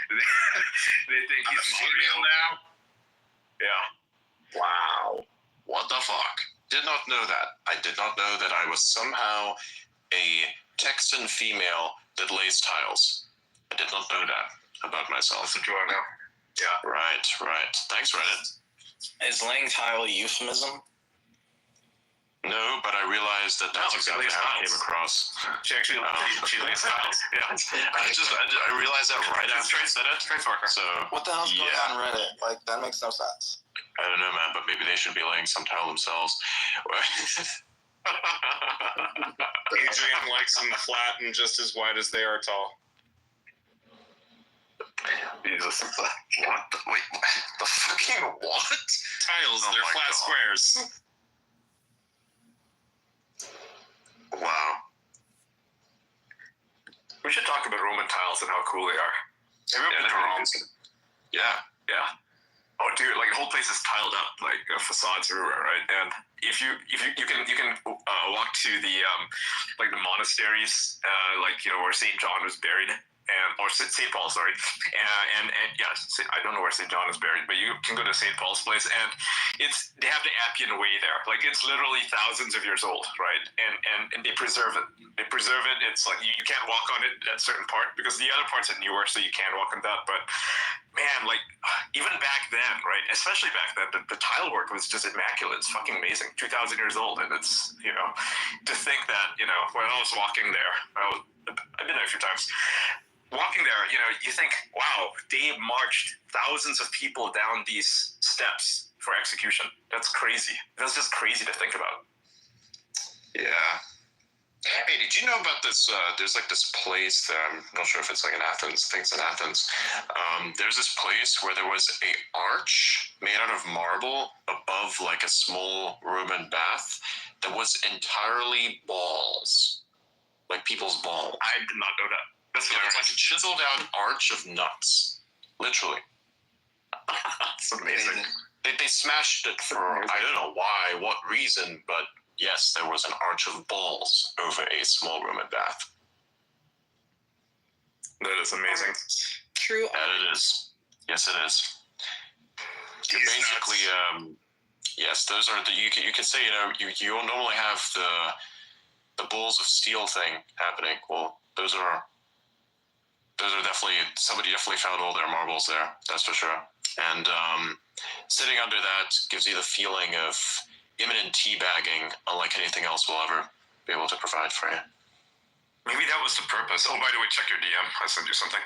They think he's female now. Yeah. Wow. What the fuck? Did not know that. I did not know that I was somehow a Texan female that lays tiles. I did not know that about myself. That's what you are now. Yeah. Right. Thanks, Reddit. Is laying tile a euphemism? No, but I realized that that's exactly how I came across. She actually she lays tiles. Yeah. I realized that right after I said it. Straight for her. So What the hell's going on Reddit? Like, that makes no sense. I don't know, man, but maybe they should be laying some tile themselves. Adrian likes them flat and just as wide as they are tall. Jesus. What? Wait, the fucking what? Tiles, they're flat squares. Wow. We should talk about Roman tiles and how cool they are. Have you ever been to Rome? Yeah. Yeah. Oh, dude, like the whole place is tiled up, like facades everywhere, right? And if you can walk to the like the monasteries, like where Saint John was buried, or Saint Paul, sorry, and yeah, I don't know where Saint John is buried, but you can go to Saint Paul's place, and they have the Appian Way there, like it's literally thousands of years old, right? And they preserve it. It's like you can't walk on it at a certain part because the other parts are newer, so you can walk on that, but. Man, like, even back then, right, especially back then, the tile work was just immaculate. It's fucking amazing. 2,000 years old, and it's, to think that, when I was walking there, I've been there a few times, walking there, you think, wow, they marched thousands of people down these steps for execution. That's crazy. That's just crazy to think about. Yeah. Hey, did you know about this? There's like this place that I'm not sure if it's like in Athens. I think it's in Athens. There's this place where there was a arch made out of marble above like a small Roman bath that was entirely balls, like people's balls. I did not know that. It's like a chiseled out arch of nuts, literally. That's amazing. They smashed it for I don't know why, what reason, but. Yes, there was an arch of balls over a small Roman bath. That is amazing. True. That it is. Yes, it is. You basically, yes, those are you can say you normally have the balls of steel thing happening. Well, those are definitely somebody found all their marbles there. That's for sure. And sitting under that gives you the feeling of imminent teabagging, unlike anything else we'll ever be able to provide for you. Maybe that was the purpose. Oh, by the way, check your DM. I sent you something.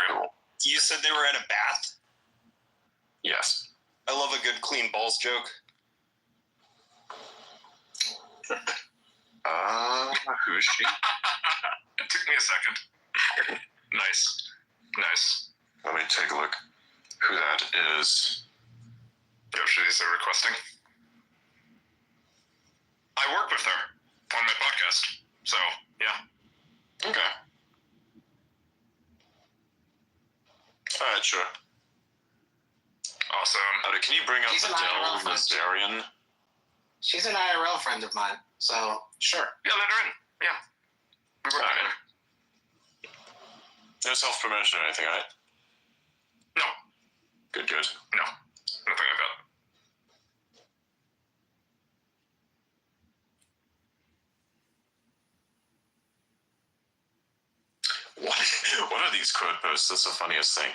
Cool. You said they were at a bath? Yes. I love a good clean balls joke. Who's she? It took me a second. Nice. Let me take a look who that is. Yoshi's requesting. I work with her on my podcast, so yeah. Okay. All right, sure. Awesome. Can you bring up Adele Nazarian? She's an IRL friend of mine, so sure. Yeah, let her in. Yeah. We work together. No self-promotion or anything, right? No. Good. No. Nothing like that. What are these quote posts? That's the funniest thing.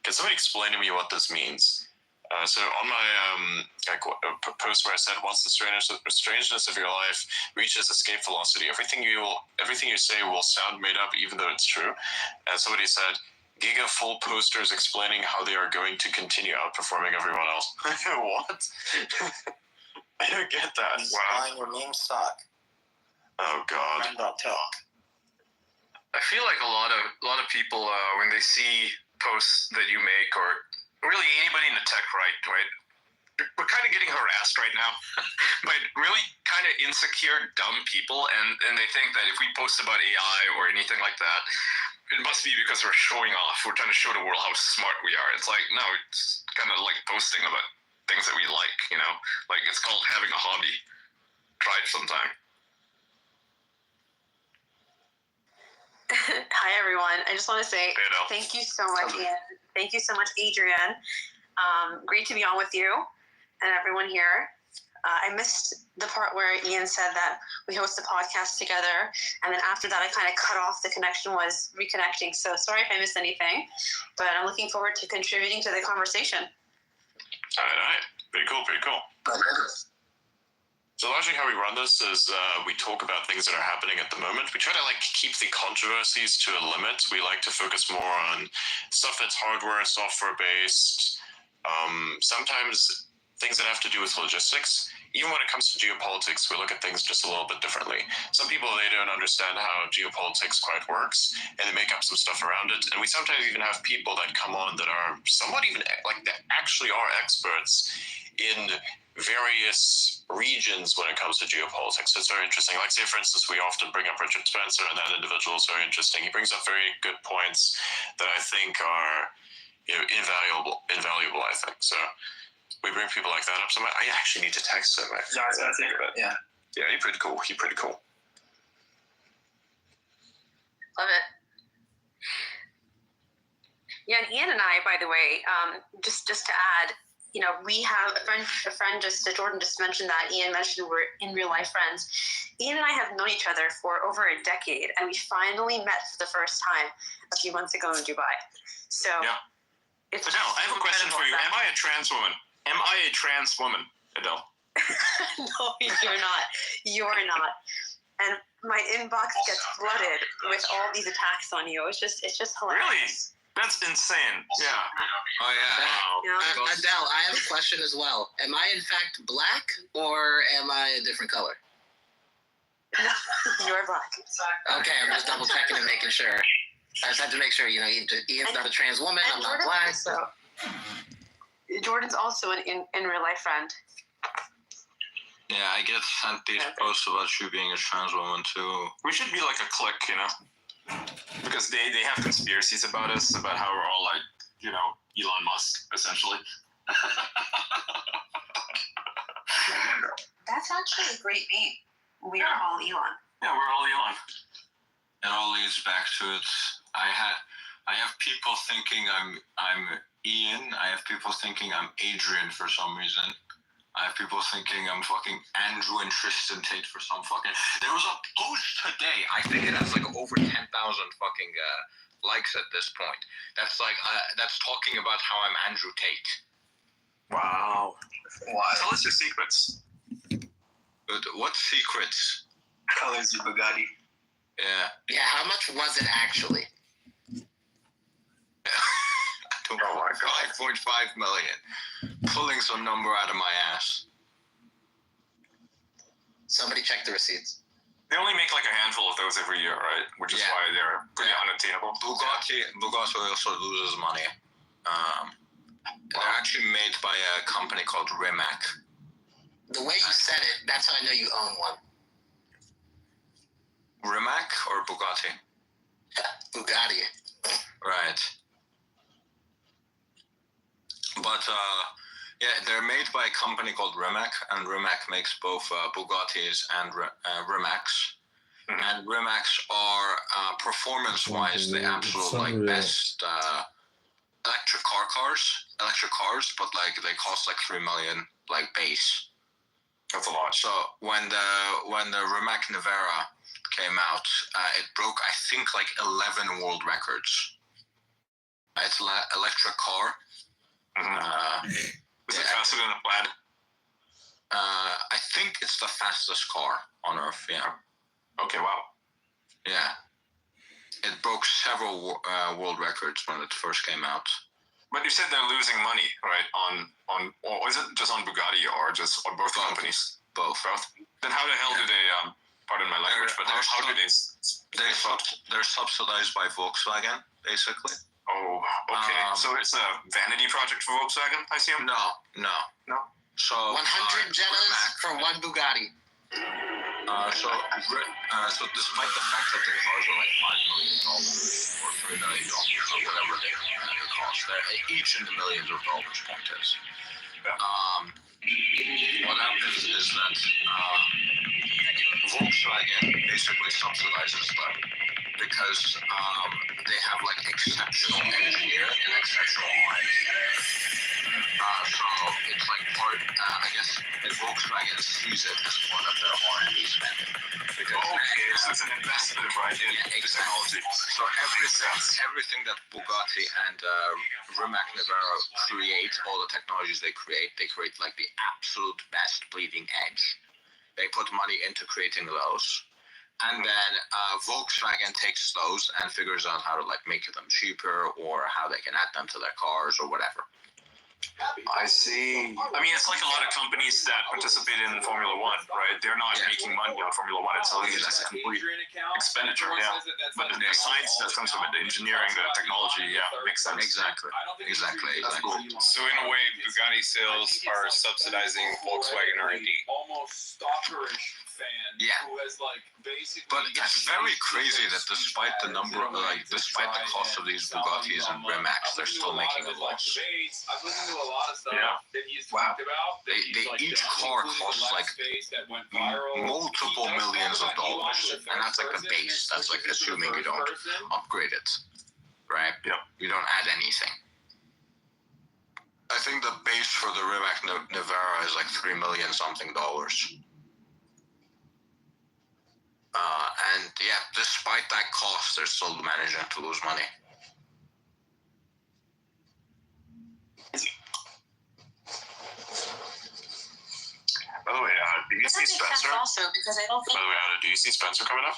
Can somebody explain to me what this means? So on my post where I said, once the strangeness of your life reaches escape velocity, everything you say will sound made up, even though it's true. And somebody said, Giga full posters explaining how they are going to continue outperforming everyone else. What? I don't get that. Wow. Buying your meme stock. Oh God. Talk. I feel like a lot of people when they see posts that you make, or really anybody in the tech, right, we're kind of getting harassed right now by really kind of insecure, dumb people, and they think that if we post about AI or anything like that, it must be because we're showing off. We're trying to show the world how smart we are. It's like, no, it's kind of like posting about things that we like, like it's called having a hobby. Try it sometime. Hi, everyone. I just want to say Hello. thank you so much, Ian. Thank you so much, Adrian. Great to be on with you and everyone here. I missed the part where Ian said that we host a podcast together, and then after that I kind of cut off. The connection was reconnecting, so sorry if I missed anything, but I'm looking forward to contributing to the conversation. All right. Pretty cool. So largely how we run this is we talk about things that are happening at the moment. We try to keep the controversies to a limit. We like to focus more on stuff that's hardware, software based. Sometimes things that have to do with logistics. Even when it comes to geopolitics, we look at things just a little bit differently. Some people, they don't understand how geopolitics quite works, and they make up some stuff around it. And we sometimes even have people that come on that are somewhat even that actually are experts in various regions when it comes to geopolitics. It's very interesting. Like, say, for instance, we often bring up Richard Spencer, and that individual is very interesting. He brings up very good points that I think are invaluable, I think. So we bring people like that up. So I actually need to text him. Yeah. Yeah, he's pretty cool. Love it. Yeah, and Ian and I, by the way, just to add, we have a friend. Jordan just mentioned that. Ian mentioned we're in real life friends. Ian and I have known each other for over a decade, and we finally met for the first time a few months ago in Dubai. So, Yeah. Adele, I have a question for you. Am I a trans woman? Adele? No, you're not. You're not. And my inbox gets flooded with all these attacks on you. It's just hilarious. Really? That's insane. Yeah. Oh yeah. Wow. Yeah. Adele, I have a question as well. Am I in fact black or am I a different color? You're black. Okay, I'm just double checking and making sure. I just had to make sure, Ian's not a trans woman, I'm not black. Jordan's also an in real life friend. Yeah, I get sent these posts about you being a trans woman too. We should be like a clique, because they have conspiracies about us, about how we're all like, Elon Musk, essentially. That's actually a great name. We are all Elon. Yeah, we're all Elon. It all leads back to it. I have people thinking I'm Ian. I have people thinking I'm Adrian for some reason. I have people thinking I'm fucking Andrew and Tristan Tate for some fucking. There was a post today. I think it has over 10,000 fucking likes at this point. That's talking about how I'm Andrew Tate. Wow. Tell us your secrets. But what secrets? Colors of Bugatti. Yeah. Yeah, how much was it actually? Oh my God. 5.5 million. Pulling some number out of my ass. Somebody check the receipts. They only make like a handful of those every year, right? Which is why they're pretty unattainable. Bugatti also loses money. They're actually made by a company called Rimac. The way you said it, that's how I know you own one. Rimac or Bugatti? Bugatti. Right. But they're made by a company called Rimac, and Rimac makes both Bugattis and Rimacs. Mhm. And Rimacs are performance-wise the absolute best electric cars, but they cost $3 million base. That's a lot. So when the Rimac Nevera came out, it broke I think 11 world records. It's an electric car. Mm-hmm. Is it faster than a Plaid? I think it's the fastest car on Earth. Yeah. Okay. Wow. Yeah. It broke several world records when it first came out. But you said they're losing money, right? Or is it just on Bugatti or just on both companies? Both. Then how the hell do they? Pardon my language, but how do they? They're subsidized by Volkswagen, basically. Oh, okay. So it's a vanity project for Volkswagen, I assume? No. So 100 Jettas for one Bugatti. So despite the fact that the cars are $5 million or $3 million or whatever they cost, they're each in the millions of dollars. Point is, what happens is that Volkswagen basically subsidizes them. because they have like exceptional engineering and exceptional minds. So it's like part. I guess Volkswagen sees it as part of their R&D spending. Okay, so it's an investment, right, in technology. So everything that Bugatti and Rimac Nevera create, all the technologies they create like the absolute best bleeding edge. They put money into creating those, and then Volkswagen takes those and figures out how to like make them cheaper or how they can add them to their cars or whatever. I see. I mean, it's like a lot of companies that participate in Formula One, right? They're not making money on Formula One. It's just a complete expenditure, yeah. But the science that comes from it, the engineering, the technology, yeah, makes sense. Exactly. That's cool. So in a way, Bugatti sales are subsidizing Volkswagen R&D. Almost stalkerish fan who has like basically. But it's very crazy that despite the cost of these Bugattis and Rimacs, they're still making a loss. I've listened to a lot of stuff that he's talked about. Each car costs like multiple millions of dollars, and that's like the base. That's like assuming you don't upgrade it, right? Yeah. You don't add anything. I think the base for the Rimac Nevera is like $3 million something. And yeah, despite that cost, they're still managing to lose money. By the way, do you see Spencer? Also, because I don't think. By the way, do you see Spencer coming up?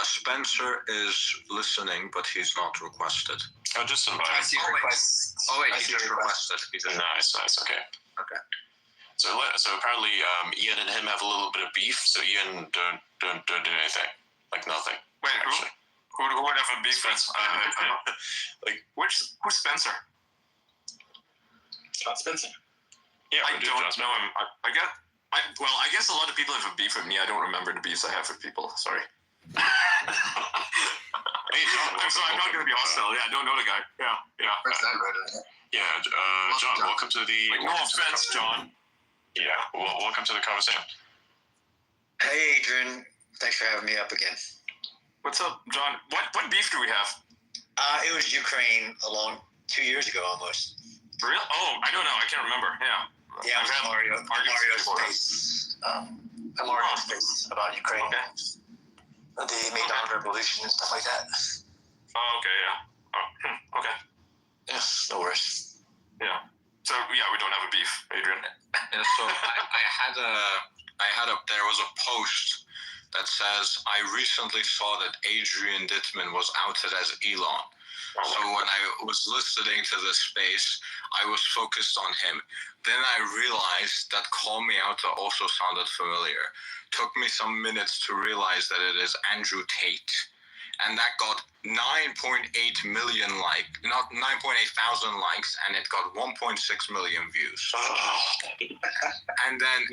Spencer is listening, but he's not requested. Oh, just invite. I see requests. Oh wait, I he see just requests. requested. Nice, okay. Okay. So apparently, Ian and him have a little bit of beef. So Ian don't do anything, like nothing. Wait, actually. who would have a beef with? Who's Spencer? Scott Spencer. Yeah, I don't know him. I guess a lot of people have a beef with me. I don't remember the beefs I have with people. Sorry. Hey, John, I'm not going to be hostile. Yeah, I don't know the guy. Yeah. First I read it. Yeah, John, welcome to the. No offense, John. Yeah, welcome to the conversation. Hey, Adrian. Thanks for having me up again. What's up, John? What beef do we have? It was Ukraine 2 years ago almost. Real? Oh, I don't know. I can't remember. Yeah. Yeah, I've had Mario arguments before. Space. Mario Space about Ukraine. Okay. The Maidan Revolution and stuff like that. Oh, okay, yeah. Oh, okay. Yeah, no worries. Yeah. So yeah, we don't have a beef, Adrian. Yeah, so there was a post that says, I recently saw that Adrian Dittman was outed as Elon. So when I was listening to this space, I was focused on him. Then I realized that Call Me Outa also sounded familiar. Took me some minutes to realize that it is Andrew Tate. And that got 9.8 million not 9.8 thousand likes, and it got 1.6 million views. And then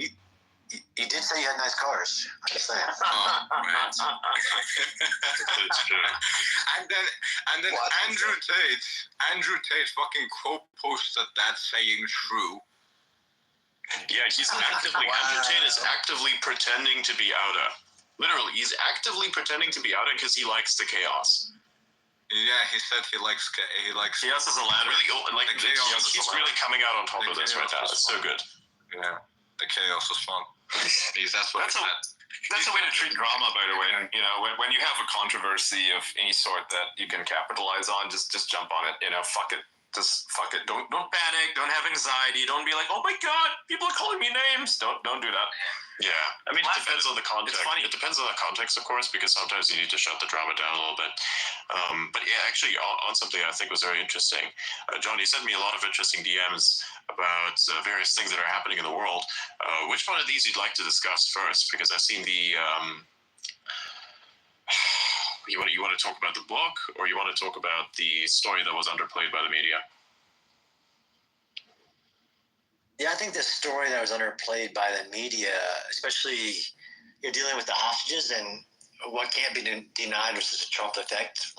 He did say you had nice cars. I'm just saying. oh, man. It's true. And then Andrew Tate fucking quote posted that saying true. Yeah, he's actively. Andrew Tate is actively pretending to be Outa. Literally, he's actively pretending to be Outa because he likes the chaos. Yeah, he said he likes. Chaos is a ladder. Really, he's really coming out on top of this right now. It's so good. Yeah, the chaos is fun. That's what. That's the way to treat drama, by the way. You know, when you have a controversy of any sort that you can capitalize on, just jump on it. You know, fuck it. Just fuck it. Don't panic. Don't have anxiety. Don't be like, oh my god, people are calling me names. Don't do that. Yeah, I mean, it depends on the context. It's funny. It depends on the context, of course, because sometimes you need to shut the drama down a little bit. But yeah, actually, on something I think was very interesting, John, you sent me a lot of interesting DMs about various things that are happening in the world. Which one of these you'd like to discuss first? Because I've seen the. You want to talk about the book, or you want to talk about the story that was underplayed by the media? Yeah, I think the story that was underplayed by the media, especially you're dealing with the hostages and what can't be denied, which is the Trump effect.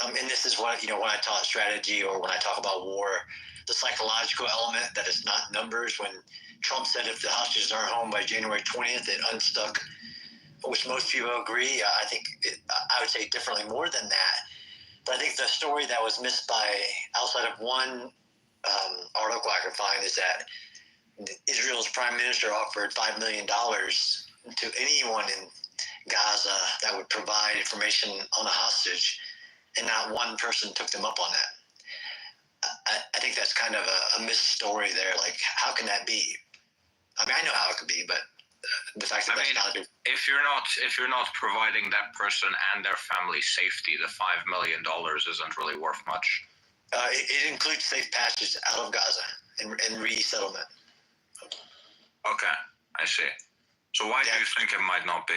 And this is what, when I talk strategy or when I talk about war, the psychological element that it's not numbers. When Trump said if the hostages aren't home by January 20th, it unstuck which most people agree. I think I would say differently more than that. But I think the story that was missed by outside of one article I could find is that Israel's prime minister offered $5 million to anyone in Gaza that would provide information on a hostage, and not one person took them up on that. I think that's kind of a missed story there. Like, how can that be? I mean, I know how it could be, but the fact that that's not. If you're not providing that person and their family safety, the $5 million isn't really worth much. It includes safe passage out of Gaza and resettlement. Okay, I see. So why do you think it might not be?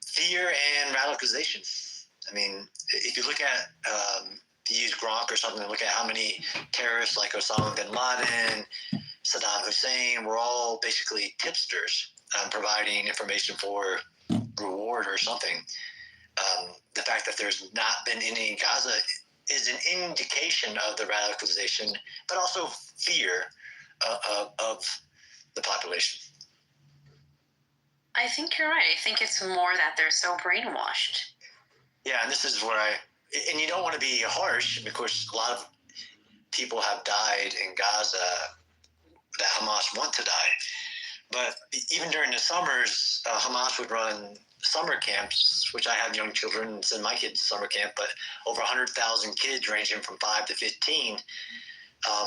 Fear and radicalization. I mean, if you look at, to use Gronk or something, look at how many terrorists like Osama bin Laden, Saddam Hussein were all basically tipsters, providing information for reward or something. The fact that there's not been any in Gaza is an indication of the radicalization, but also fear of the population. I think you're right. I think it's more that they're so brainwashed. Yeah, and this is where and you don't want to be harsh, because a lot of people have died in Gaza that Hamas want to die. But even during the summers, Hamas would run summer camps, which I have young children and send my kids to summer camp, but over 100,000 kids ranging from 5 to 15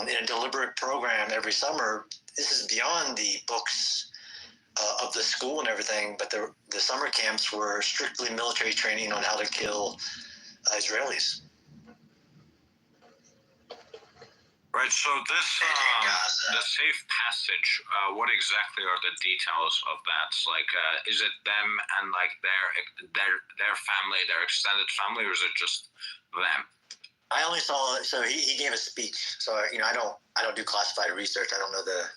in a deliberate program every summer. This is beyond the books of the school and everything, but the summer camps were strictly military training on how to kill Israelis. Right, so this the safe passage, what exactly are the details of that? Like, is it them and like their family, their extended family, or is it just them? I only saw, so he gave a speech. So, I don't do classified research. I don't know the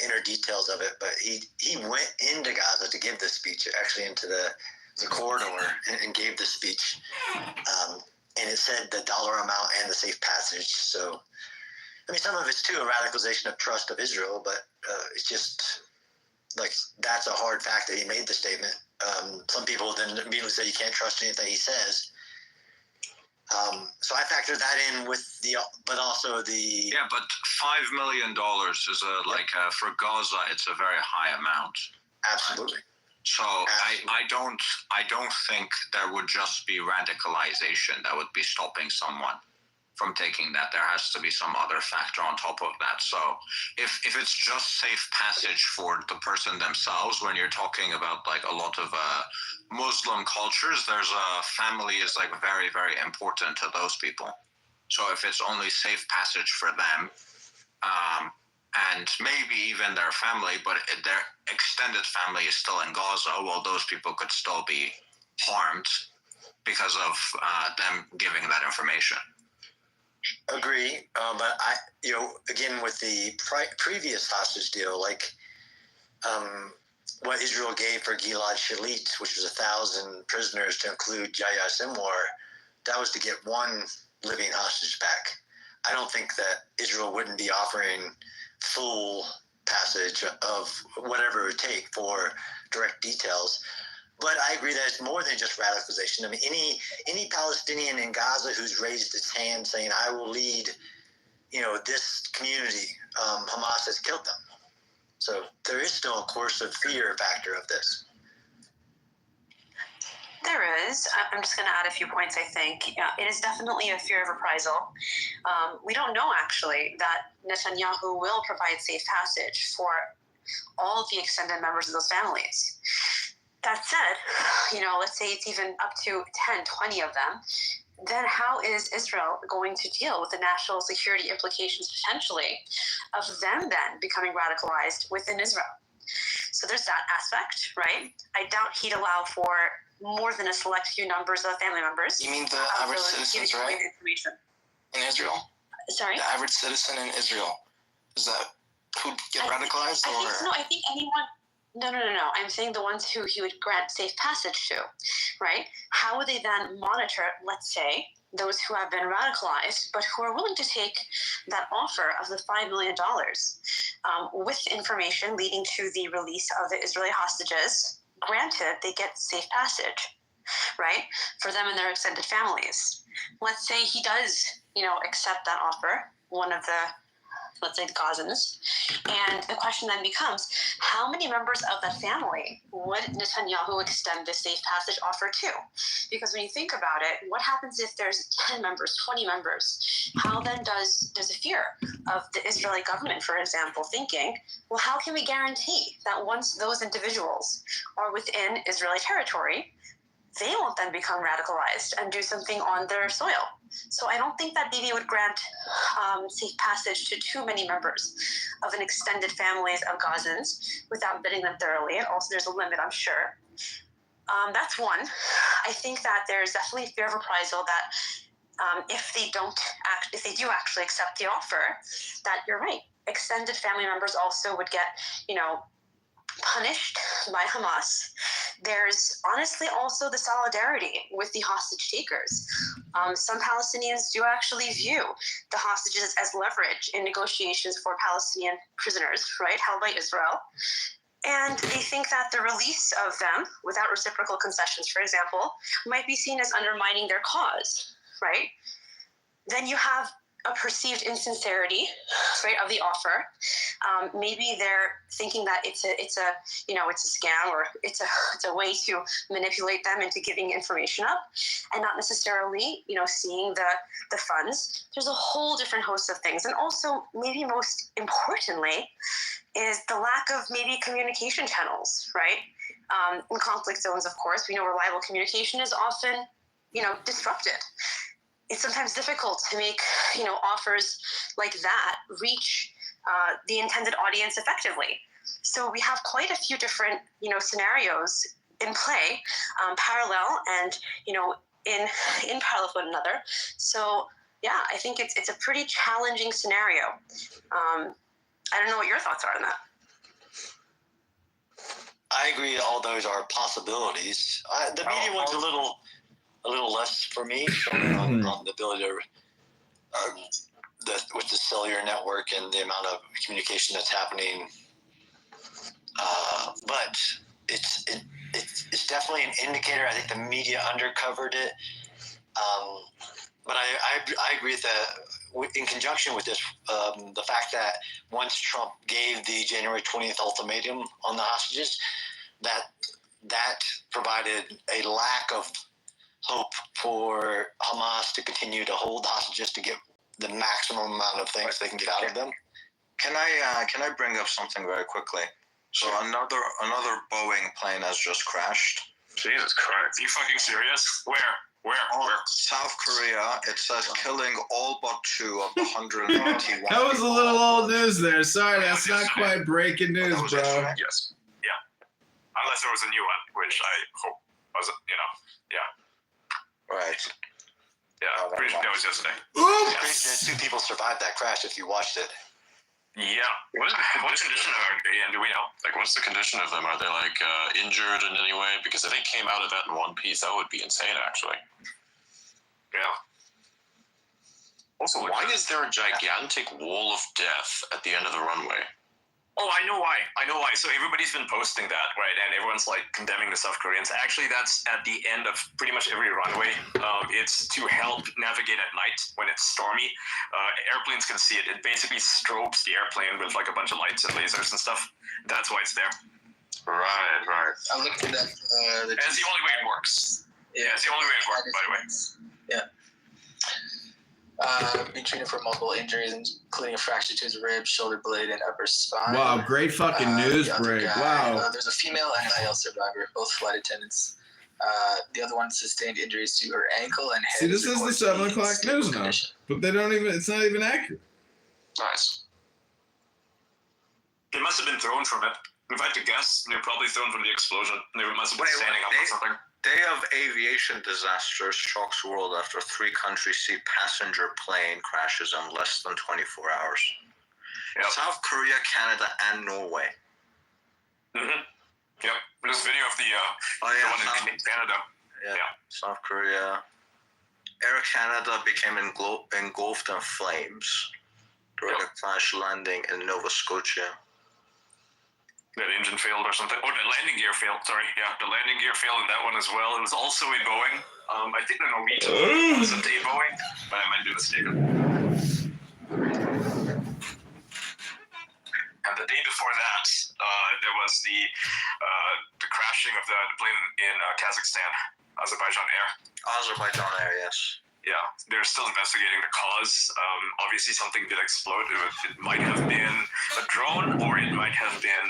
inner details of it, but he went into Gaza to give the speech, actually into the corridor, and gave the speech. And it said the dollar amount and the safe passage. So, I mean, some of it's too a radicalization of trust of Israel, but it's just like, that's a hard fact that he made the statement. Some people then immediately say you can't trust anything he says. So I factor that in with but also the. Yeah, but $5 million is for Gaza, it's a very high amount. Absolutely. So absolutely. I don't think there would just be radicalization that would be stopping someone from taking that. There has to be some other factor on top of that. So if it's just safe passage for the person themselves, when you're talking about like a lot of Muslim cultures, there's a family is like very, very important to those people. So if it's only safe passage for them, and maybe even their family, but their extended family is still in Gaza, well, those people could still be harmed because of them giving that information. Agree, but again, with the previous hostage deal, like what Israel gave for Gilad Shalit, which was 1,000 prisoners to include Yahya Sinwar, that was to get one living hostage back. I don't think that Israel wouldn't be offering full passage of whatever it would take for direct details. But I agree that it's more than just radicalization. I mean, any Palestinian in Gaza who's raised its hand saying, I will lead, this community, Hamas has killed them. So there is still a coercive fear factor of this. There is. I'm just going to add a few points, I think. It is definitely a fear of reprisal. We don't know, actually, that Netanyahu will provide safe passage for all of the extended members of those families. That said, let's say it's even up to 10, 20 of them, then how is Israel going to deal with the national security implications, potentially, of them then becoming radicalized within Israel? So there's that aspect, right? I doubt he'd allow for more than a select few numbers of family members. You mean the average citizens, right? In Israel? Sorry? The average citizen in Israel. Is that who'd get radicalized? I think anyone... No. I'm saying the ones who he would grant safe passage to, right? How would they then monitor, let's say, those who have been radicalized, but who are willing to take that offer of the $5 million with information leading to the release of the Israeli hostages? Granted, they get safe passage, right, for them and their extended families. Let's say he does, accept that offer, one of the, let's say, the Gazans, and the question then becomes, how many members of that family would Netanyahu extend the safe passage offer to? Because when you think about it, what happens if there's 10 members, 20 members? How then does a fear of the Israeli government, for example, thinking, well, how can we guarantee that once those individuals are within Israeli territory, they won't then become radicalized and do something on their soil? So I don't think that Bibi would grant safe passage to too many members of an extended families of Gazans without vetting them thoroughly. And also there's a limit, I'm sure. That's one. I think that there's definitely fear of reprisal that if they do actually accept the offer, that you're right. Extended family members also would get, punished by Hamas. There's honestly also the solidarity with the hostage takers. Some Palestinians do actually view the hostages as leverage in negotiations for Palestinian prisoners, right, held by Israel. And they think that the release of them, without reciprocal concessions, for example, might be seen as undermining their cause, right? Then you have a perceived insincerity, right, of the offer. Maybe they're thinking that it's a scam, or it's a way to manipulate them into giving information up, and not necessarily seeing the funds. There's a whole different host of things, and also maybe most importantly is the lack of maybe communication channels, right? In conflict zones, of course, we know reliable communication is often disrupted. It's sometimes difficult to make, offers like that reach the intended audience effectively. So we have quite a few different, scenarios in play, parallel and, in parallel with one another. So yeah, I think it's a pretty challenging scenario. I don't know what your thoughts are on that. I agree. All those are possibilities. The media one's a little less for me on the ability to with the cellular network and the amount of communication that's happening. But it's definitely an indicator. I think the media undercovered it. But I agree with that. In conjunction with this, the fact that once Trump gave the January 20th ultimatum on the hostages, that provided a lack of hope for Hamas to continue to hold hostages to get the maximum amount of things they can get out of them. Can I bring up something very quickly? So another Boeing plane has just crashed. Jesus Christ! Are you fucking serious? Where? South Korea. It says killing all but 2 of the 191. That was a little old news there. Sorry, that's not quite breaking news, bro. Yes. Yeah. Unless there was a new one, which I hope wasn't. Right. Yeah. Pretty sure that was yesterday. Crazy that 2 people survived that crash. If you watched it. Yeah. What condition are they in? Do we know? Like, what's the condition of them? Are they injured in any way? Because if they came out of that in one piece, that would be insane, actually. Yeah. Also, why is there a gigantic wall of death at the end of the runway? Oh, I know why. So everybody's been posting that, right? And everyone's condemning the South Koreans. Actually, that's at the end of pretty much every runway. It's to help navigate at night when it's stormy. Airplanes can see it. It basically strobes the airplane with a bunch of lights and lasers and stuff. That's why it's there. Right. I looked at that. That's the only way it works. Yeah, it's the only way it works, by the way. Yeah. Been treated for multiple injuries, including a fracture to his ribs, shoulder blade, and upper spine. Wow, great fucking news break. Wow. There's a female NIL survivor, both flight attendants. The other one sustained injuries to her ankle and head. See, this is the 7 o'clock news now, but it's not even accurate. Nice. They must have been thrown from it. If I had to guess, they were probably thrown from the explosion. They must have been standing up or something. Day of aviation disasters shocks world after 3 countries see passenger plane crashes in less than 24 hours. Yep. South Korea, Canada, and Norway. Mm-hmm. Yep. There's a video of the one in Canada. Yeah. South Korea. Air Canada became engulfed in flames during a crash landing in Nova Scotia. That engine failed or something. Oh, the landing gear failed. Sorry. Yeah, the landing gear failed in that one as well. It was also a Boeing. I think the Norwegian wasn't a Boeing, but I might be mistaken. And the day before that, there was the crashing of the plane in Kazakhstan, Azerbaijan Air. Azerbaijan Air, yes. Yeah, they're still investigating the cause. Obviously, something did explode. It might have been a drone, or it might have been,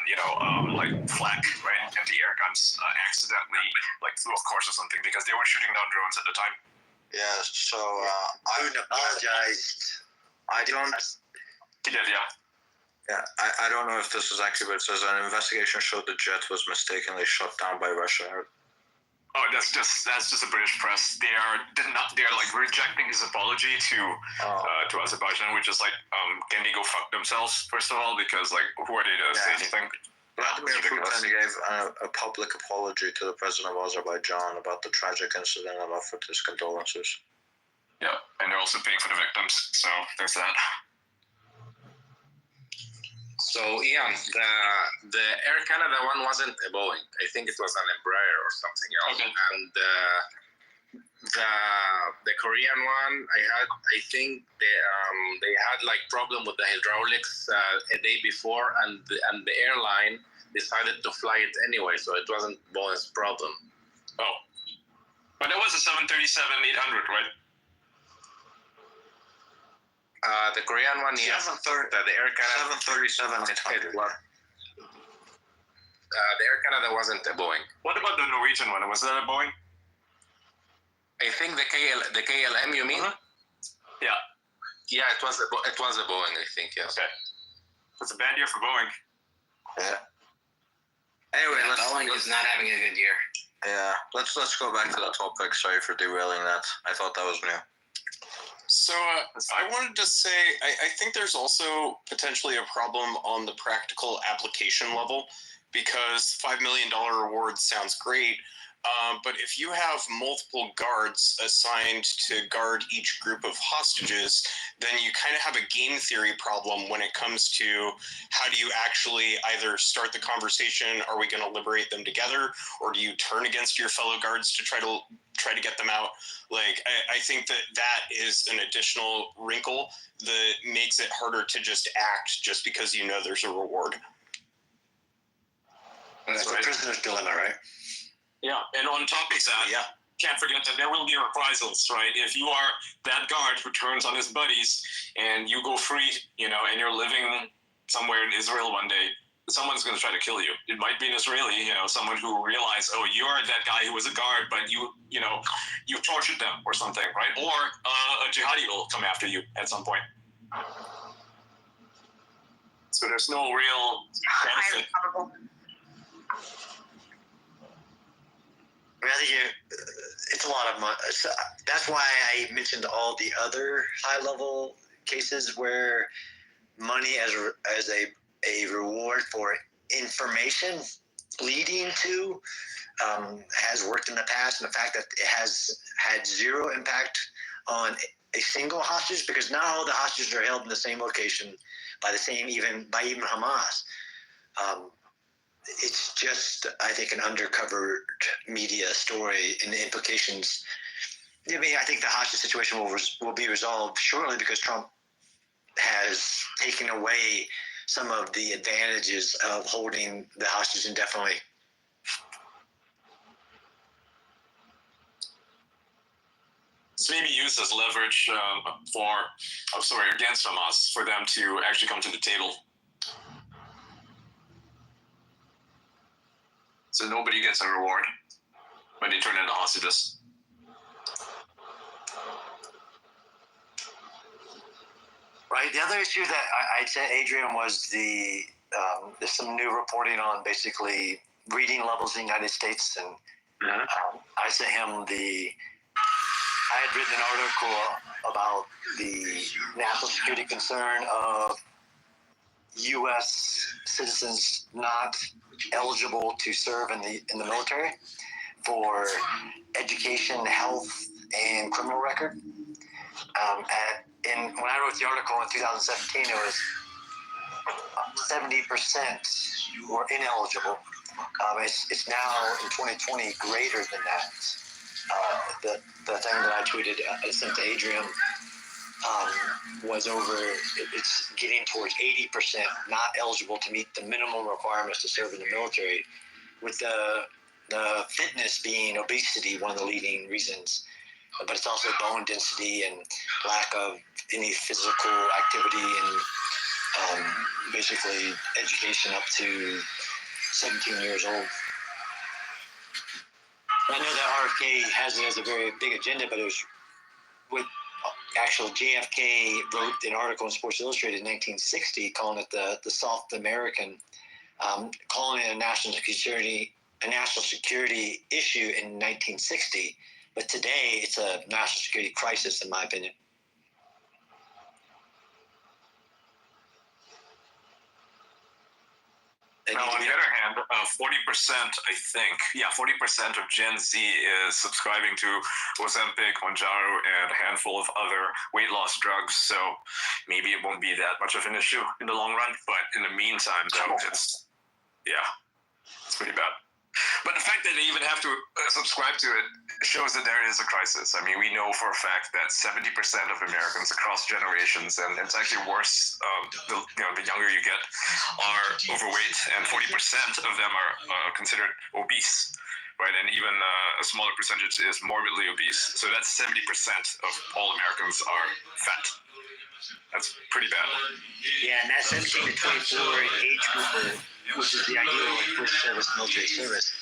like flak, right? Anti-air guns accidentally, like flew off course or something, because they were shooting down drones at the time. Yeah. So I would apologized. I don't. He did, yeah. Yeah, I don't know if this is accurate, but it says an investigation showed the jet was mistakenly shot down by Russia. Oh, that's just a British press. They're like rejecting his apology to Azerbaijan, which is like, can they go fuck themselves first of all? Because like, who are they to say anything? Vladimir Putin gave a public apology to the president of Azerbaijan about the tragic incident and offered his condolences. Yeah, and they're also paying for the victims, so there's that. So Ian, the Air Canada one wasn't a Boeing. I think it was an Embraer or something else. Okay. And the Korean one, I think they had like problem with the hydraulics a day before, and the airline decided to fly it anyway, so it wasn't Boeing's problem. Oh, but that was a 737-800, right? The Korean one, yes. The Air Canada 737-800. The Air Canada wasn't a Boeing. What about the Norwegian one? Was that a Boeing? I think the KLM, you mean? Yeah. Yeah, it was a Boeing, I think. Yes. Okay. It's a bad year for Boeing. Yeah. Anyway, Boeing is not having a good year. Yeah, let's go back to the topic. Sorry for derailing that. I thought that was new. So I wanted to say, I think there's also potentially a problem on the practical application level, because $5 million reward sounds great, but if you have multiple guards assigned to guard each group of hostages, then you kind of have a game theory problem when it comes to how do you actually either start the conversation, are we going to liberate them together, or do you turn against your fellow guards to try to get them out? Like, I think that is an additional wrinkle that makes it harder to just act just because you know there's a reward. That's a prisoner's dilemma, right? Yeah, and on top of that, can't forget that there will be reprisals, right? If you are that guard who turns on his buddies and you go free, and you're living somewhere in Israel one day, someone's going to try to kill you. It might be an Israeli, someone who realized, oh, you're that guy who was a guard, but you tortured them or something, right? Or a jihadi will come after you at some point. So there's no real benefit. It's a lot of money. So that's why I mentioned all the other high-level cases where money as a reward for information leading to has worked in the past, and the fact that it has had zero impact on a single hostage, because not all the hostages are held in the same location by even Hamas. It's just, I think, an undercover media story, and the implications. I mean, I think the hostage situation will be resolved shortly, because Trump has taken away some of the advantages of holding the hostage indefinitely. It's maybe used as leverage against Hamas for them to actually come to the table. So nobody gets a reward when they turn into hostages. Right. The other issue that I sent Adrian was there's some new reporting on basically reading levels in the United States, and I sent him I had written an article about the national security concern of U.S. citizens not eligible to serve in the military for education, health, and criminal record. When I wrote the article in 2017, it was 70% were ineligible. It's now in 2020 greater than that. The thing that I tweeted, I sent to Adrian, was over. It's getting towards 80% not eligible to meet the minimum requirements to serve in the military, with the fitness being obesity one of the leading reasons, but it's also bone density and lack of any physical activity and basically education up to 17 years old. I know that RFK has it as a very big agenda, but it was with actual JFK wrote an article in Sports Illustrated in 1960 calling it the soft American, calling it a national security issue in 1960, but today it's a national security crisis, in my opinion. Now, on the other hand, 40%, I think, 40% of Gen Z is subscribing to Ozempic, Mounjaro, and a handful of other weight loss drugs. So maybe it won't be that much of an issue in the long run. But in the meantime, though, it's pretty bad. But the fact that they even have to subscribe to it shows that there is a crisis. I mean, we know for a fact that 70% of Americans across generations, and it's actually worse, the younger you get, are overweight, and 40% of them are considered obese, right? And even a smaller percentage is morbidly obese. So that's 70% of all Americans are fat. That's pretty bad. Yeah, and that 17 to 24 age group, which is the ideal first service, military service,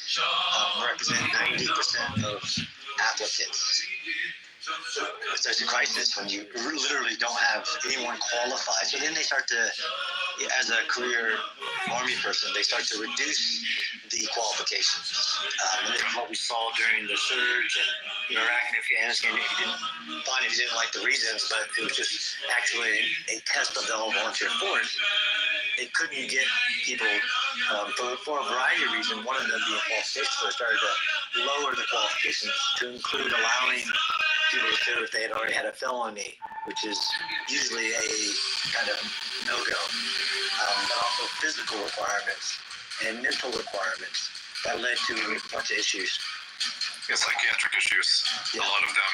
represent 90% of applicants. So it's a crisis when you literally don't have anyone qualified. So then they start to, as a career Army person, they start to reduce the qualifications. And this is what we saw during the surge in Iraq and Afghanistan. If you didn't like the reasons, but it was just actually a test of the all-volunteer force. They couldn't get people for a variety of reasons, one of them being qualifications, so they started to lower the qualifications to include allowing people to serve if they had already had a felony, which is usually a kind of no-go, but also physical requirements and mental requirements that led to a bunch of issues. Yeah, psychiatric issues. A lot of them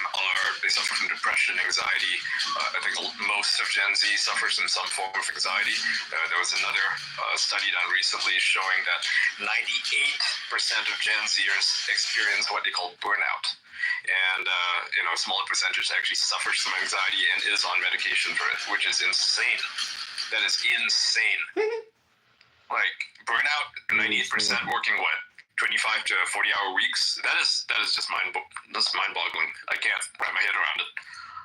they suffer from depression, anxiety. I think most of Gen Z suffers from some form of anxiety. There was another study done recently showing that 98% of Gen Zers experience what they call burnout. And a smaller percentage actually suffers from anxiety and is on medication for it, which is insane. That is insane. Like burnout, 98% working what? 25 to 40-hour weeks. That is just mind-boggling. I can't wrap my head around it.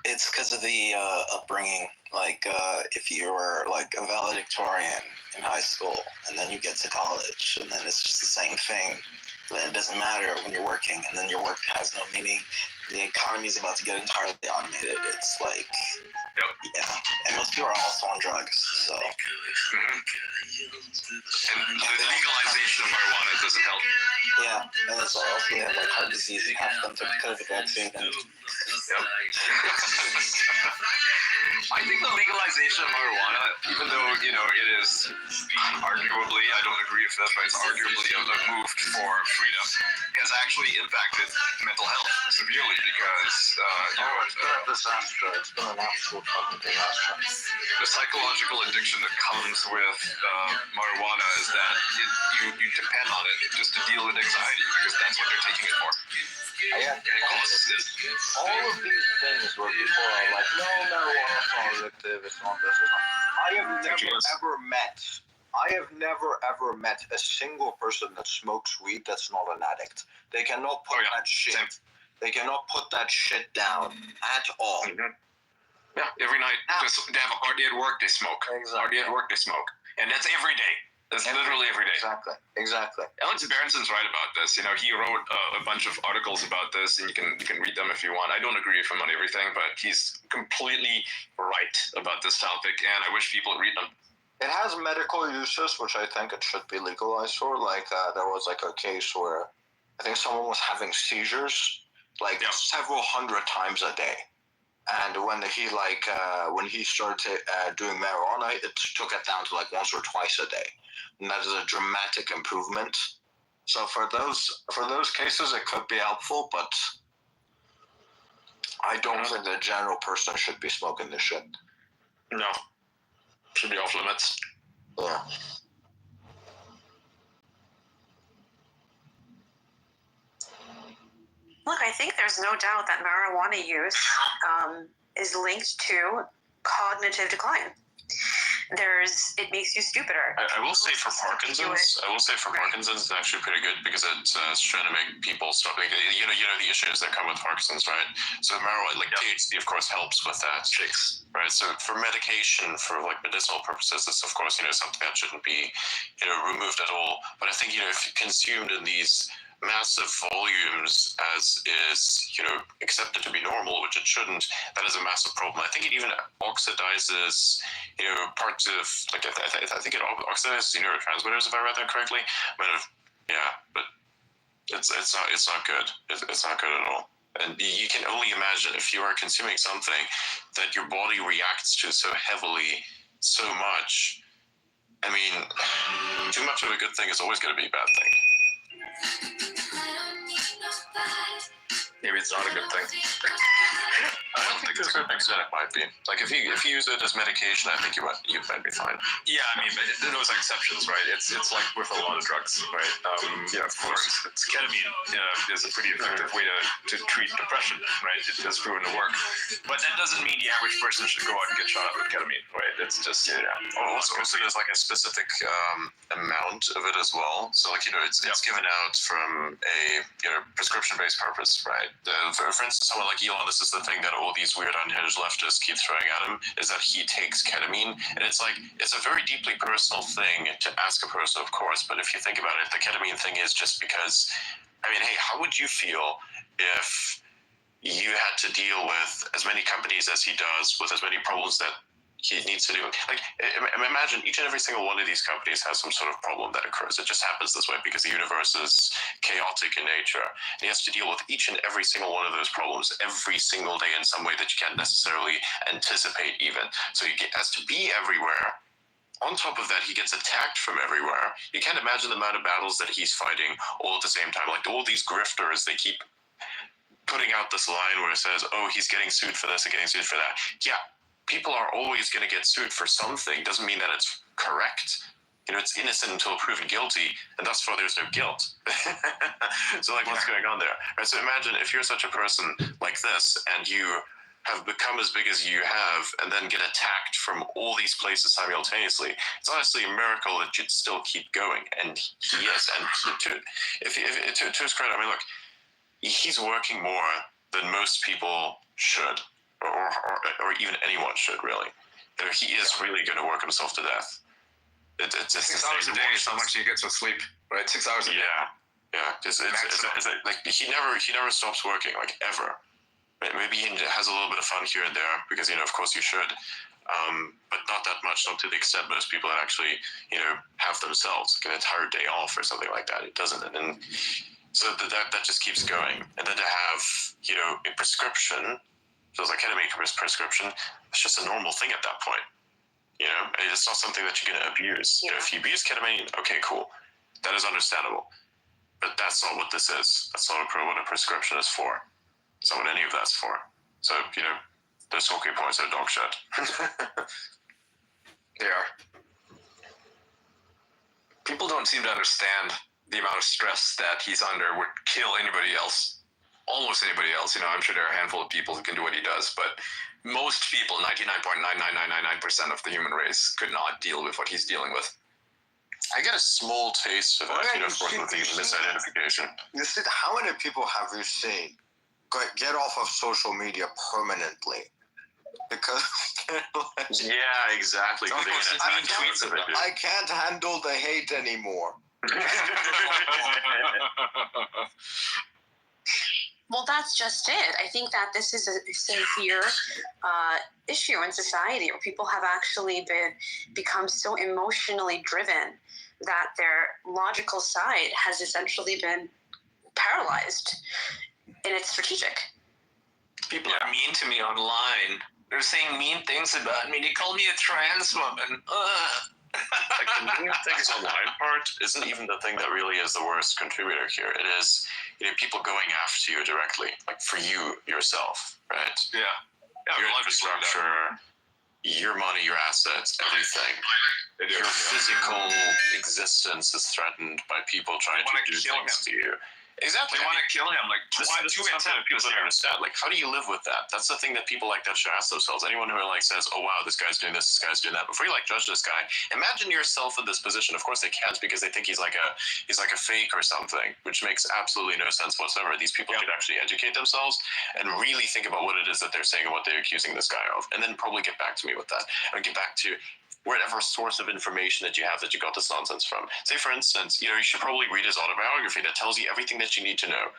It's because of the upbringing. Like if you were like a valedictorian in high school, and then you get to college, and then it's just the same thing. Then it doesn't matter when you're working, and then your work has no meaning. The economy is about to get entirely automated. It's like, and most people are also on drugs. So. And the legalization of marijuana doesn't help. Yeah, and it's also they have like heart disease, and half of them took the COVID vaccine. And I think the legalization of marijuana, even though it is arguably, I don't agree with this, but it's arguably a move for freedom, has actually impacted mental health severely because it's been a disaster. It's been an absolute fucking disaster. The psychological addiction that comes with marijuana is that you depend on it just to deal with anxiety because that's what they're taking it for. Yeah, all of these things where people are like, no, marijuana's not addictive, it's not this, it's not. I have never ever met a single person that smokes weed that's not an addict. They cannot put that shit. Same. They cannot put that shit down at all. Mm-hmm. Yeah, every night. They have a party at work, they smoke. Exactly. Party at work, they smoke. And that's every day. That's literally every day. Exactly. Alex Berenson's right about this. He wrote a bunch of articles about this, and you can read them if you want. I don't agree with him on everything, but he's completely right about this topic, and I wish people would read them. it has medical uses, which I think it should be legalized for. Like there was like a case where I think someone was having seizures like several hundred times a day, and when he started doing marijuana, it took it down to like once or twice a day, and that is a dramatic improvement. So for those cases, it could be helpful, but I don't think the general person should be smoking this shit. No, should be off limits. Yeah. Look, I think there's no doubt that marijuana use is linked to cognitive decline. It makes you stupider. I will say for Parkinson's, it's actually pretty good because it's trying to make people stop. Like, you know the issues that come with Parkinson's, right? So marijuana, like THC, of course, helps with that. Right. So for medication, for like medicinal purposes, it's of course something that shouldn't be removed at all. But I think if consumed in these massive volumes as is accepted to be normal, which it shouldn't, that is a massive problem. I think it even oxidizes parts of like I think it oxidizes neurotransmitters, if I read that correctly. But it's not good. It's not good at all. And you can only imagine if you are consuming something that your body reacts to so heavily, so much. I mean, too much of a good thing is always going to be a bad thing. Maybe it's not a good thing. I don't think there's good things that it might be. Like if you use it as medication, I think you might be fine. Yeah, I mean, but those exceptions, right? It's like with a lot of drugs, right? Yeah, of course. It's ketamine is a pretty effective way to treat depression, right? It has proven to work. But that doesn't mean the average person should go out and get shot up with ketamine, right? It's just Also, there's like a specific amount of it as well. So like it's given out from a prescription-based purpose, right? For instance, someone like Elon, this is the thing that all these weird unhinged leftists keep throwing at him, is that he takes ketamine, and it's a very deeply personal thing to ask a person, of course. But if you think about it, the ketamine thing is just because. I mean, hey, how would you feel if you had to deal with as many companies as he does, with as many problems that he needs to do? Like, imagine each and every single one of these companies has some sort of problem that occurs. It just happens this way because the universe is chaotic in nature. And he has to deal with each and every single one of those problems every single day in some way that you can't necessarily anticipate even. So he has to be everywhere. On top of that, he gets attacked from everywhere. You can't imagine the amount of battles that he's fighting all at the same time. Like all these grifters, they keep putting out this line where it says, oh, he's getting sued for this and getting sued for that. Yeah. People are always going to get sued for something. Doesn't mean that it's correct. It's innocent until proven guilty, and thus far there's no guilt. So what's going on there? Right, so imagine if you're such a person like this, and you have become as big as you have, and then get attacked from all these places simultaneously. It's honestly a miracle that you'd still keep going, and he is. And to his credit, I mean, look, he's working more than most people should. Or even anyone should, really. He is really going to work himself to death. It's 6 hours a day is how much he gets with sleep, right? 6 hours a day. Yeah. It's like he never stops working, like ever. Maybe he has a little bit of fun here and there because of course you should, but not that much. Not to the extent most people that actually have themselves like an entire day off or something like that. It doesn't, and so that just keeps going. And then to have a prescription. So it's like ketamine prescription. It's just a normal thing at that point. It's not something that you're going to abuse. If you abuse ketamine, okay, cool. That is understandable. But that's not what this is. That's not what a prescription is for. It's not what any of that's for. So, those talking points are dog shit. They are. People don't seem to understand the amount of stress that he's under would kill anybody else. Almost anybody else, I'm sure there are a handful of people who can do what he does, but most people, 99.99999% of the human race, could not deal with what he's dealing with. I get a small taste of that, of course, with the misidentification. You see, how many people have you seen get off of social media permanently? Because yeah, exactly. I can't handle the hate anymore. Well, that's just it. I think that this is a severe issue in society where people have actually become so emotionally driven that their logical side has essentially been paralyzed in its strategic. People are mean to me online. They're saying mean things about me. They call me a trans woman. Like the mean things online part isn't even the thing that really is the worst contributor here. It is, people going after you directly, like for you yourself, right? Yeah. Your infrastructure, your money, your assets, everything. Your physical existence is threatened by people trying to do things to you. Exactly. They want to kill him. Like, this is something that people don't understand. Like, how do you live with that? That's the thing that people like that should ask themselves. Anyone who like says, "Oh wow, this guy's doing this guy's doing that," before you like judge this guy, imagine yourself in this position. Of course, they can't because they think he's like a fake or something, which makes absolutely no sense whatsoever. These people should actually educate themselves and really think about what it is that they're saying and what they're accusing this guy of, and then probably get back to me with that and get back to whatever source of information that you have that you got this nonsense from. Say, for instance, you should probably read his autobiography that tells you everything that you need to know.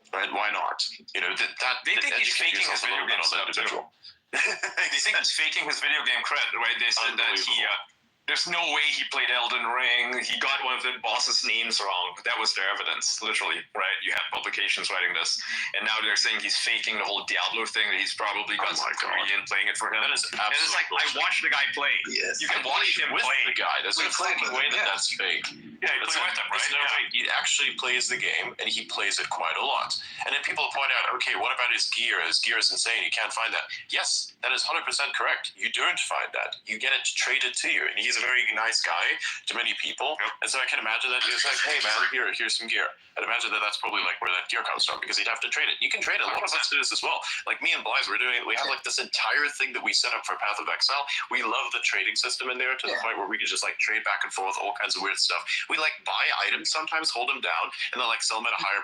Right? Why not? They think he's faking his video game stuff too. They think he's faking his video game cred, right? They said that there's no way he played Elden Ring. He got one of the boss's names wrong. That was their evidence, literally, right? You have publications writing this. And now they're saying he's faking the whole Diablo thing, that he's probably got some Korean playing it for him. That is absolutely and it's like, I watched the guy play. Yes. You can watch him with play. the guy. There's no fucking way that that's fake. Yeah, he plays with him, right? No way. He actually plays the game, and he plays it quite a lot. And then people point out, okay, what about his gear? His gear is insane. You can't find that. Yes, that is 100% correct. You don't find that. You get it traded to you. And he's a very nice guy to many people. And so I can imagine that he was like, hey, man, here's some gear. I'd imagine that that's probably like where that gear comes from, because he'd have to trade it. You can trade it. A lot of us do this as well. Like me and Blythe, we have like this entire thing that we set up for Path of Exile. We love the trading system in there to the point where we can just like trade back and forth, all kinds of weird stuff. We like buy items sometimes, hold them down, and then like sell them at a higher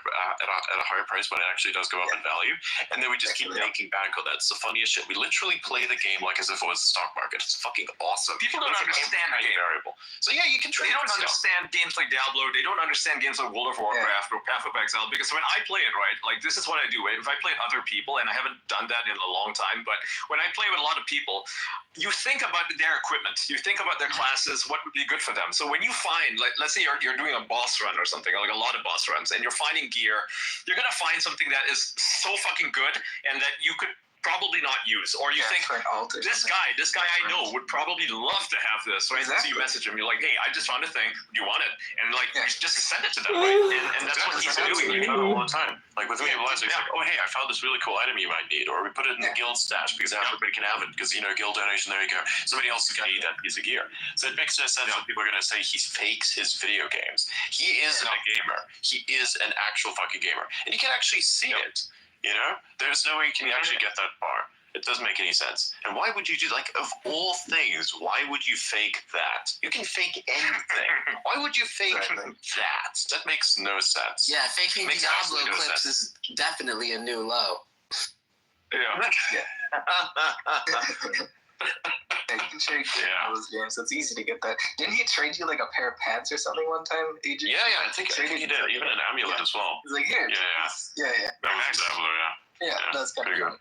price when it actually does go up in value. And then we just keep making bank on that. It's the funniest shit. We literally play the game like as if it was the stock market. It's fucking awesome. People don't understand the game. Variable. So yeah, you can trade. They don't understand games like Diablo. They don't understand games like World of Warcraft or Path of Exile, because when I play it, right, like this is what I do. If I play with other people, and I haven't done that in a long time, but when I play with a lot of people, you think about their equipment, you think about their classes, what would be good for them. So when you find, like, let's say you're doing a boss run or something, like a lot of boss runs, and you're finding gear, you're gonna find something that is so fucking good and that you could probably not use, or you think this guy I know would probably love to have this, right? So you message him, you're like, hey, I just found a thing, do you want it? And like, just send it to them, right? And that's what he's doing. You do it all the time. Like with me and Blythe, it's like, oh hey, I found this really cool item you might need, or we put it in the guild stash because everybody can have it, because guild donation, there you go. Somebody else is gonna need that piece of gear. So it makes no sense that people are gonna say he fakes his video games. He is a gamer. He is an actual fucking gamer, and you can actually see it. There's no way you can actually get that far. It doesn't make any sense. And why would you do, like, of all things, why would you fake that? You can fake anything. Why would you fake that? That makes no sense. Yeah, faking Diablo clips is definitely a new low. You can trade those games, so it's easy to get that. Didn't he trade you like a pair of pants or something one time, Adrian? Yeah, I think he did. Even an amulet as well. He's like, here. Yeah. That was Diablo, Yeah, that's kind of good.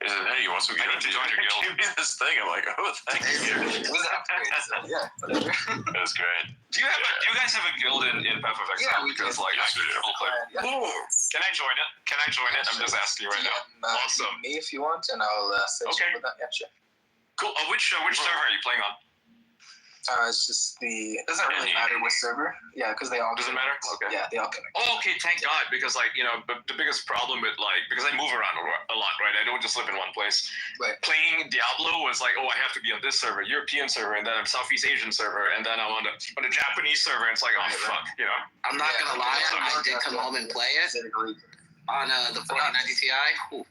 He said, hey, you want some gear? Did you give me this thing? I'm like, oh, thank you. It was upgrades, so yeah, whatever. That was great. Do you guys have a guild in Path of Exile? Yeah, we because do. like Can I join it? I'm just asking you right now. Awesome. Me if you want, and I'll set you up with that. Yeah, sure. Cool. Which server are you playing on? It's just it doesn't really matter what server. Yeah, because they all doesn't matter. Okay. Yeah, they all connect. Oh, okay. Thank God, because the biggest problem with because I move around a lot, right? I don't just live in one place. Right. Playing Diablo was like, oh, I have to be on this server, European server, and then I'm Southeast Asian server, and then I'm on the Japanese server. And it's like, oh fuck, I'm not gonna lie, I did come home and play it on the 4090 Ti. Ooh,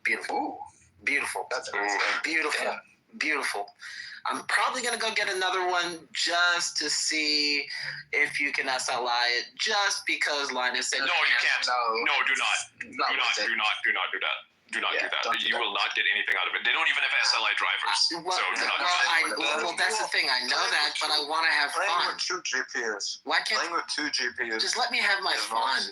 beautiful. Beautiful. That's amazing. Beautiful. Beautiful. I'm probably going to go get another one just to see if you can SLI it, just because Linus said no, you can't. No, do not. Do not do that. Do not do that. You will not get anything out of it. They don't even have SLI drivers. Well, that's the thing. I know that, but I want to have fun. Playing with 2 GPUs. Why can't Playing with 2 GPUs. Just let me have my fun.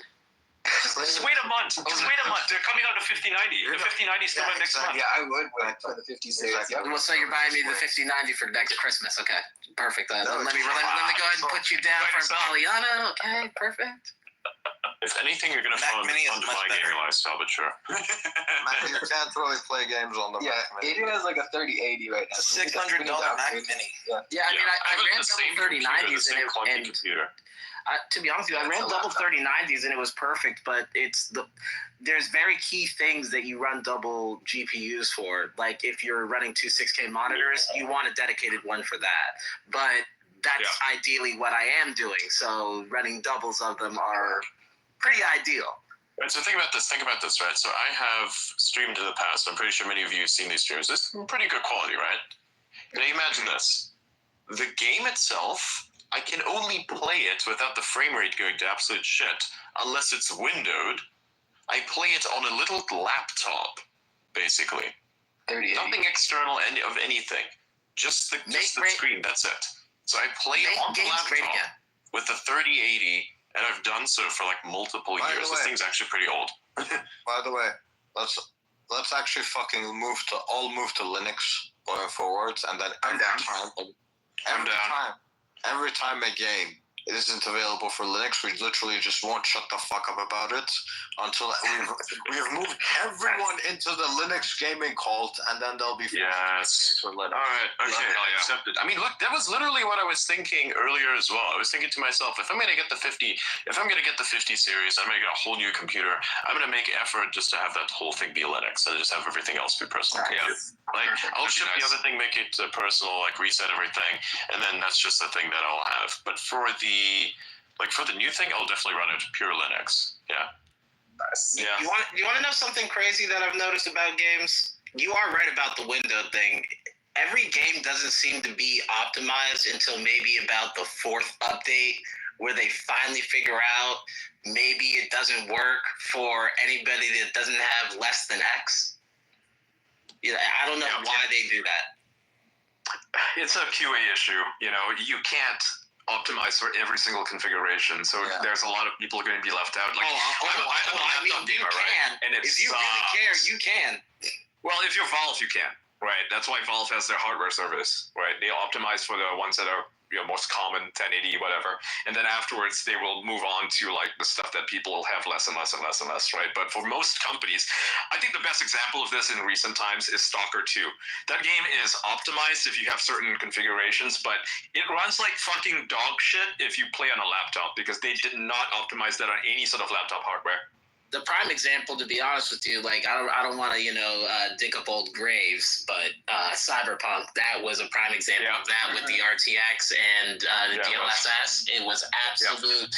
Just wait a month. Just wait a month. They're coming out of 5090. The 5090 is coming next month. Yeah, I would wait for the 50 series. Yep. Well, so you're buying me the 5090 for next Christmas. Okay, perfect. Let me go ahead and put you down for Pollyanna. Okay, perfect. If anything, you're gonna fall under my gaming lifestyle, but sure. Man, you can't really play games on the Mac Mini. Adrian has like a 3080 right now. $600 Mac Mini. Yeah, I mean, I ran double 3090s and to be honest with you, I ran double 3090s and it was perfect, but there's very key things that you run double GPUs for. Like if you're running two 6K monitors, you want a dedicated one for that. But that's ideally what I am doing. So running doubles of them are pretty ideal. Right, so think about this, right? So I have streamed in the past. I'm pretty sure many of you have seen these streams. It's pretty good quality, right? Now imagine this. The game itself, I can only play it without the frame rate going to absolute shit unless it's windowed. I play it on a little laptop, basically. Nothing external of anything. Just the screen, that's it. So I play it on the laptop with the 3080, and I've done so for like multiple years. This thing's actually pretty old. By the way, let's actually fucking move to Linux going forwards, and then every time a game isn't available for Linux, we literally just won't shut the fuck up about it until we've moved everyone into the Linux gaming cult, and then they'll be yes. For Linux. All right, okay, accepted. I mean, look, that was literally what I was thinking earlier as well. I was thinking to myself, if I'm gonna get the 50 series, I'm gonna get a whole new computer. I'm gonna make effort just to have that whole thing be Linux, and just have everything else be personal. Yeah. Like I'll ship the other thing, make it personal, like reset everything, and then that's just the thing that I'll have. But for the new thing, I'll definitely run it pure Linux. Yeah. Nice. Yeah. You want to know something crazy that I've noticed about games? You are right about the window thing. Every game doesn't seem to be optimized until maybe about the 4th update, where they finally figure out maybe it doesn't work for anybody that doesn't have less than X. Yeah, I don't know why they do that. It's a QA issue. You know, you can't optimize for every single configuration, so there's a lot of people going to be left out. Like, I'm a gamer, right? And if you really care, you can. Well, if you're Valve, you can, right? That's why Valve has their hardware service, right? They optimize for the ones that are most common, 1080, whatever, and then afterwards they will move on to like the stuff that people will have less and less and less and less, right? But for most companies, I think the best example of this in recent times is Stalker 2. That game is optimized if you have certain configurations, but it runs like fucking dog shit if you play on a laptop, because they did not optimize that on any sort of laptop hardware. The prime example, to be honest with you, like I don't want to dig up old graves, but Cyberpunk, that was a prime example of that with the RTX and the DLSS. It was absolute.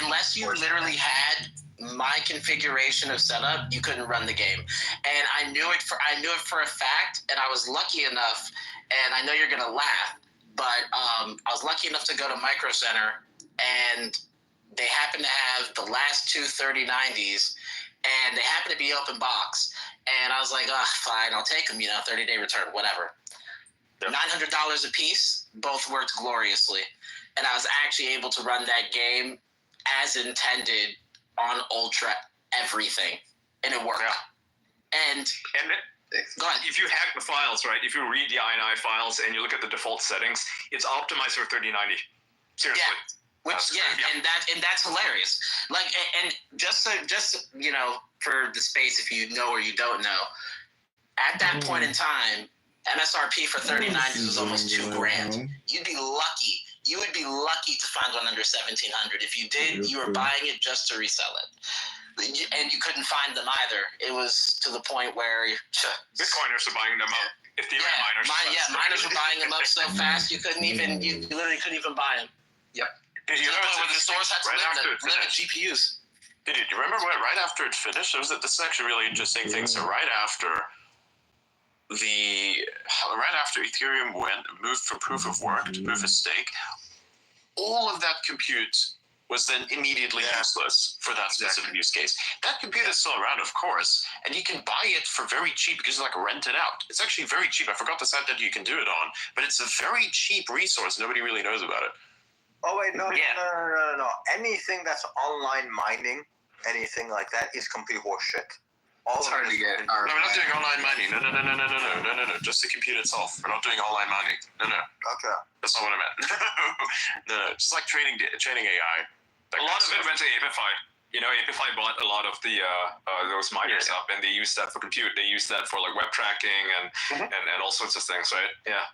Unless you literally had my configuration of setup, you couldn't run the game, and I knew it for a fact. And I was lucky enough, and I know you're gonna laugh, but I was lucky enough to go to Micro Center, and they happen to have the last two 3090s, and they happen to be open box. And I was like, fine, I'll take them, 30-day return, whatever. Yep. $900 a piece, both worked gloriously. And I was actually able to run that game as intended on Ultra everything. And it worked. Yeah. And go ahead. If you hack the files, right, if you read the INI files and you look at the default settings, it's optimized for 3090. Seriously. Yeah. And that's hilarious. Like, and just for the space, if you know or you don't know, at that point in time, MSRP for 3090s was almost $2,000. You'd be lucky. You would be lucky to find one under 1,700. If you did, you were buying it just to resell it, and you couldn't find them either. It was to the point where Bitcoiners are buying them up. Miners were buying them up so fast you literally couldn't even buy them. Yep. Did you remember when the stores had to limit GPUs? Did you remember right after it finished? This is actually a really interesting thing. So right after Ethereum moved from proof of work to proof of stake, all of that compute was then immediately useless for that specific use case. That compute is still around, of course, and you can buy it for very cheap because it's like rent it out. It's actually very cheap. I forgot the site that you can do it on, but it's a very cheap resource. Nobody really knows about it. Oh wait, no. Anything that's online mining anything like that is complete horseshit. It's hard to get. No, we're not doing online mining. No. Just the compute itself. We're not doing online mining. No. Okay. That's not what I meant. No. Just like training AI. A lot of it went to Apify. Apify bought a lot of the those miners up, and they use that for compute. They use that for like web tracking and all sorts of things, right? Yeah.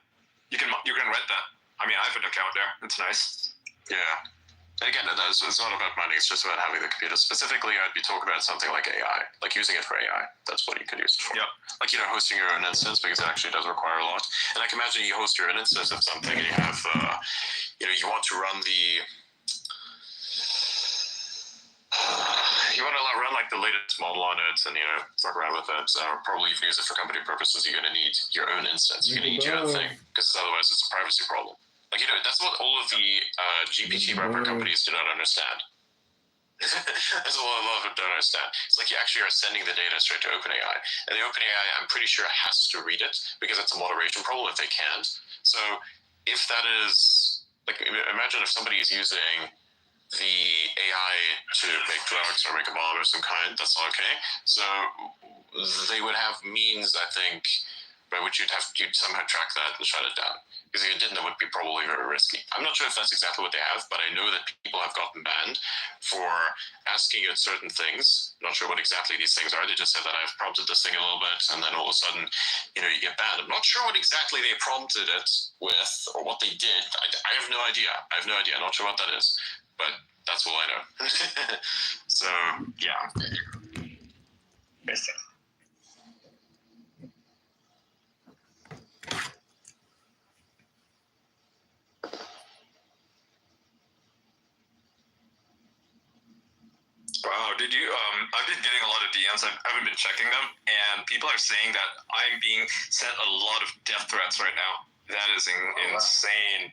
You can rent that. I mean, I have an account there. It's nice. Yeah. Again, it's not about mining. It's just about having the computer. Specifically, I'd be talking about something like AI, like using it for AI. That's what you could use it for. Yeah. Like, hosting your own instance, because it actually does require a lot. And I can imagine you host your own instance of something, and you have, you want to run the... you want to run like the latest model on it and fuck around with it, or probably even use it for company purposes. You're going to need your own instance. You're going to need your own thing, because otherwise it's a privacy problem. Like, that's what all of the GPT wrapper companies do not understand. That's what a lot of them don't understand. It's like you actually are sending the data straight to OpenAI, and the OpenAI, I'm pretty sure, has to read it because it's a moderation problem if they can't. So if that is like, imagine if somebody is using the AI to make drugs or make a bomb of some kind, that's not okay. So they would have means, I think, by which you'd somehow track that and shut it down. Because if you didn't, it would be probably very risky. I'm not sure if that's exactly what they have, but I know that people have gotten banned for asking it certain things. I'm not sure what exactly these things are. They just said that I've prompted this thing a little bit, and then all of a sudden, you get banned. I'm not sure what exactly they prompted it with or what they did. I have no idea. I'm not sure what that is, but that's all I know. So, yeah. Wow, did you? I've been getting a lot of DMs. I haven't been checking them, and people are saying that I'm being sent a lot of death threats right now. That is insane.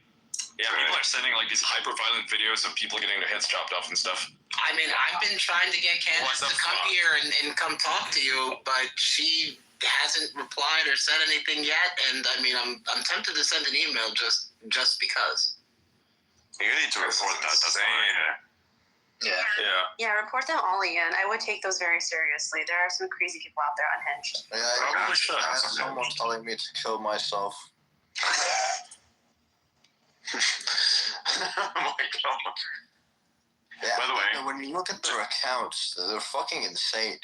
Yeah, people are sending like these hyper-violent videos of people getting their heads chopped off and stuff. I mean, I've been trying to get Candace to come here and come talk to you, but she hasn't replied or said anything yet. And I mean, I'm tempted to send an email just because. You need to report that. That's fine. Yeah, report them all, Ian. I would take those very seriously. There are some crazy people out there unhinged. Yeah, I have someone telling me to kill myself. Oh my god. Yeah, by the way, when you look at their accounts, they're fucking insane.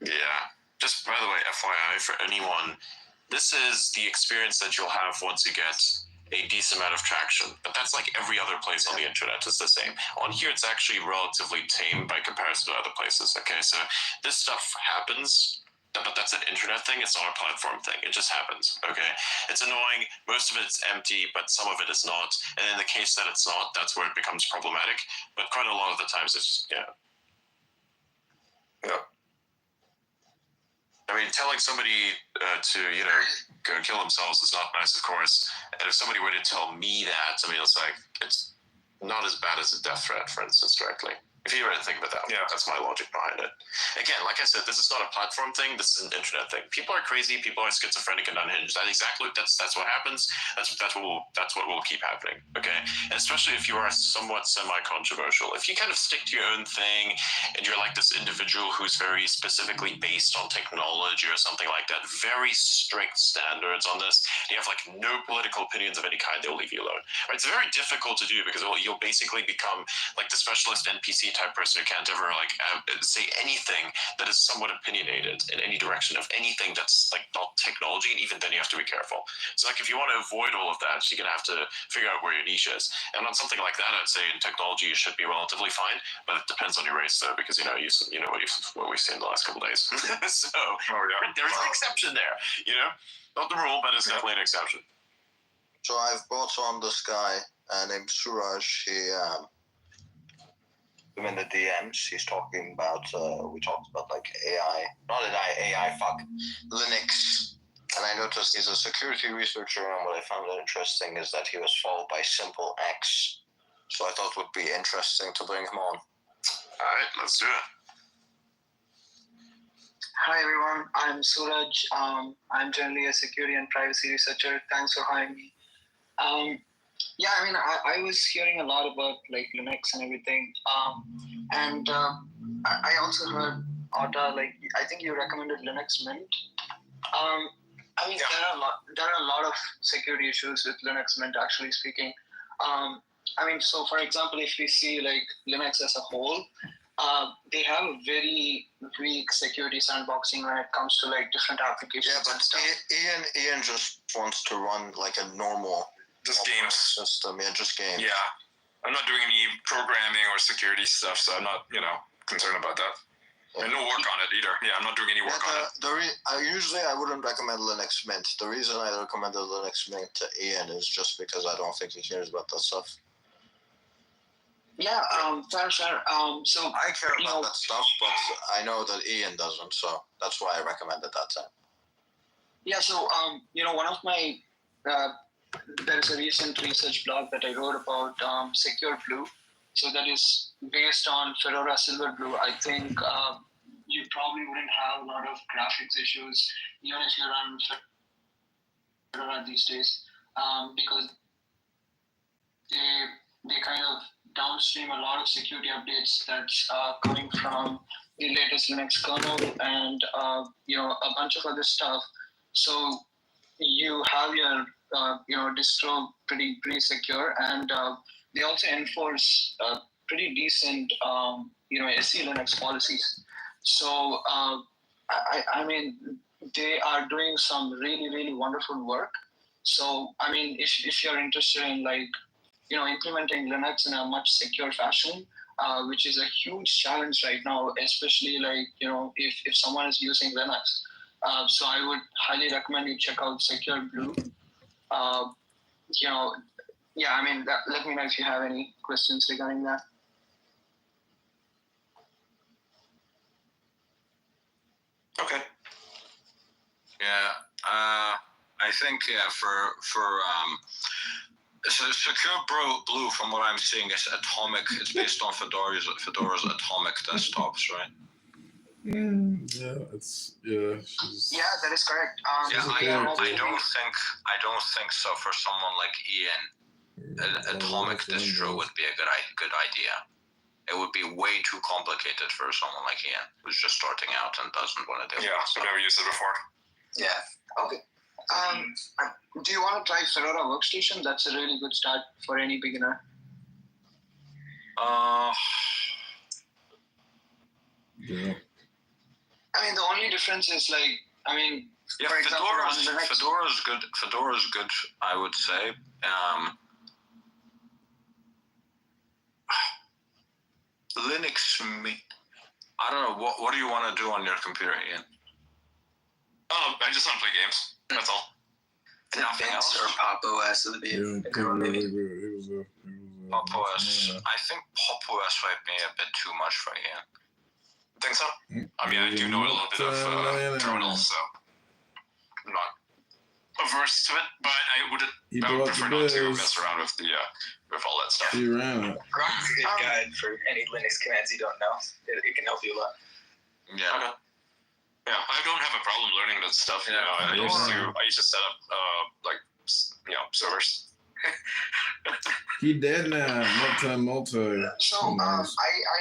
Yeah. Just by the way, FYI for anyone, this is the experience that you'll have once you get a decent amount of traction. But that's like every other place on the internet is the same. On here, it's actually relatively tame by comparison to other places. Okay, so this stuff happens, but that's an internet thing. It's not a platform thing. It just happens. Okay, it's annoying. Most of it's empty, but some of it is not. And in the case that it's not, that's where it becomes problematic. But quite a lot of the times, it's yeah. I mean, telling somebody to, go kill themselves is not nice, of course. And if somebody were to tell me that, I mean, it's like, it's not as bad as a death threat, for instance, directly. If you were to think about that, that's my logic behind it. Again, like I said, this is not a platform thing. This is an internet thing. People are crazy. People are schizophrenic and unhinged. That's what happens. That's what will keep happening. Okay, and especially if you are somewhat semi-controversial. If you kind of stick to your own thing and you're like this individual who's very specifically based on technology or something like that, very strict standards on this. You have like no political opinions of any kind. They'll leave you alone. Right? It's very difficult to do because you'll basically become like the specialist NPC type person who can't ever like say anything that is somewhat opinionated in any direction of anything that's like not technology, and even then you have to be careful. So like if you want to avoid all of that, you're gonna have to figure out where your niche is. And on something like that, I'd say in technology you should be relatively fine, but it depends on your race though, because what we've seen the last couple of days. So there's an exception there, not the rule, but it's definitely an exception. So I've brought on this guy named Suraj. Him in the DMs, he's talking about, we talked about like AI, Linux. And I noticed he's a security researcher, and what I found interesting is that he was followed by Simple X. So I thought it would be interesting to bring him on. All right, let's do it. Hi everyone, I'm Suraj. I'm generally a security and privacy researcher. Thanks for having me. I was hearing a lot about like Linux and everything. I also heard Otta, like I think you recommended Linux Mint. I mean, there are a lot of security issues with Linux Mint, actually speaking. I mean, so for example, if we see like Linux as a whole, they have a very weak security sandboxing when it comes to like different applications. Yeah, but and stuff. Ian just wants to run like a normal Just games. system. Yeah, just games. Yeah. I'm not doing any programming or security stuff, so I'm not, concerned about that. And no work on it either. Yeah, I'm not doing any work on it. Usually I wouldn't recommend Linux Mint. The reason I recommended Linux Mint to Ian is just because I don't think he cares about that stuff. Yeah, fair. So I care about that stuff, but I know that Ian doesn't, so that's why I recommended that time. Yeah, so one of my there's a recent research blog that I wrote about Secure Blue. So that is based on Fedora Silverblue. I think you probably wouldn't have a lot of graphics issues even if you run Fedora these days, because they kind of downstream a lot of security updates that's coming from the latest Linux kernel and a bunch of other stuff. So you have your distro pretty secure, and they also enforce pretty decent SE Linux policies. So I mean, they are doing some really wonderful work. So I mean, if you're interested in implementing Linux in a much secure fashion, which is a huge challenge right now, especially if someone is using Linux. So I would highly recommend you check out Secure Blue. I mean, let me know if you have any questions regarding that. Okay. Yeah, I think for so Secure Blue, from what I'm seeing, is atomic. It's based on Fedora's atomic desktops, right? Yeah, Yeah, that is correct. I don't think so. For someone like Ian, an atomic distro would be a good idea. It would be way too complicated for someone like Ian, who's just starting out and doesn't want to do it. Yeah, I've never used it before. Yeah. Okay. Do you want to try Fedora Workstation? That's a really good start for any beginner. Yeah. I mean, the only difference is yeah, for example, Fedora's good. Fedora's good, I would say. Linux, I don't know. What do you want to do on your computer, Ian? I just want to play games. That's all. Nothing else? Or Pop OS would be a good one, maybe. Pop OS. Yeah. I think Pop OS might be a bit too much for Ian. Think so? I mean, I do know a little bit of terminal, so I'm not averse to it, but I would prefer not to mess around with all that stuff. You ran it. Grok's a good guide for any Linux commands you don't know. It can help you a lot. Yeah. Okay. Yeah, I don't have a problem learning that stuff. I used to set up servers. He dead now. Multi. So I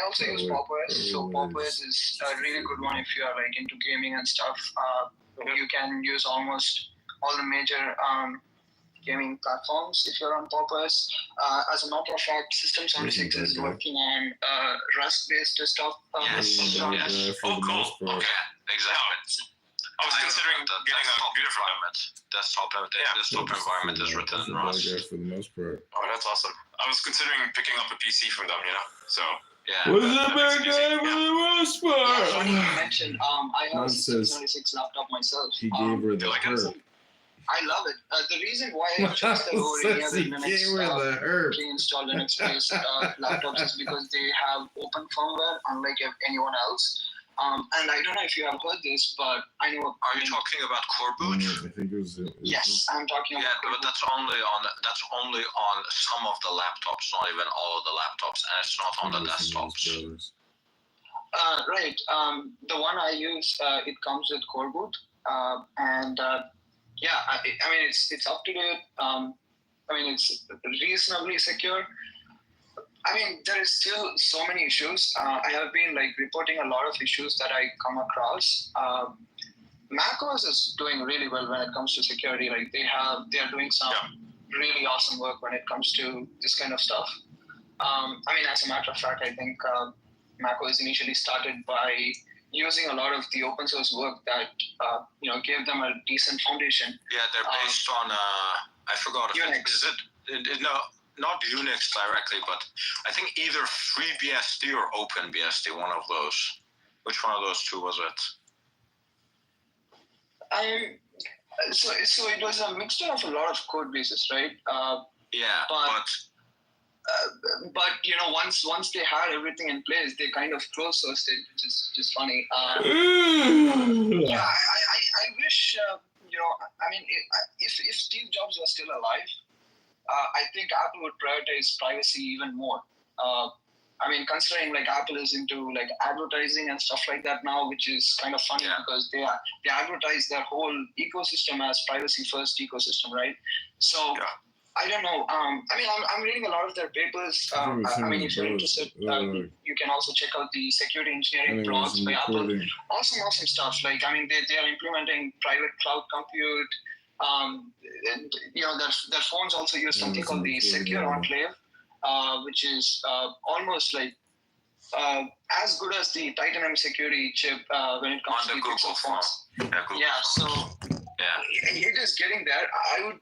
also use Pop OS. So Pop OS is a really good one if you are into gaming and stuff. You can use almost all the major gaming platforms if you're on Pop OS. As a matter of fact, System 76 is working on Rust-based desktop. Yes. Oh, cool. Okay. Exactly. I was considering getting a computer for that. Desktop environment is written in Rust. For the most part. Oh, that's awesome. I was considering picking up a PC from them, so. Yeah. What's the big guy for the most part? Funny you mentioned, I have a 76 laptop myself. He gave her the herb. I love it. The reason why I chose the Linux pre-installed Linux-based laptops is because they have open firmware, unlike anyone else. And I don't know if you have heard this, but I know. Are you talking about Core Boot? I think it was yes, I'm talking about. Yeah, but that's only on some of the laptops, not even all of the laptops, and it's not on the desktops. Right. The one I use, it comes with Core Boot, and yeah, I mean it's up to date. I mean it's reasonably secure. I mean, there is still so many issues. I have been like reporting a lot of issues that I come across. macOS is doing really well when it comes to security. Like they are doing some really awesome work when it comes to this kind of stuff. I mean, as a matter of fact, I think macOS initially started by using a lot of the open source work that gave them a decent foundation. Yeah, they're based on I forgot if Unix. No, not Unix directly, but I think either FreeBSD or OpenBSD, one of those. Which one of those two was it? So it was a mixture of a lot of code bases, right? Yeah, but once they had everything in place, they kind of closed sourced it, which is just funny. Yeah, I wish if Steve Jobs was still alive, I think Apple would prioritize privacy even more. I mean, considering like Apple is into like advertising and stuff like that now, which is kind of funny because they advertise their whole ecosystem as privacy first ecosystem, right? So I don't know. I mean, I'm reading a lot of their papers. I mean, if you're interested, you can also check out the security engineering blogs by Apple. Awesome stuff. Like, I mean, they are implementing private cloud compute. Their phones also use something called the Secure Enclave, which is almost like as good as the Titan security chip when it comes to the Pixel phones. So it is getting there.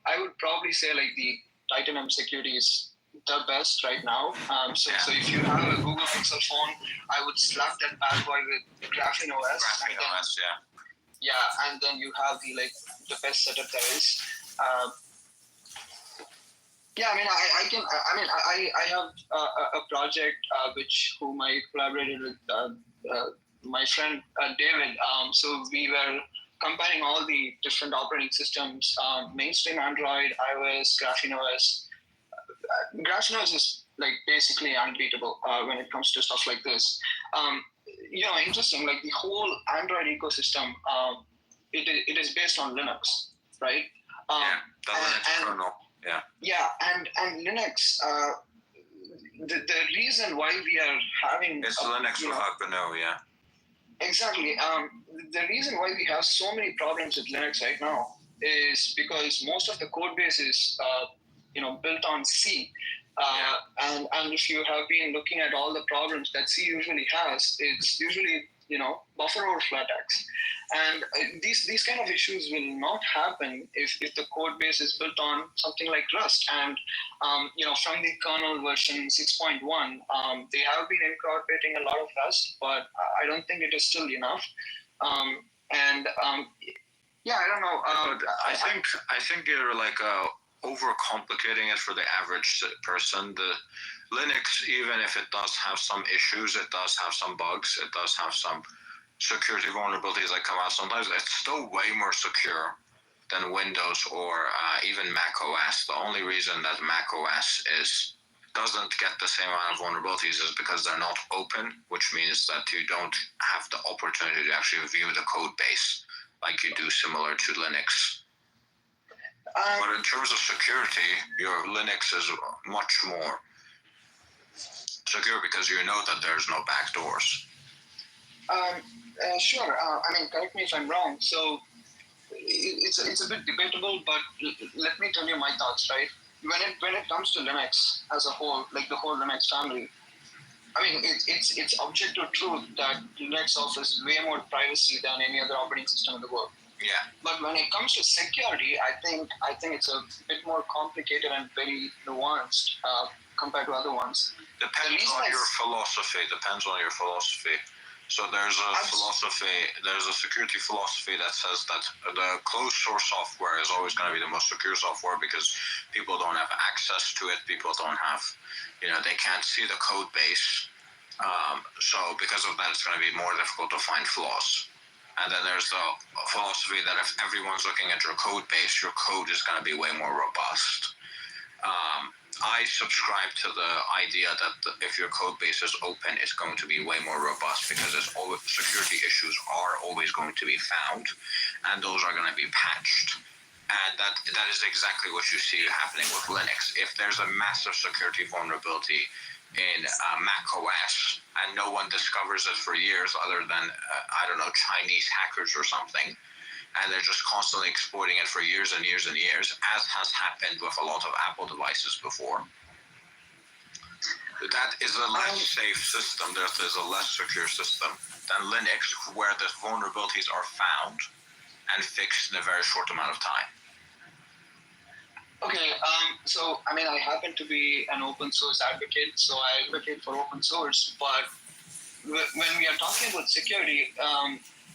I would probably say like the Titan security is the best right now. So if you have a Google Pixel phone, I would slap that bad boy with Graphene OS. And then you have the best setup there is. I have a project whom I collaborated with my friend David. So we were combining all the different operating systems, mainstream Android, iOS, Graphene OS. Graphene OS is like basically unbeatable when it comes to stuff like this. Interesting, like the whole Android ecosystem, it is based on Linux, right? The Linux kernel. And Linux, the reason why we are having... It's Linux without GNU, Exactly. The reason why we have so many problems with Linux right now is because most of the code base is, built on C. And if you have been looking at all the problems that C usually has, it's usually, buffer overflow attacks. And these kind of issues will not happen if the code base is built on something like Rust. And, from the kernel version 6.1, they have been incorporating a lot of Rust, but I don't think it is still enough. I don't know. I think you're overcomplicating it for the average person. The Linux, even if it does have some issues, it does have some bugs, it does have some security vulnerabilities that come out sometimes, it's still way more secure than Windows or even Mac OS. The only reason that Mac OS doesn't get the same amount of vulnerabilities is because they're not open, which means that you don't have the opportunity to actually view the code base like you do similar to Linux. But in terms of security, your Linux is much more secure because you know that there's no backdoors. Sure. Correct me if I'm wrong. So it's a bit debatable, but let me tell you my thoughts, right? When it comes to Linux as a whole, like the whole Linux family, it's objective truth that Linux offers way more privacy than any other operating system in the world. Yeah. But when it comes to security, I think it's a bit more complicated and very nuanced compared to other ones. Depends on your philosophy. So there's a security philosophy that says that the closed source software is always going to be the most secure software because people don't have access to it. People don't have, they can't see the code base. So because of that, it's going to be more difficult to find flaws. And then there's the philosophy that if everyone's looking at your code base, your code is going to be way more robust. I subscribe to the idea that if your code base is open, it's going to be way more robust because security issues are always going to be found, and those are going to be patched. And that is exactly what you see happening with Linux. If there's a massive security vulnerability in Mac OS, and no one discovers it for years other than, I don't know, Chinese hackers or something. And they're just constantly exploiting it for years and years and years, as has happened with a lot of Apple devices before. That is a less safe system. That is a less secure system than Linux, where the vulnerabilities are found and fixed in a very short amount of time. Okay, so I mean, I happen to be an open source advocate, so I advocate for open source. But when we are talking about security,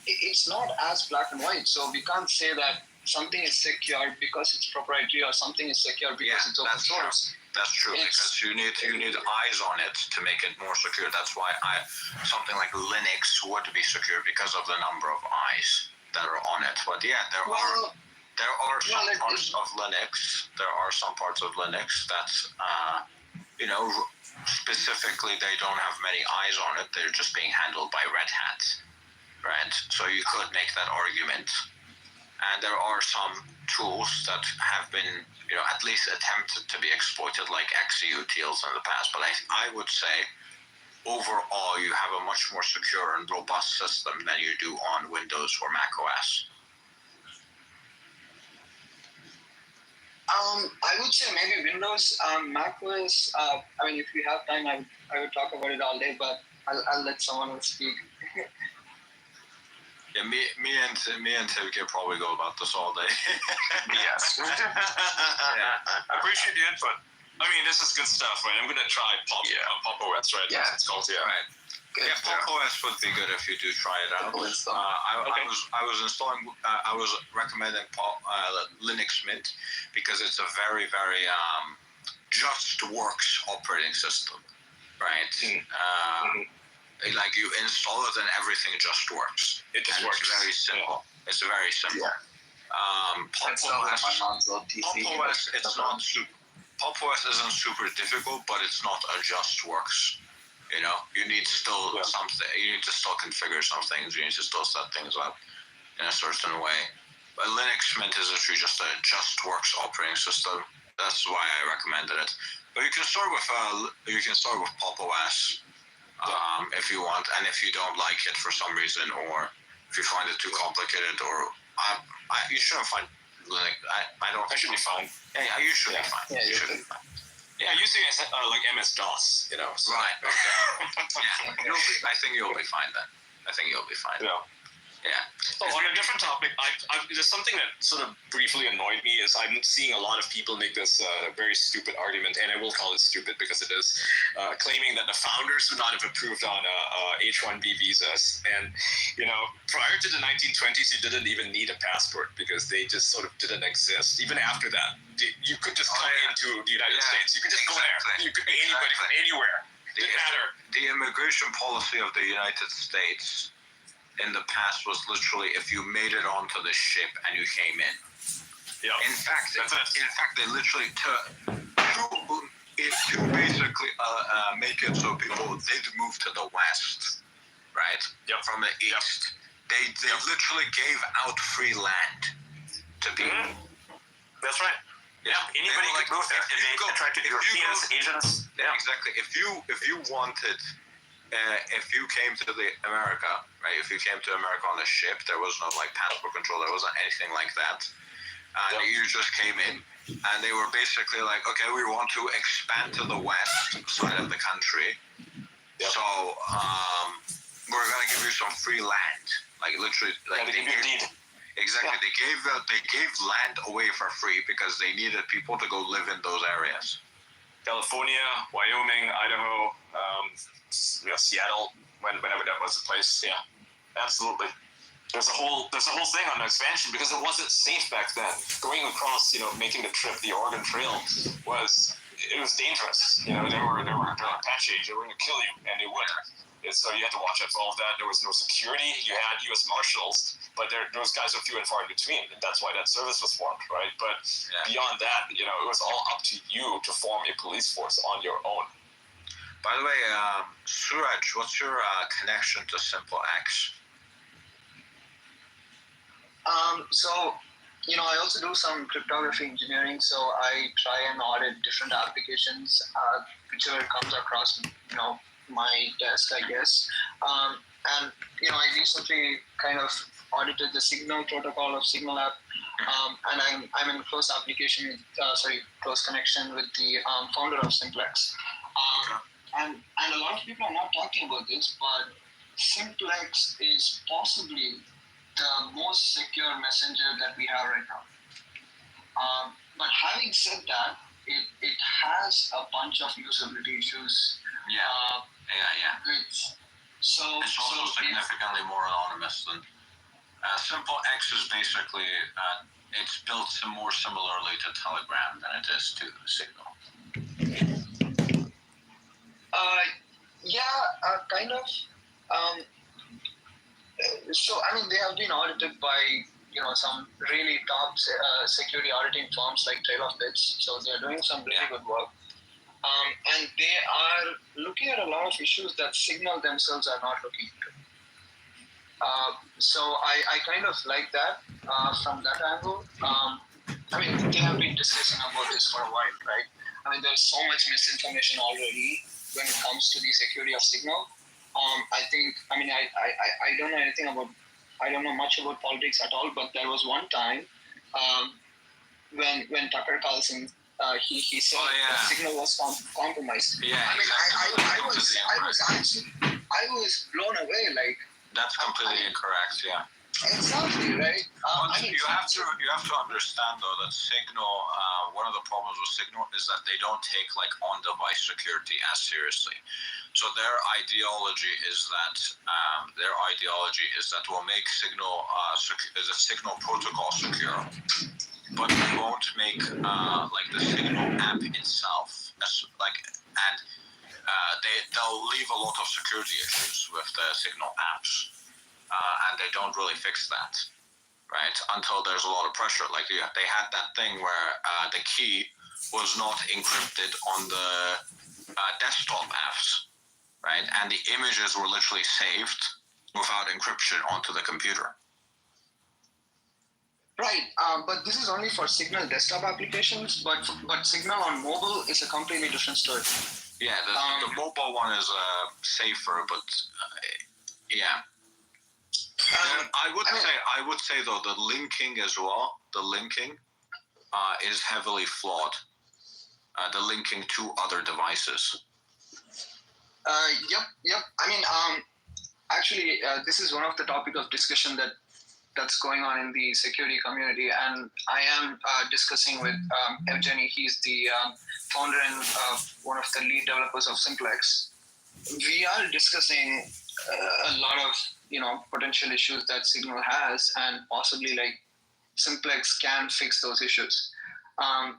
it's not as black and white. So we can't say that something is secure because it's proprietary, or something is secure because it's open source. That's true, because you need eyes on it to make it more secure. That's why something like Linux would be secure because of the number of eyes that are on it. But yeah, there are some parts of Linux. There are some parts of Linux that, specifically they don't have many eyes on it. They're just being handled by Red Hat, right? So you could make that argument. And there are some tools that have been, at least attempted to be exploited, like XeUtils in the past. But I would say, overall, you have a much more secure and robust system than you do on Windows or Mac OS. I would say maybe Windows, Mac OS. I mean, if you have time, I would talk about it all day, but I'll let someone else speak. Yeah, me and Tim can probably go about this all day. Yes. I appreciate the input. I mean, this is good stuff, right? I'm gonna try Pop OS, right? Yeah, it's called. Yeah. Right. Good. Yeah, Pop OS would be good if you do try it out. I was installing. I was recommending Linux Mint because it's a very, very just works operating system, right? Like you install it and everything just works. It just works. It's very simple. Yeah. It's very simple. Yeah. Pop OS isn't super difficult, but it's not a just works. You need still something. You need to still configure some things. You need to still set things up in a certain way. But Linux Mint is actually just a just works operating system. That's why I recommended it. But you can start with Pop OS if you want, and if you don't like it for some reason, or if you find it too complicated, or you shouldn't find Linux. I should be fine. Yeah, you should be fine. Yeah, you should be fine. Yeah, usually like MS-DOS, So. Right. Okay. Yeah. I think you'll be fine then. Yeah. Yeah. Oh, on a different topic, there's something that sort of briefly annoyed me is I'm seeing a lot of people make this very stupid argument, and I will call it stupid because it is, claiming that the founders would not have approved on H-1B visas. And, prior to the 1920s, you didn't even need a passport because they just sort of didn't exist. Even after that, you could just come into the United States. You could just go there. You could be anybody from anywhere. Didn't matter. The immigration policy of the United States in the past was literally if you made it onto the ship and you came in. Yeah. In fact, they literally to basically make it so people did move to the west, right? Yep. From the east. They literally gave out free land to people. That's right. Yeah. Anybody could move there. If they attracted Europeans, Asians. Yeah. Exactly. If you wanted. If you came to America, right? If you came to America on a ship, there was no passport control. There wasn't anything like that. You just came in, and they were basically like, okay, we want to expand to the west side of the country. Yep. So we're gonna give you some free land, literally, Exactly. Yeah. They gave land away for free because they needed people to go live in those areas. California, Wyoming, Idaho, Seattle, whenever that was the place. Yeah, absolutely. There's a whole thing on the expansion because it wasn't safe back then. Going across, making the trip, the Oregon Trail was dangerous. They were Apache. They were going to kill you, and they would. And so you had to watch out for all of that. There was no security. You had U.S. Marshals, but those guys are few and far in between. And that's why that service was formed, right? But beyond that, it was all up to you to form a police force on your own. By the way, Suraj, what's your connection to SimpleX? So I also do some cryptography engineering, so I try and audit different applications, whichever comes across, my desk, I guess. And I recently kind of audited the Signal protocol of Signal app, and I'm in close connection with the founder of Simplex. And a lot of people are not talking about this, but Simplex is possibly the most secure messenger that we have right now. But having said that, it has a bunch of usability issues. Yeah. So it's also significantly more anonymous than Simple X is basically it's built more similarly to Telegram than it is to Signal. Kind of. So they have been audited by some really top security auditing firms like Trail of Bits. So they are doing some really good work. And they are looking at a lot of issues that Signal themselves are not looking into. So I kind of like that from that angle. They have been discussing about this for a while, right? There's so much misinformation already when it comes to the security of Signal. I don't know much about politics at all, but there was one time when Tucker Carlson he said that Signal was compromised. Yeah, I was blown away. Like that's completely incorrect. Yeah. Exactly right. You have to understand though that Signal, one of the problems with Signal is that they don't take on-device security as seriously. So their ideology is that we'll make Signal the Signal protocol secure, but they won't make the Signal app itself they'll leave a lot of security issues with the Signal apps. And they don't really fix that, right? Until there's a lot of pressure. They had that thing where the key was not encrypted on the desktop apps, right? And the images were literally saved without encryption onto the computer. Right, but this is only for Signal desktop applications, but Signal on mobile is a completely different story. Yeah, the mobile one is safer, but yeah. I would say though the linking as well. The linking is heavily flawed. The linking to other devices. Yep. Actually, this is one of the topic of discussion that's going on in the security community, and I am discussing with Evgeny. He's the founder and one of the lead developers of Simplex. We are discussing a lot of potential issues that Signal has, and possibly Simplex can fix those issues. I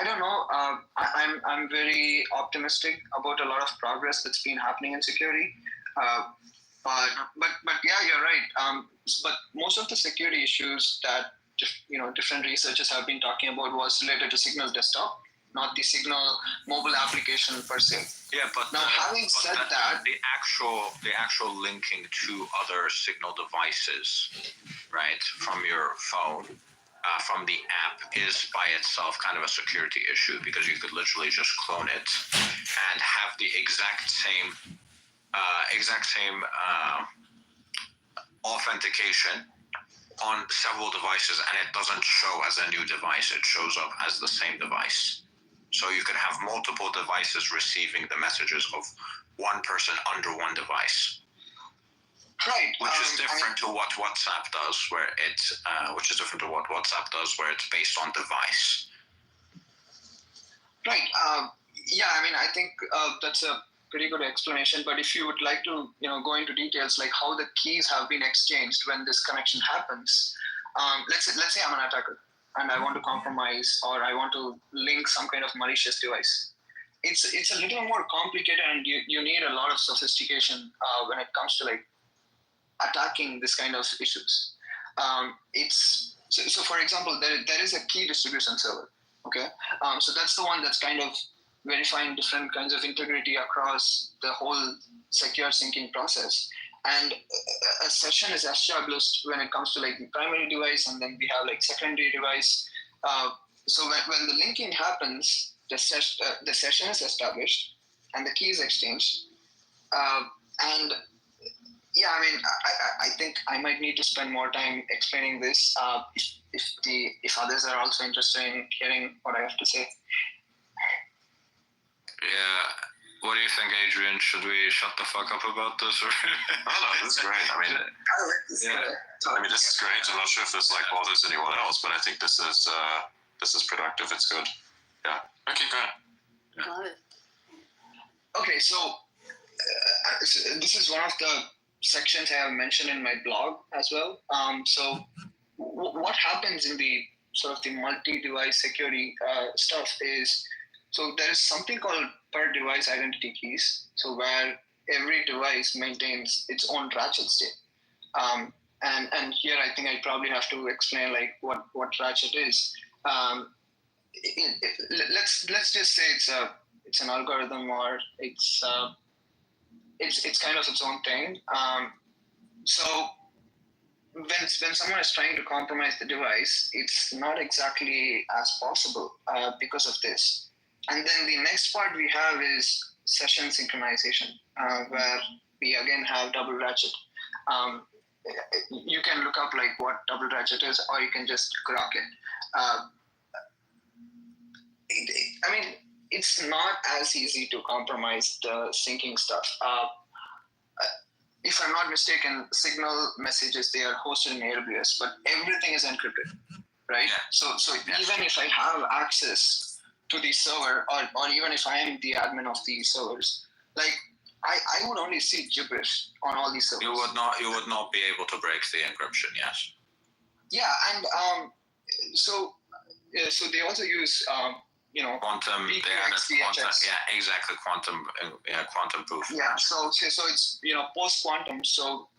don't know. I'm very optimistic about a lot of progress that's been happening in security. But yeah, you're right. But most of the security issues that different researchers have been talking about was related to Signal desktop, not the Signal mobile application per se. Yeah, but now having said that, the actual linking to other Signal devices, right, from your phone, from the app, is by itself kind of a security issue, because you could literally just clone it and have the exact same authentication on several devices, and it doesn't show as a new device. It shows up as the same device. So you could have multiple devices receiving the messages of one person under one device. Right. Which is different to what WhatsApp does, where it's based on device. Right. I think that's a pretty good explanation. But if you would like to, go into details like how the keys have been exchanged when this connection happens. Let's say I'm an attacker and I want to compromise, or I want to link some kind of malicious device. It's a little more complicated, and you need a lot of sophistication when it comes to attacking this kind of issues. So for example, there is a key distribution server. Okay, so that's the one that's kind of verifying different kinds of integrity across the whole secure syncing process. And a session is established when it comes to like the primary device, and then we have like secondary device. So when the linking happens, the session is established and the key is exchanged. And yeah, I mean, I think I might need to spend more time explaining this if others are also interested in hearing what I have to say. Yeah. What do you think, Adrian? Should we shut the fuck up about this? Or No, this is great. I mean, this is great. I'm not sure if this like bothers anyone else, but I think this is productive. It's good. Yeah. Okay, go ahead. Love it. Okay, so this is one of the sections I have mentioned in my blog as well. So what happens in the sort of the multi-device security stuff is, so there is something called per device identity keys. So where every device maintains its own ratchet state. And here I think I probably have to explain like what ratchet is. Let's just say it's an algorithm, or it's kind of its own thing. So when someone is trying to compromise the device, it's not exactly as possible because of this. And then the next part we have is session synchronization, where we again have double ratchet. You can look up like what double ratchet is, or you can just grok it. I mean, it's not as easy to compromise the syncing stuff. If I'm not mistaken, Signal messages, they are hosted in AWS, but everything is encrypted, right? Yeah. So even if I have access to the server, or even if I am the admin of the servers, like I would only see gibberish on all these servers. You would not be able to break the encryption, yes. Yeah, and so they also use quantum. They added quantum. Yeah, exactly. Quantum proof. Yeah. So it's post quantum. So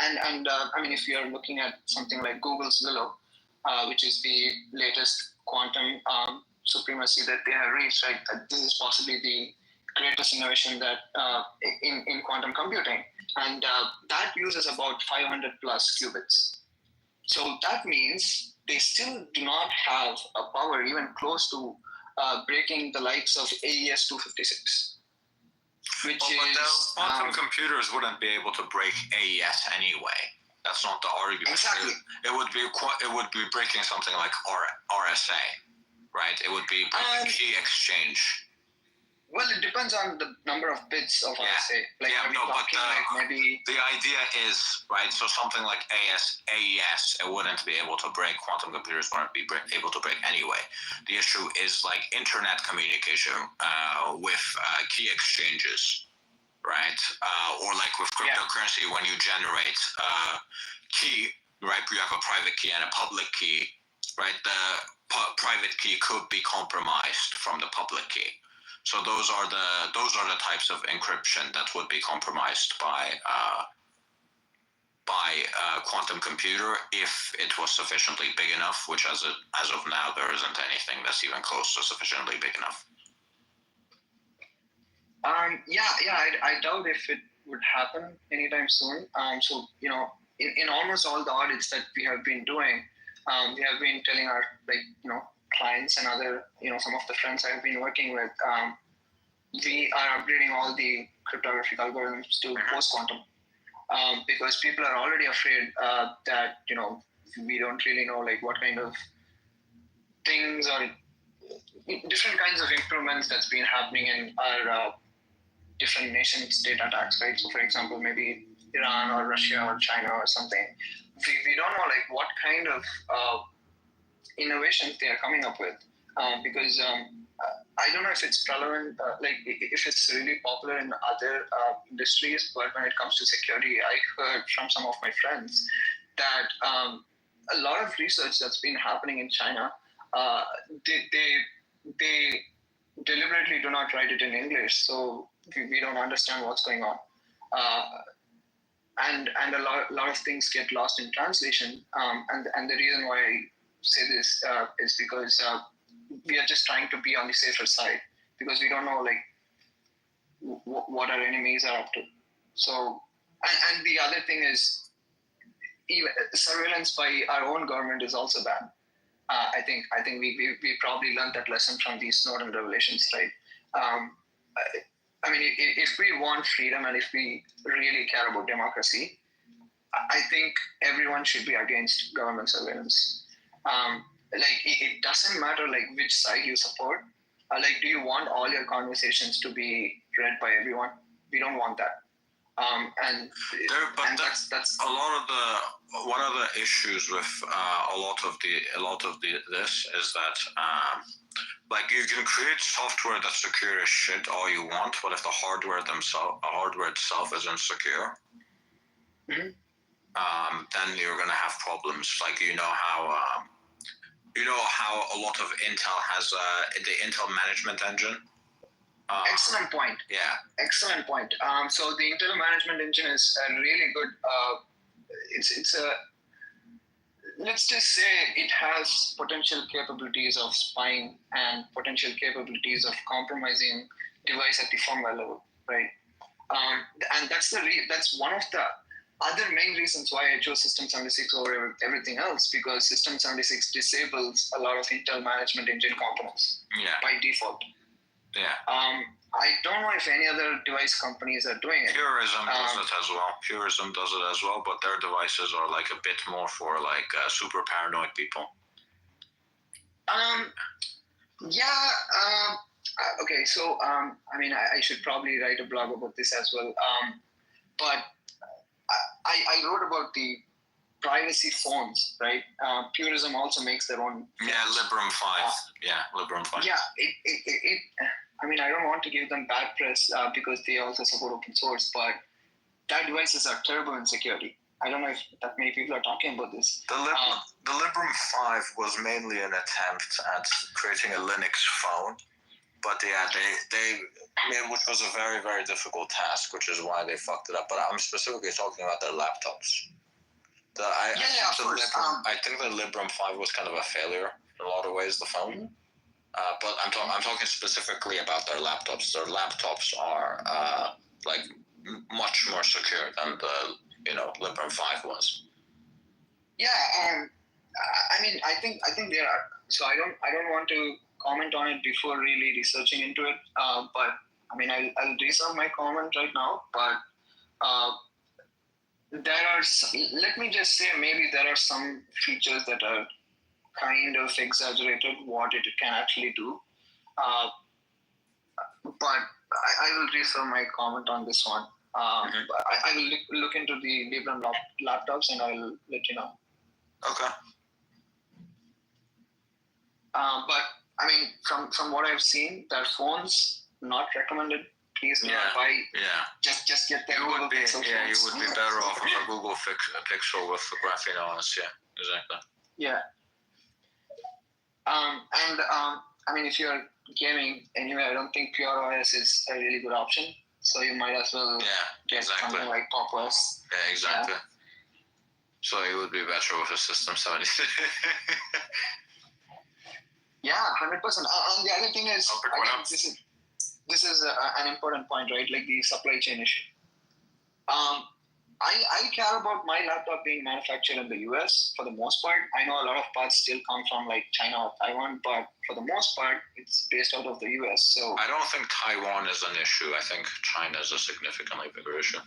and I mean, if you are looking at something like Google's Willow, which is the latest quantum supremacy that they have reached, right? This is possibly the greatest innovation that in quantum computing, and that uses about 500 plus qubits. So that means they still do not have a power even close to breaking the likes of AES 256, which is but quantum computers wouldn't be able to break AES anyway. That's not the argument. Exactly. It would be breaking something like RSA. Right, it would be key exchange. Well, it depends on the number of bits of RSA. But the idea is, right, so something like AES, it wouldn't be able to break. Quantum computers wouldn't be able to break anyway. The issue is like internet communication with key exchanges, right? Or like with cryptocurrency, when you generate key, right, you have a private key and a public key, right? The private key could be compromised from the public key. So those are the types of encryption that would be compromised by quantum computer if it was sufficiently big enough, which as of now there isn't anything that's even close to sufficiently big enough. I doubt if it would happen anytime soon. So in almost all the audits that we have been doing, we have been telling our clients and other some of the friends I have been working with, we are upgrading all the cryptographic algorithms to post quantum, because people are already afraid that we don't really know like what kind of things or different kinds of improvements that's been happening in our different nations' data attacks, right? So for example, maybe Iran or Russia or China or something. We don't know like what kind of innovations they are coming up with, because I don't know if it's relevant, if it's really popular in other industries, but when it comes to security, I heard from some of my friends that a lot of research that's been happening in China, they deliberately do not write it in English, so we don't understand what's going on. And a lot of things get lost in translation. And the reason why I say this is because we are just trying to be on the safer side, because we don't know like what our enemies are up to. So And the other thing is, even surveillance by our own government is also bad. I think we probably learned that lesson from these Snowden revelations, right? I mean, if we want freedom and if we really care about democracy, I think everyone should be against government surveillance. Like it doesn't matter like which side you support. Like, do you want all your conversations to be read by everyone? We don't want that. That's a lot of the one of the issues with a lot of this is that like you can create software that's secure as shit all you want, but if the hardware itself is insecure, then you're gonna have problems. Like you know how a lot of Intel has the Intel management engine. Excellent point. Yeah. Excellent point. So the Intel management engine is a really good. It's a. Let's just say it has potential capabilities of spying and potential capabilities of compromising device at the firmware level, right? And that's one of the other main reasons why I chose System 76 over everything else, because System 76 disables a lot of Intel management engine components by default. Yeah. I don't know if any other device companies are doing it. Purism does it as well. Purism does it as well, but their devices are like a bit more for like super paranoid people. Okay, so I mean, I should probably write a blog about this as well. But I wrote about the privacy phones, right? Purism also makes their own. Yeah, Librem 5. Librem 5. Yeah, it I mean, I don't want to give them bad press because they also support open source, but their devices are terrible in security. I don't know if that many people are talking about this. The Librem 5 was mainly an attempt at creating a Linux phone, but yeah, which was a very, very difficult task, which is why they fucked it up. But I'm specifically talking about their laptops. I think the Librem 5 was kind of a failure in a lot of ways, the phone. Mm-hmm. But I'm talking specifically about their laptops. Their laptops are like much more secure than the Librem 5 was. Yeah, I mean, I think there are. So I don't want to comment on it before really researching into it. But I mean, I'll reserve my comment right now. But there are. Let me just say, maybe there are some features that are kind of exaggerated what it can actually do. But I will reserve my comment on this one. I will look into the Librem laptops and I will let you know. Okay. But I mean, from what I've seen, their phones not recommended. Please do not buy. Yeah. Just get the Google Pixel. Yeah, you would be better off with a Google Pixel with the graphene OS. Yeah, exactly. Yeah. I mean, if you're gaming anyway, I don't think Pure OS is a really good option. So you might as well get something like Pop OS. Yeah, exactly. Yeah. So it would be better with a System 76. Yeah, 100%. And the other thing is, this is an important point, right? Like the supply chain issue. I care about my laptop being manufactured in the US for the most part. I know a lot of parts still come from like China or Taiwan, but for the most part, it's based out of the US. So I don't think Taiwan is an issue. I think China is a significantly bigger issue.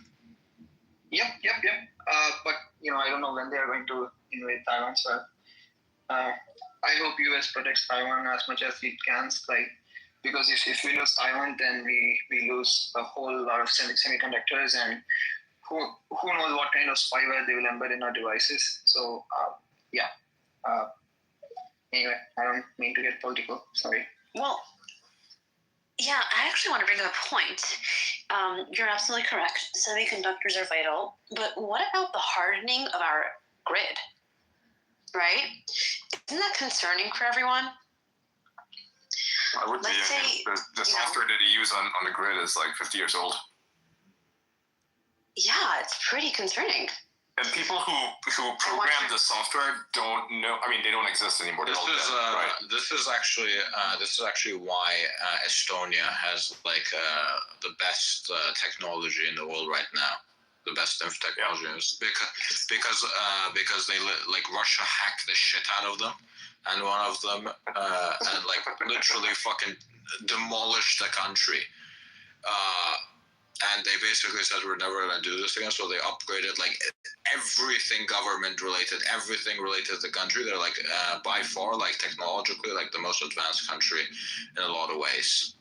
Yep. But I don't know when they are going to invade Taiwan. So I hope US protects Taiwan as much as it can. Like, because if we lose Taiwan, then we lose a whole lot of semiconductors, and who knows what kind of spyware they will embed in our devices. So anyway, I don't mean to get political. Sorry. Well, yeah, I actually want to bring up a point. You're absolutely correct. Semiconductors are vital, but what about the hardening of our grid? Right? Isn't that concerning for everyone? I would Let's say, the software that you use on the grid is like 50 years old. Yeah, it's pretty concerning. And people who program the software don't know. I mean, they don't exist anymore. This is actually why Estonia has like the best technology in the world right now. the best inf technology is because they like Russia hacked the shit out of them, and one of them and like literally fucking demolished the country. And they basically said we're never gonna do this again. So they upgraded like everything government related, everything related to the country. They're like by far like technologically like the most advanced country in a lot of ways.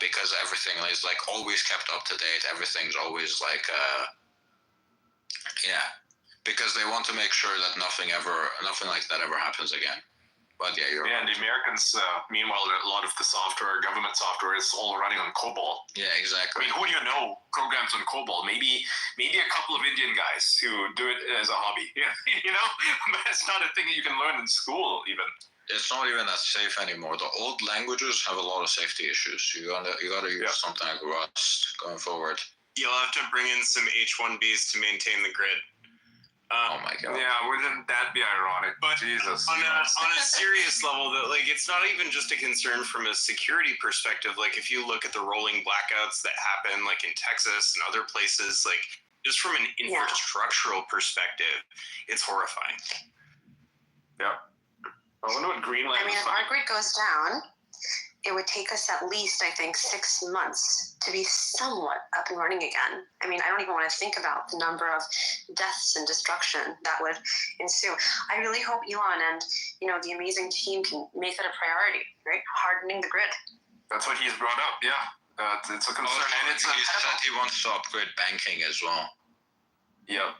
Because everything is like always kept up to date. Everything's always like because they want to make sure that nothing like that ever happens again. But yeah, you're and the Americans, meanwhile, a lot of the software, government software, is all running on COBOL. Yeah, exactly. I mean, who do you know programs on COBOL? Maybe a couple of Indian guys who do it as a hobby. Yeah, you know, but it's not a thing that you can learn in school even. It's not even that safe anymore. The old languages have a lot of safety issues. You gotta use something like Rust going forward. You'll have to bring in some H-1Bs to maintain the grid. Oh my god. Yeah, wouldn't that be ironic? But Jesus. On a serious level, that like it's not even just a concern from a security perspective. Like if you look at the rolling blackouts that happen like in Texas and other places, like just from an infrastructural perspective, it's horrifying. Yeah. I wonder what Greenland. I mean, if our grid goes down, it would take us at least, I think, 6 months to be somewhat up and running again. I mean, I don't even want to think about the number of deaths and destruction that would ensue. I really hope Elon and, you know, the amazing team can make that a priority, right? Hardening the grid. That's what he's brought up, yeah. It's a concern. And it's he said he wants to upgrade banking as well. Yeah.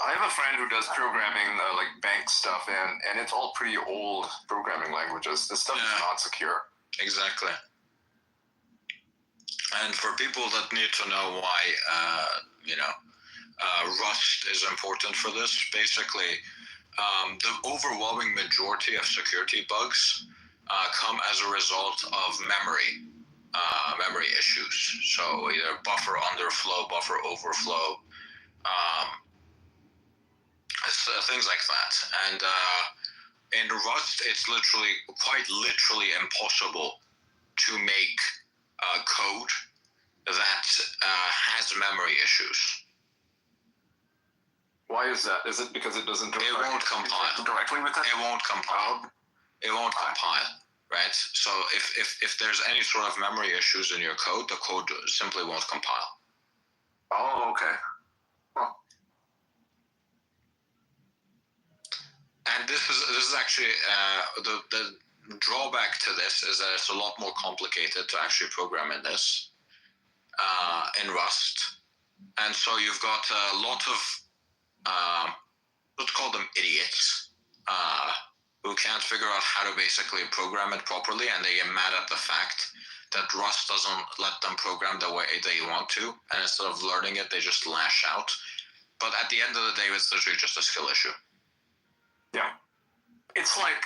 I have a friend who does programming, like bank stuff, and it's all pretty old programming languages. This stuff is not secure. Exactly. And for people that need to know why, Rust is important for this, basically, the overwhelming majority of security bugs come as a result of memory issues. So either buffer underflow, buffer overflow, things like that. And in Rust, it's quite literally impossible to make code that has memory issues. Why is that? Is it because it doesn't? It won't compile directly with it. It won't compile. It won't compile. Right. So if there's any sort of memory issues in your code, the code simply won't compile. Oh, okay. And this is actually the drawback to this is that it's a lot more complicated to actually program in this in Rust, and so you've got a lot of let's call them idiots who can't figure out how to basically program it properly, and they get mad at the fact that Rust doesn't let them program the way they want to, and instead of learning it, they just lash out. But at the end of the day, it's literally just a skill issue. Yeah. It's like,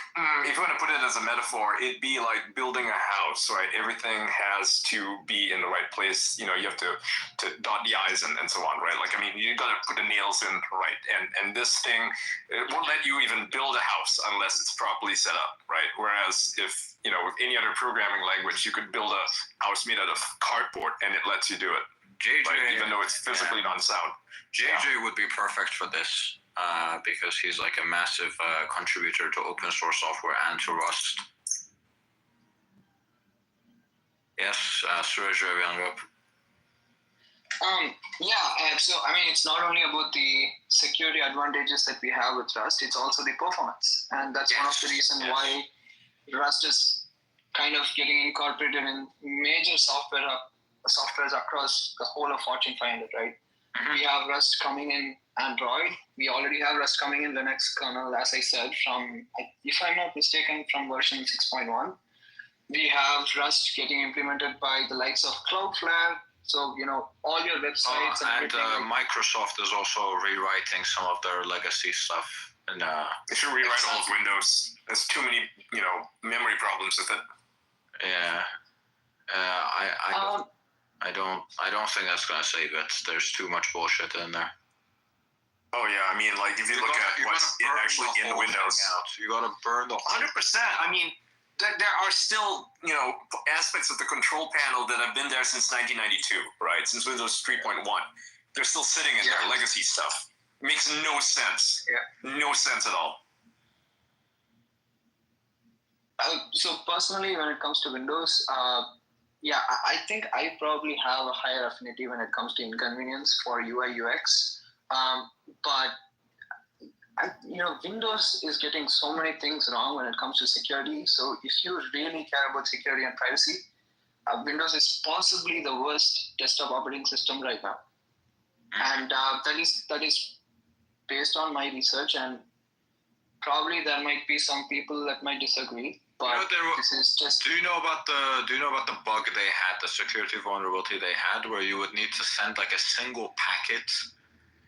if you want to put it as a metaphor, it'd be like building a house, right? Everything has to be in the right place. You know, you have to dot the I's and so on, right? Like, I mean, you got to put the nails in right. And this thing, it won't let you even build a house unless it's properly set up, right? Whereas if, you know, with any other programming language, you could build a house made out of cardboard and it lets you do it. JJ, right? Even though it's physically non-sound. JJ would be perfect for this. Because he's like a massive contributor to open source software and to Rust. Yes, Suraj Raviangup. So I mean, it's not only about the security advantages that we have with Rust; it's also the performance, and that's one of the reasons why Rust is kind of getting incorporated in major softwares across the whole of Fortune 500, right? Mm-hmm. We have Rust coming in Android. We already have Rust coming in Linux kernel, as I said, if I'm not mistaken, from version 6.1. We have Rust getting implemented by the likes of Cloudflare. So, you know, all your websites and Microsoft is also rewriting some of their legacy stuff. And they should rewrite all of Windows. There's too many, you know, memory problems with it. Yeah. I don't think that's gonna save it. There's too much bullshit in there. Oh yeah, I mean, like if you look at what's actually in Windows, you gotta burn the 100%. I mean, there are still, you know, aspects of the control panel that have been there since 1992, right? Since Windows 3.1, they're still sitting in their legacy stuff. It makes no sense. Yeah. No sense at all. So personally, when it comes to Windows, I think I probably have a higher affinity when it comes to inconvenience for UI UX. But Windows is getting so many things wrong when it comes to security. So if you really care about security and privacy, Windows is possibly the worst desktop operating system right now. And that is based on my research, and probably there might be some people that might disagree. But this is just. Do you know about the bug they had, the security vulnerability they had, where you would need to send like a single packet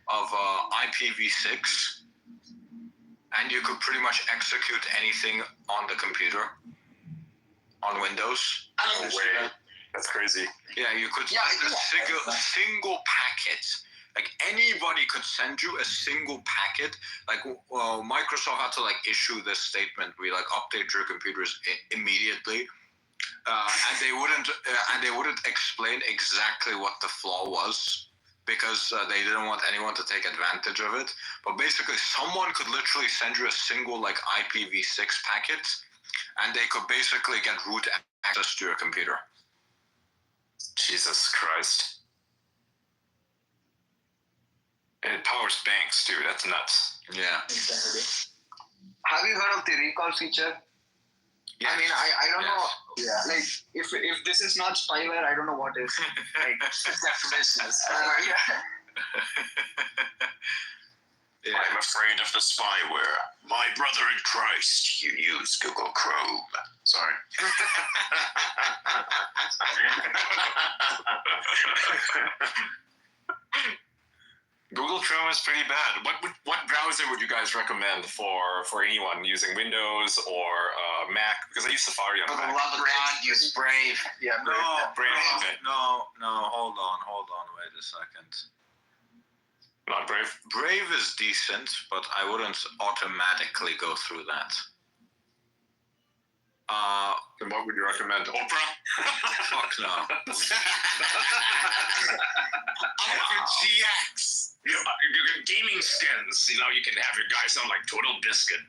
of IPv6, and you could pretty much execute anything on the computer on Windows? No way. That's crazy. Yeah, you could send a single packet. Like anybody could send you a single packet. Like Microsoft had to like issue this statement: we like update your computers immediately, and they wouldn't explain exactly what the flaw was because they didn't want anyone to take advantage of it. But basically, someone could literally send you a single like IPv6 packet, and they could basically get root access to your computer. Jesus Christ. And it powers banks too. That's nuts. Yeah. Exactly. Have you heard of the recall feature? Yes. I mean, I don't know. Yeah. Like, if this is not spyware, I don't know what is. Like, definitions. Yeah. I'm afraid of the spyware. My brother in Christ, you use Google Chrome. Sorry. Google Chrome is pretty bad. What browser would you guys recommend for anyone using Windows or Mac? Because I use Safari on For the Mac. love of God, use Brave. Yeah, Brave. Okay. No, hold on, wait a second. Not Brave? Brave is decent, but I wouldn't automatically go through that. Then what would you recommend? Opera? Fuck no. Opera GX! Gaming skins. You can have your guy sound like Total Biscuit.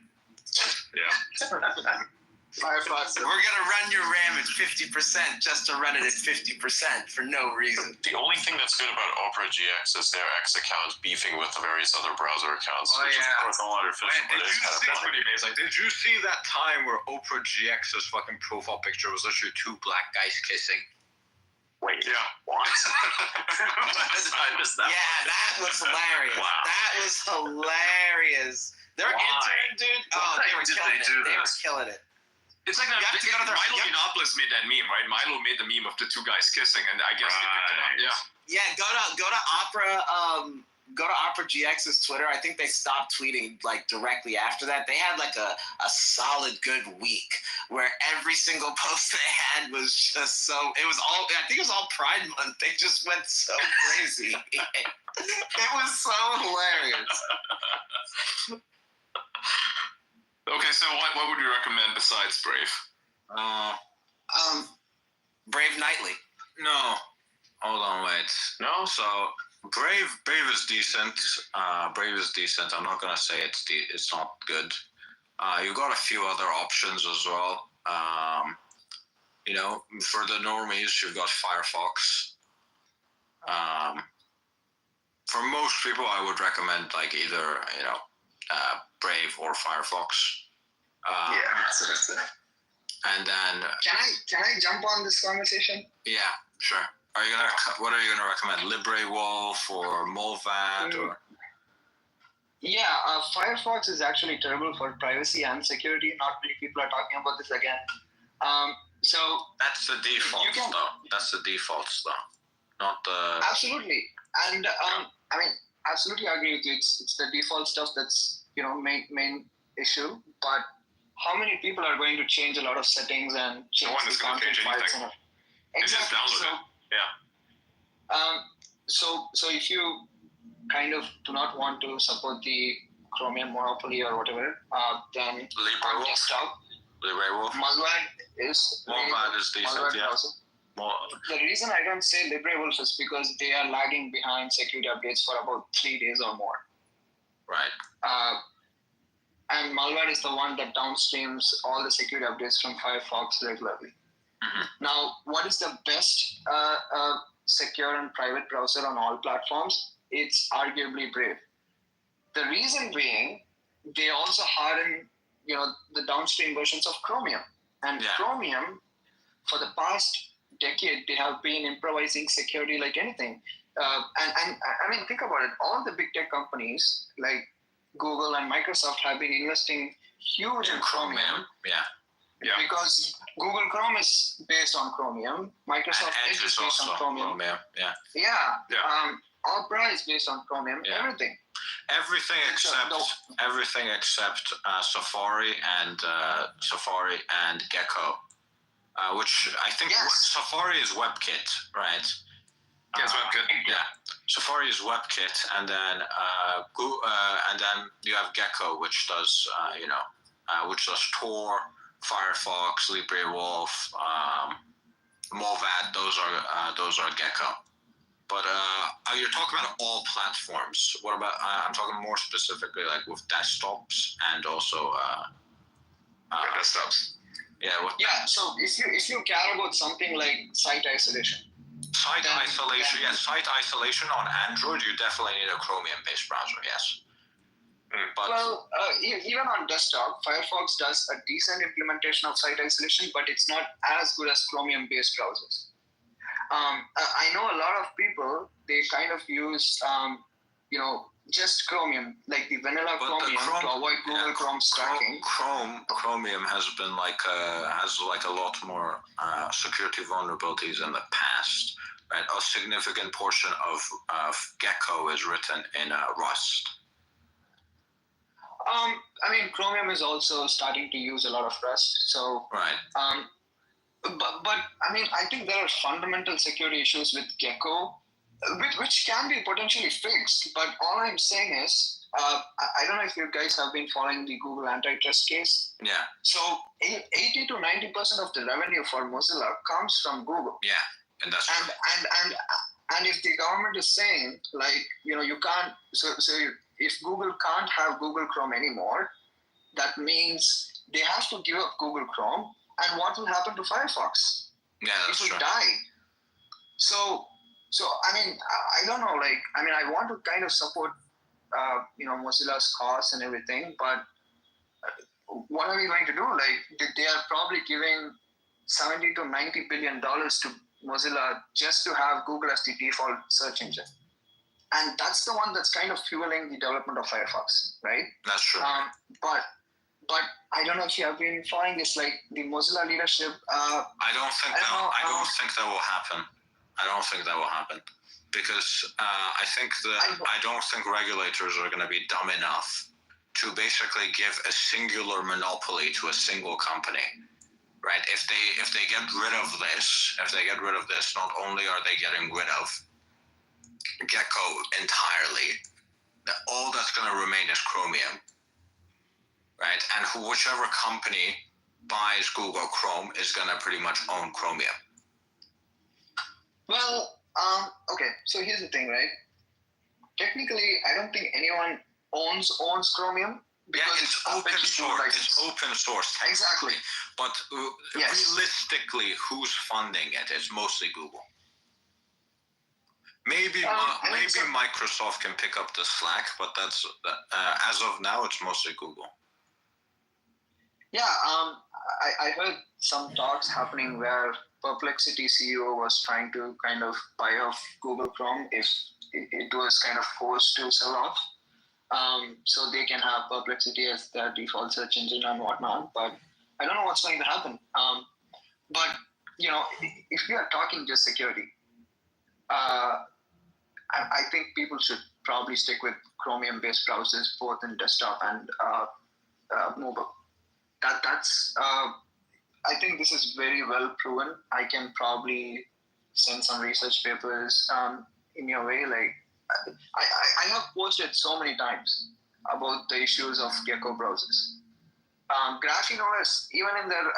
Yeah. Firefox. We're gonna run your RAM at 50% just to run it at 50% for no reason. The only thing that's good about Opera GX is their X account beefing with the various other browser accounts, which is of course a lot artificial, but it's kind of fun. Pretty amazing. Did you see that time where Opera GX's fucking profile picture was literally two black guys kissing? Wait, yeah. What? I missed that. Yeah, that was hilarious. Wow. That was hilarious. Their intern, dude. Oh, they were killing it. They were killing it. It's like Milo Yiannopoulos made that meme, right? Milo made the meme of the two guys kissing, and I guess they picked it up. Yeah, go to Opera. Go to Opera GX's Twitter. I think they stopped tweeting like directly after that. They had like a solid good week where every single post they had was just so. It was all. I think it was all Pride Month. They just went so crazy. It was so hilarious. Okay, so what would you recommend besides Brave? Brave Nightly. No. Hold on, wait. No? So Brave is decent. Brave is decent. I'm not gonna say it's not good. You've got a few other options as well. For the normies, you've got Firefox. For most people, I would recommend like either Brave or Firefox. And then Can I jump on this conversation? Yeah, sure. What are you gonna recommend? LibreWolf or Molvat or? Yeah, Firefox is actually terrible for privacy and security. Not many people are talking about this again. So that's the default though. That's the defaults though, not the. Absolutely, and I mean, absolutely agree with you. It's the default stuff that's main issue. But how many people are going to change a lot of settings and change the content files? Exactly. Just download it. Yeah. So if you kind of do not want to support the Chromium monopoly or whatever, then LibreWolf. desktop. LibreWolf. Molvat is decent. Yeah. The reason I don't say LibreWolf is because they are lagging behind security updates for about 3 days or more. Right. And Malware is the one that downstreams all the security updates from Firefox regularly. Now, what is the best secure and private browser on all platforms? It's arguably Brave. The reason being, they also harden, the downstream versions of Chromium. And Chromium, for the past decade, they have been improvising security like anything. And I mean, think about it. All the big tech companies like Google and Microsoft have been investing huge in Chromium. Yeah. Because Google Chrome is based on Chromium. Microsoft Edge is based on Chromium. Opera is based on Chromium. Everything. Everything except Safari and Gecko, which I think Safari is WebKit, right? Yes, WebKit. Yeah, Safari is WebKit, and then and then you have Gecko, which does Tor, Firefox, LibreWolf, Movad. Those are Gecko. But you're talking about all platforms. What about? I'm talking more specifically, like with desktops and also desktops. So if you care about something like site isolation. Site isolation on Android, you definitely need a Chromium-based browser. Yes. Even on desktop, Firefox does a decent implementation of site isolation, but it's not as good as Chromium-based browsers. I know a lot of people, they kind of use, just Chromium, like the vanilla Chromium to avoid Google Chrome's tracking. Chromium has been has a lot more security vulnerabilities in the past. Right? A significant portion of Gecko is written in Rust. I mean, Chromium is also starting to use a lot of Rust. So, right. But I mean, I think there are fundamental security issues with Gecko, which can be potentially fixed. But all I'm saying is, I don't know if you guys have been following the Google antitrust case. Yeah. So 80 to 90% of the revenue for Mozilla comes from Google. Yeah, and that's true. And if the government is saying, like, you can't, so if Google can't have Google Chrome anymore, that means they have to give up Google Chrome. And what will happen to Firefox? Yeah, that's true. It will true. die. So I mean, I don't know. Like, I mean, I want to kind of support, Mozilla's cause and everything. But what are we going to do? Like, they are probably giving $70 to $90 billion to Mozilla just to have Google as the default search engine, and that's the one that's kind of fueling the development of Firefox, right? That's true. But I don't know if you have been following this, like the Mozilla leadership. I don't think that will happen. I don't think that will happen because I don't think regulators are going to be dumb enough to basically give a singular monopoly to a single company, right? If they get rid of this, not only are they getting rid of Gecko entirely, all that's going to remain is Chromium. Right, and whichever company buys Google Chrome is going to pretty much own Chromium. Well, okay. So here's the thing, right? Technically, I don't think anyone owns Chromium because it's open source. It's open source, exactly. But realistically, who's funding it? It's mostly Google. Maybe Microsoft can pick up the slack, but that's as of now, it's mostly Google. Yeah, I heard some talks happening where Perplexity CEO was trying to kind of buy off Google Chrome if it was kind of forced to sell off. So they can have Perplexity as their default search engine and whatnot. But I don't know what's going to happen. But, if we are talking just security, I think people should probably stick with Chromium-based browsers, both in desktop and mobile. That's I think this is very well proven. I can probably send some research papers in your way. Like I have posted so many times about the issues of Gecko browsers. Graphene OS, even in their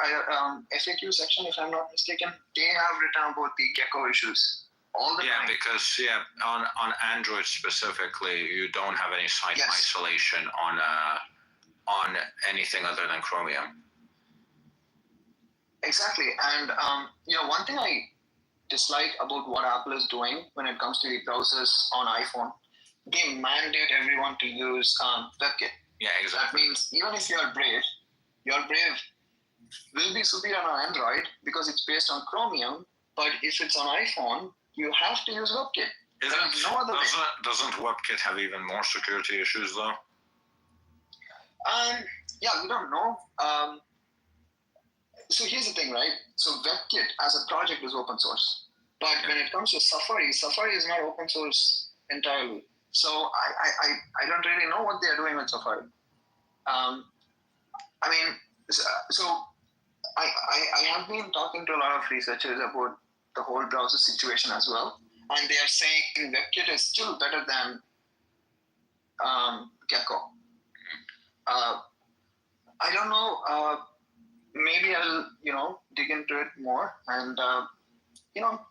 FAQ section, if I'm not mistaken, they have written about the Gecko issues all the time. Because on Android specifically, you don't have any site isolation on anything other than Chromium. Exactly, and one thing I dislike about what Apple is doing when it comes to the browsers on iPhone, they mandate everyone to use WebKit. Yeah, exactly. That means even if you're Brave, your Brave will be superior on Android because it's based on Chromium, but if it's on iPhone, you have to use WebKit. Doesn't WebKit have even more security issues though? We don't know. So here's the thing, right? So WebKit as a project is open source, but when it comes to Safari is not open source entirely. So I don't really know what they are doing with Safari. So I have been talking to a lot of researchers about the whole browser situation as well, and they are saying WebKit is still better than Gecko. I don't know. Maybe I'll dig into it more, and maybe a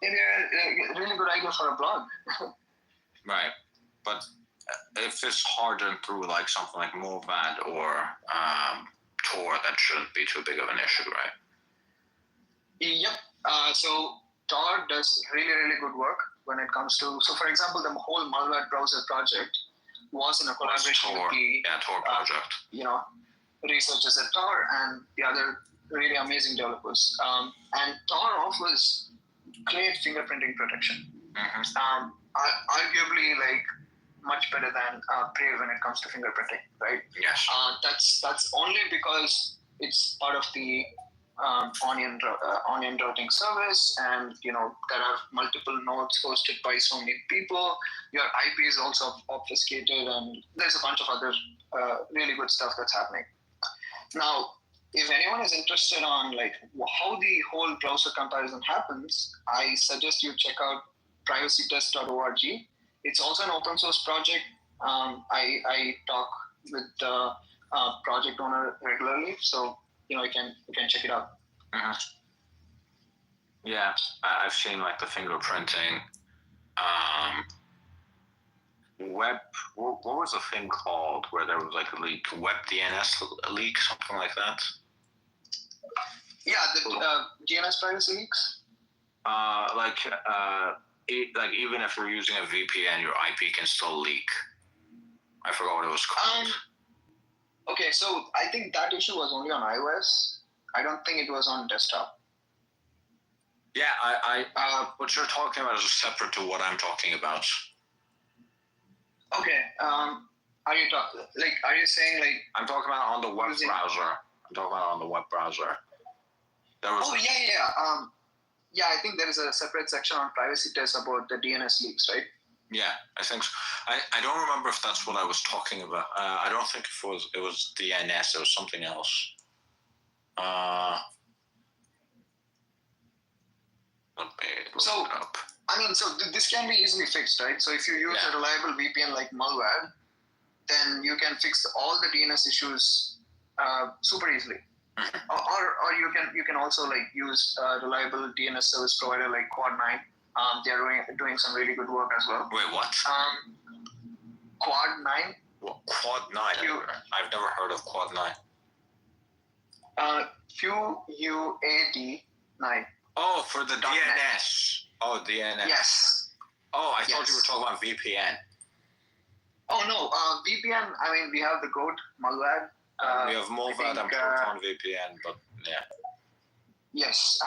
really good idea for a blog. Right, but if it's hardened through like something like Movad or Tor, that shouldn't be too big of an issue, right? Yep. So Tor does really, really good work when it comes to. So, for example, the whole Malware browser project was in a collaboration with the Tor project. Researchers at Tor and the other really amazing developers. And Tor offers great fingerprinting protection. Arguably, much better than Brave when it comes to fingerprinting, right? Yes. That's only because it's part of the Onion routing service, and there are multiple nodes hosted by so many people. Your IP is also obfuscated, and there's a bunch of other really good stuff that's happening. Now, if anyone is interested on how the whole browser comparison happens, I suggest you check out privacytest.org. It's also an open source project. I talk with the project owner regularly, so you can check it out. Yeah, I've seen the fingerprinting. What was the thing called where there was a leak? WebDNS leak, something like that. Yeah, the DNS privacy leaks. Even if you're using a VPN, your IP can still leak. I forgot what it was called. Okay, so I think that issue was only on iOS. I don't think it was on desktop. Yeah, what you're talking about is separate to what I'm talking about. Okay. Are you saying I'm talking about on the web browser. I'm talking about on the web browser. Yeah, I think there is a separate section on privacy test about the DNS leaks, right? Yeah, I think so. I don't remember if that's what I was talking about. I don't think it was DNS. It was something else. Let me look it up. This can be easily fixed, right? So if you use a reliable VPN like Malware, then you can fix all the DNS issues super easily. Or you can also use a reliable DNS service provider like Quad9. They're doing some really good work as well. Wait, what? Quad9. Quad9. I've never heard of Quad9. QUAD9. Oh, for the DNS. Oh, DNS. Yes. Oh, I thought you were talking about VPN. Oh no, VPN. We have the Goat Malware. We have Movad and Proton VPN, but yeah. Yes,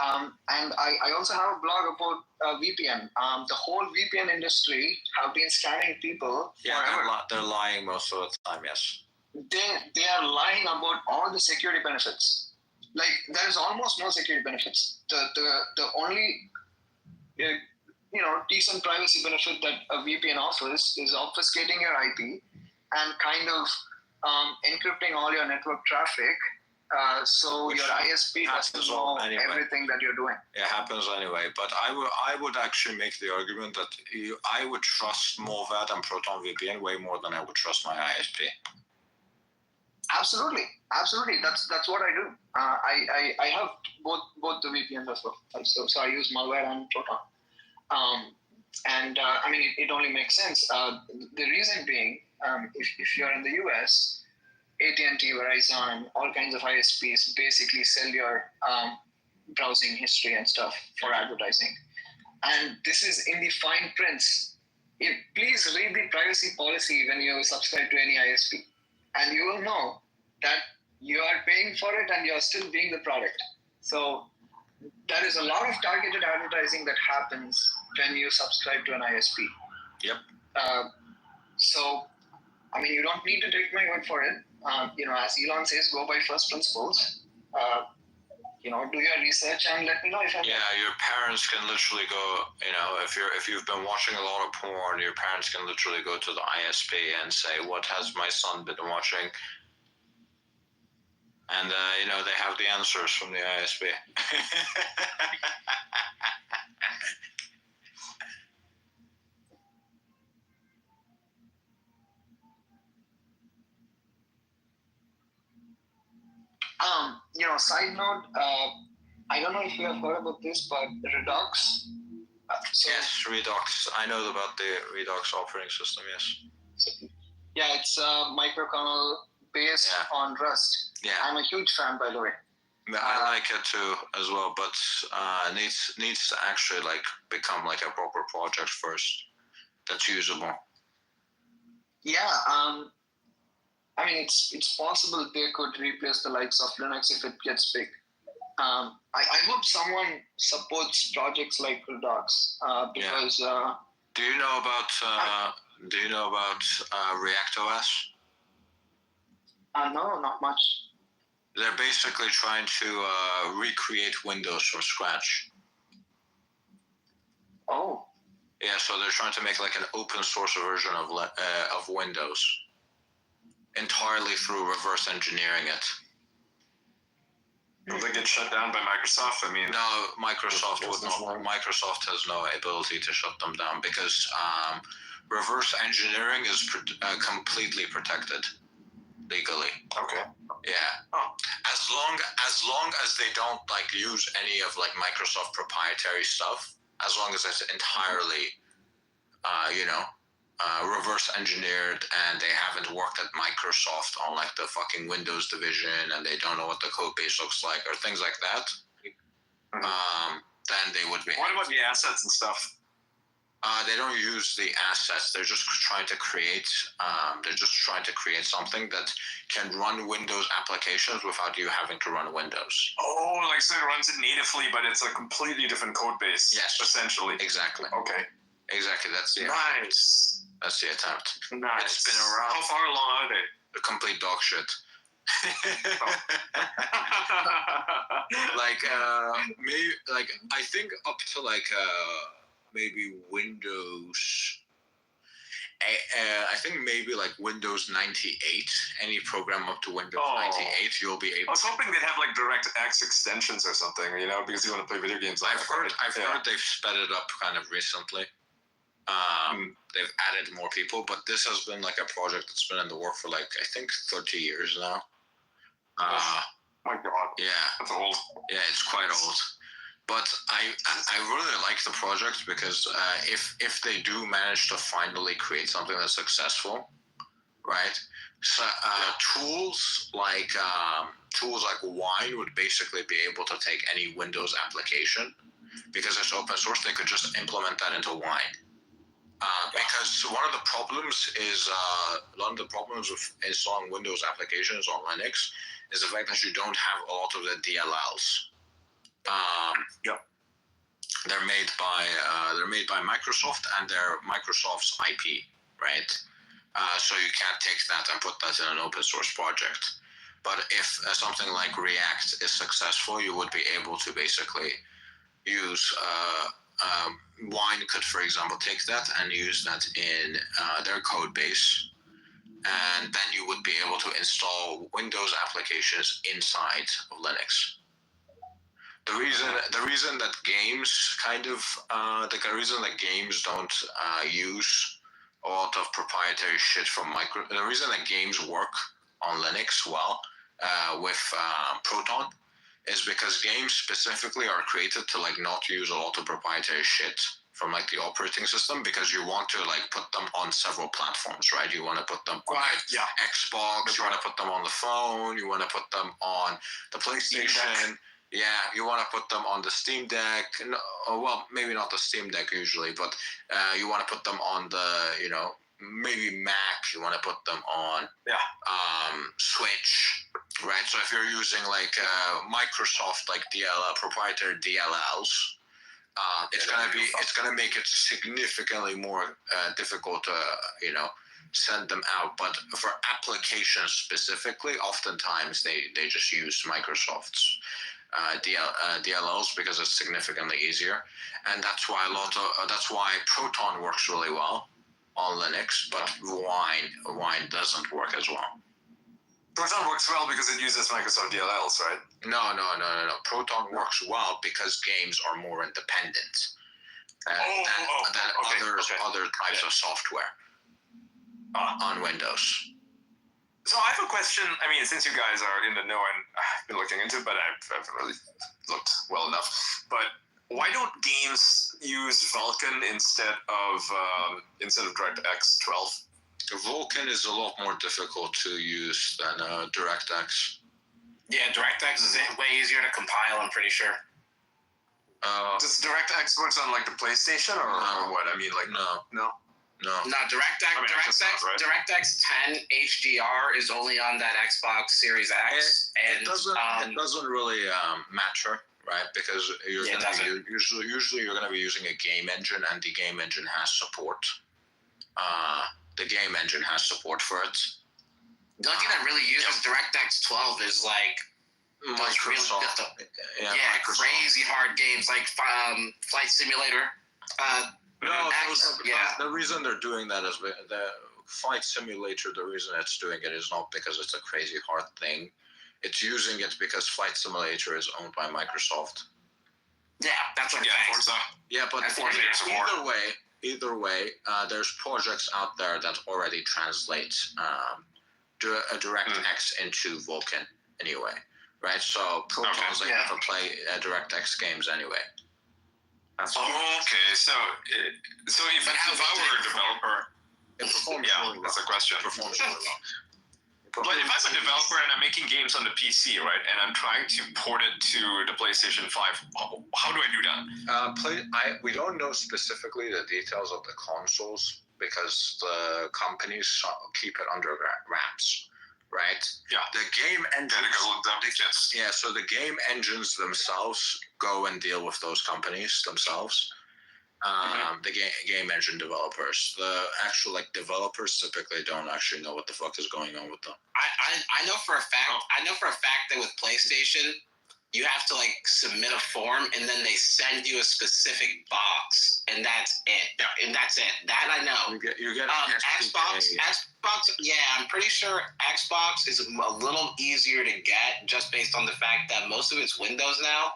and I also have a blog about VPN. The whole VPN industry have been scamming people forever. They're lying most of the time, yes. They are lying about all the security benefits. There is almost no security benefits. The only decent privacy benefit that a VPN offers is obfuscating your IP and kind of encrypting all your network traffic, so your ISP doesn't know everything that you're doing. It happens anyway, but I would actually make the argument that I would trust Movad and Proton VPN way more than I would trust my ISP. Absolutely. That's what I do. I have both the VPNs as well. So I use malware and Proton. I mean, it only makes sense. The reason being, if you're in the US, AT&T, Verizon, all kinds of ISPs basically sell your browsing history and stuff for advertising. And this is in the fine prints. Please read the privacy policy when you subscribe to any ISP. And you will know that you are paying for it and you're still being the product. So there is a lot of targeted advertising that happens when you subscribe to an ISP. Yep. So, I mean, you don't need to take my word for it. As Elon says, go by first principles. Do your research and let me know if I. Yeah, your parents can literally go. If you've been watching a lot of porn, your parents can literally go to the ISP and say, "What has my son been watching?" And they have the answers from the ISP. Side note, I don't know if you have heard about this, but Redux. Yes, Redux. I know about the Redux operating system, yes. Yeah, it's a microkernel based on Rust. Yeah. I'm a huge fan, by the way. I like it too as well, but needs to actually become a proper project first that's usable. Yeah, I mean, it's possible they could replace the likes of Linux if it gets big. I hope someone supports projects like Redux because. Do you know about ReactOS? No, not much. They're basically trying to recreate Windows from scratch. Oh. Yeah, so they're trying to make an open source version of Windows, entirely through reverse engineering it. Will they get shut down by Microsoft? I mean, no, Microsoft would not. Microsoft has no ability to shut them down because reverse engineering is completely protected legally. Okay. Yeah. Oh. As long as they don't use any of Microsoft proprietary stuff, as long as it's entirely, reverse engineered, and they haven't worked at Microsoft on the fucking Windows division, and they don't know what the code base looks like or things like that, then they would be. What about the assets and stuff? They don't use the assets. They're just trying to create. Something that can run Windows applications without you having to run Windows. Oh, so it runs it natively, but it's a completely different code base. Yes, essentially. Exactly. Okay. Exactly. That's the nice. That's the attempt. Nice. It's been around. How far along are they? A complete dog shit. I think up to maybe Windows. I think maybe Windows 98. Any program up to Windows 98, you'll be able. I was hoping they'd have DirectX extensions or something, because you want to play video games. I've heard they've sped it up kind of recently. They've added more people, but this has been a project that's been in the work for I think 30 years now. My God. Yeah. That's old. Yeah, it's quite old. But I really like the project because if they do manage to finally create something that's successful, right? So tools like Wine would basically be able to take any Windows application because it's open source. They could just implement that into Wine. Because one of the problems with installing Windows applications on Linux is the fact that you don't have a lot of the DLLs. They're made by Microsoft, and they're Microsoft's IP, right? So you can't take that and put that in an open source project. But if something like React is successful, you would be able to basically use Wine could, for example, take that and use that in their code base, and then you would be able to install Windows applications inside of Linux. The reason that games don't use a lot of proprietary shit from the reason that games work on Linux well with Proton is because games specifically are created to like not use a lot of proprietary shit from like the operating system, because you want to like put them on several platforms, right? You want to put them on Xbox, you want to put them on the phone, you want to put them on the PlayStation. Yeah, you want to put them on the Steam Deck. No, well, maybe not the Steam Deck usually, but you want to put them on the, maybe Mac. You want to put them on Switch, right? So if you're using like Microsoft like proprietary DLLs, it's gonna make it significantly more difficult to send them out. But for applications specifically, oftentimes they just use Microsoft's DLLs because it's significantly easier, and that's why that's why Proton works really well on Linux, but Wine doesn't work as well. Proton works well because it uses Microsoft DLLs, right? No. Proton works well because games are more independent than other types of software on Windows. So I have a question. I mean, since you guys are in the know and I've been looking into it, but I haven't really looked well enough. But why don't games use Vulkan instead of DirectX 12? Vulkan is a lot more difficult to use than DirectX. Yeah, DirectX is way easier to compile, I'm pretty sure. Does DirectX work on like the PlayStation or what? I mean, like no. DirectX 10 HDR is only on that Xbox Series X, and it doesn't really matter, right? Because usually you're gonna be using a game engine, and the game engine has support. The game engine has support for it. The only thing that really uses DirectX 12 is like Microsoft. Microsoft. Crazy hard games like Flight Simulator. The reason they're doing that is the Flight Simulator. The reason it's doing it is not because it's a crazy hard thing. It's using it because Flight Simulator is owned by Microsoft. Yeah, that's what I'm saying. Yeah, but either way, there's projects out there that already translate DirectX into Vulkan anyway, right? So Proton's able to play DirectX games anyway. Okay. So if I were a developer, that's a question. But if I'm a developer and I'm making games on the PC, right, and I'm trying to port it to the PlayStation 5, how do I do that? We don't know specifically the details of the consoles because the companies keep it under wraps, right? Yeah. The game engines. So the game engines themselves go and deal with those companies themselves. The game engine developers, the actual like developers typically don't actually know what the fuck is going on with them. I know for a fact that with PlayStation, you have to like submit a form and then they send you a specific box and that's it. Yeah. And that's it. That I know. You get Xbox. Yeah, I'm pretty sure Xbox is a little easier to get just based on the fact that most of it's Windows now.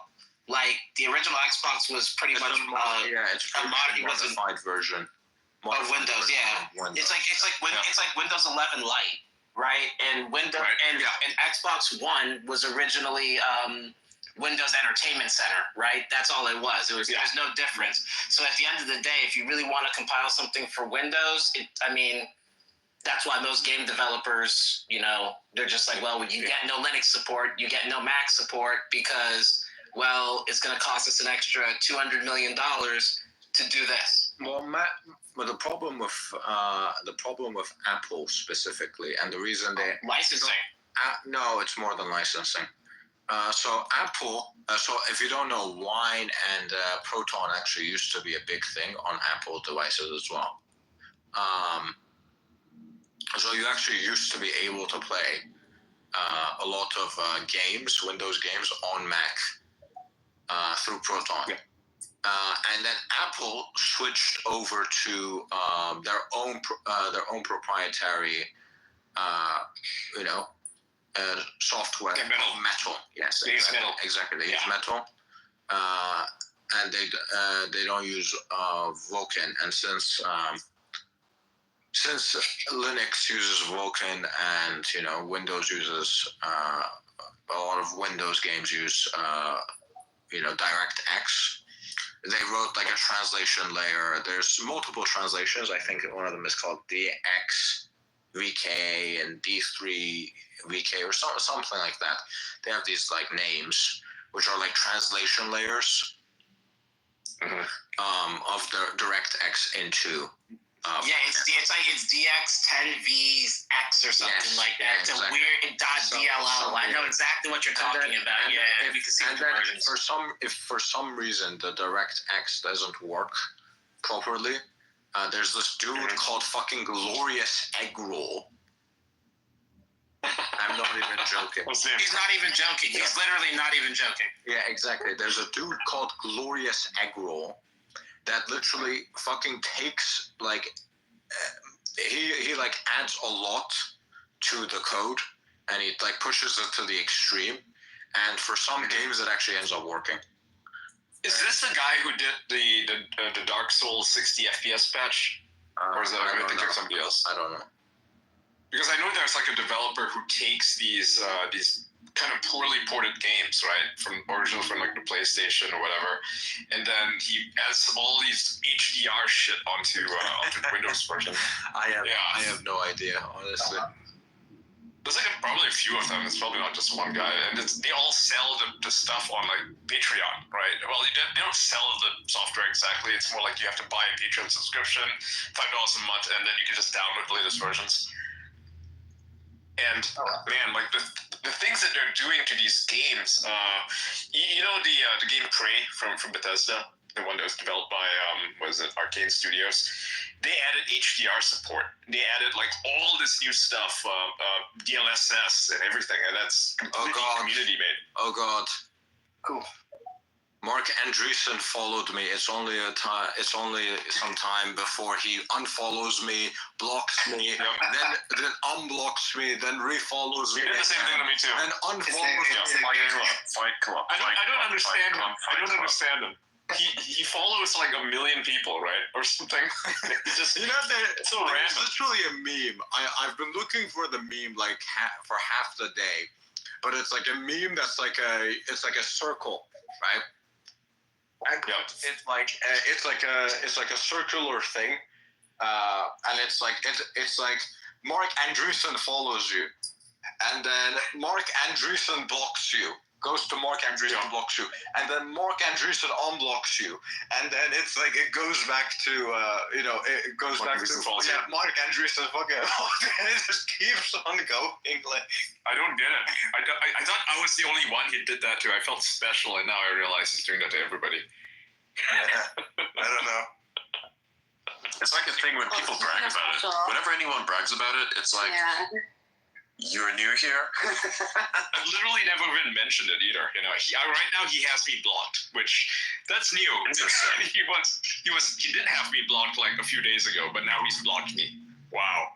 Like the original Xbox was pretty much it's a modified version of Windows. It's like Windows 11 Lite, right? And and Xbox One was originally Windows Entertainment Center, right? That's all it was. There's no difference. So at the end of the day, if you really want to compile something for Windows, that's why most game developers, they're just like, well, you get no Linux support, you get no Mac support because, well, it's going to cost us an extra $200 million to do this. Well, the problem with Apple specifically, and the reason licensing. No, it's more than licensing. So Apple. So if you don't know, Wine and Proton actually used to be a big thing on Apple devices as well. So you actually used to be able to play a lot of games, Windows games, on Mac through Proton. Yeah. And then Apple switched over to their own proprietary, software called Metal. Yes, exactly. They use Metal, and they don't use Vulkan. And since since Linux uses Vulkan and Windows uses a lot of Windows games use DirectX, they wrote like a translation layer. There's multiple translations. I think one of them is called DX VK and D3 VK or something like that. They have these like names, which are like translation layers of the DirectX into. It's DX10VX or something like that. It's exactly. a weird .dll. I know exactly what you're talking about. We can see the versions. If for some reason the DirectX doesn't work properly, there's this dude called fucking Glorious Egg Roll. I'm not even joking. He's not even joking. He's literally not even joking. Yeah, exactly. There's a dude called Glorious Egg Roll that literally fucking takes like he like adds a lot to the code and he like pushes it to the extreme, and for some games it actually ends up working. Is this the guy who did the Dark Souls 60 FPS patch, or is that I think of somebody else? I don't know. Because I know there's like a developer who takes these kind of poorly ported games, right, from original from like the PlayStation or whatever, and then he adds all these HDR shit onto the Windows version. I have no idea, honestly. There's like probably a few of them. It's probably not just one guy, and they all sell the stuff on like Patreon, right? Well, they don't sell the software exactly. It's more like you have to buy a Patreon subscription, $5 a month, and then you can just download the latest versions. And man, like the things that they're doing to these games, you know the game Prey from Bethesda, the one that was developed by Arcane Studios. They added HDR support. They added like all this new stuff, DLSS and everything, and that's completely community made. Oh god. Cool. Mark Andreessen followed me. It's only some time before he unfollows me, blocks me, then unblocks me, then refollows me. He did the same thing to me too. And unfollows me. Fight Club. I don't understand him. I don't understand him. He follows like 1 million people, right, or something. It's so random. It's literally a meme. I've been looking for the meme like for half the day, but it's like a meme that's like a circle, right? And it's like a circular thing, and it's like Mark Andreessen follows you, and then Mark Andreessen blocks you. Goes to Mark Andreessen, blocks you, and then Mark Andreessen unblocks you, and then it's like it goes back to it goes Mark back Andreessen to Mark Andreessen fucking, and it just keeps on going. Like I don't get it. I thought I was the only one who did that to. I felt special, and now I realize he's doing that to everybody. I don't know. It's like a thing when people brag about it. Whenever anyone brags about it, it's like, you're new here? I've literally never even mentioned it either. Right now he has me blocked, which that's new. He did have me blocked like a few days ago, but now he's blocked me. Wow.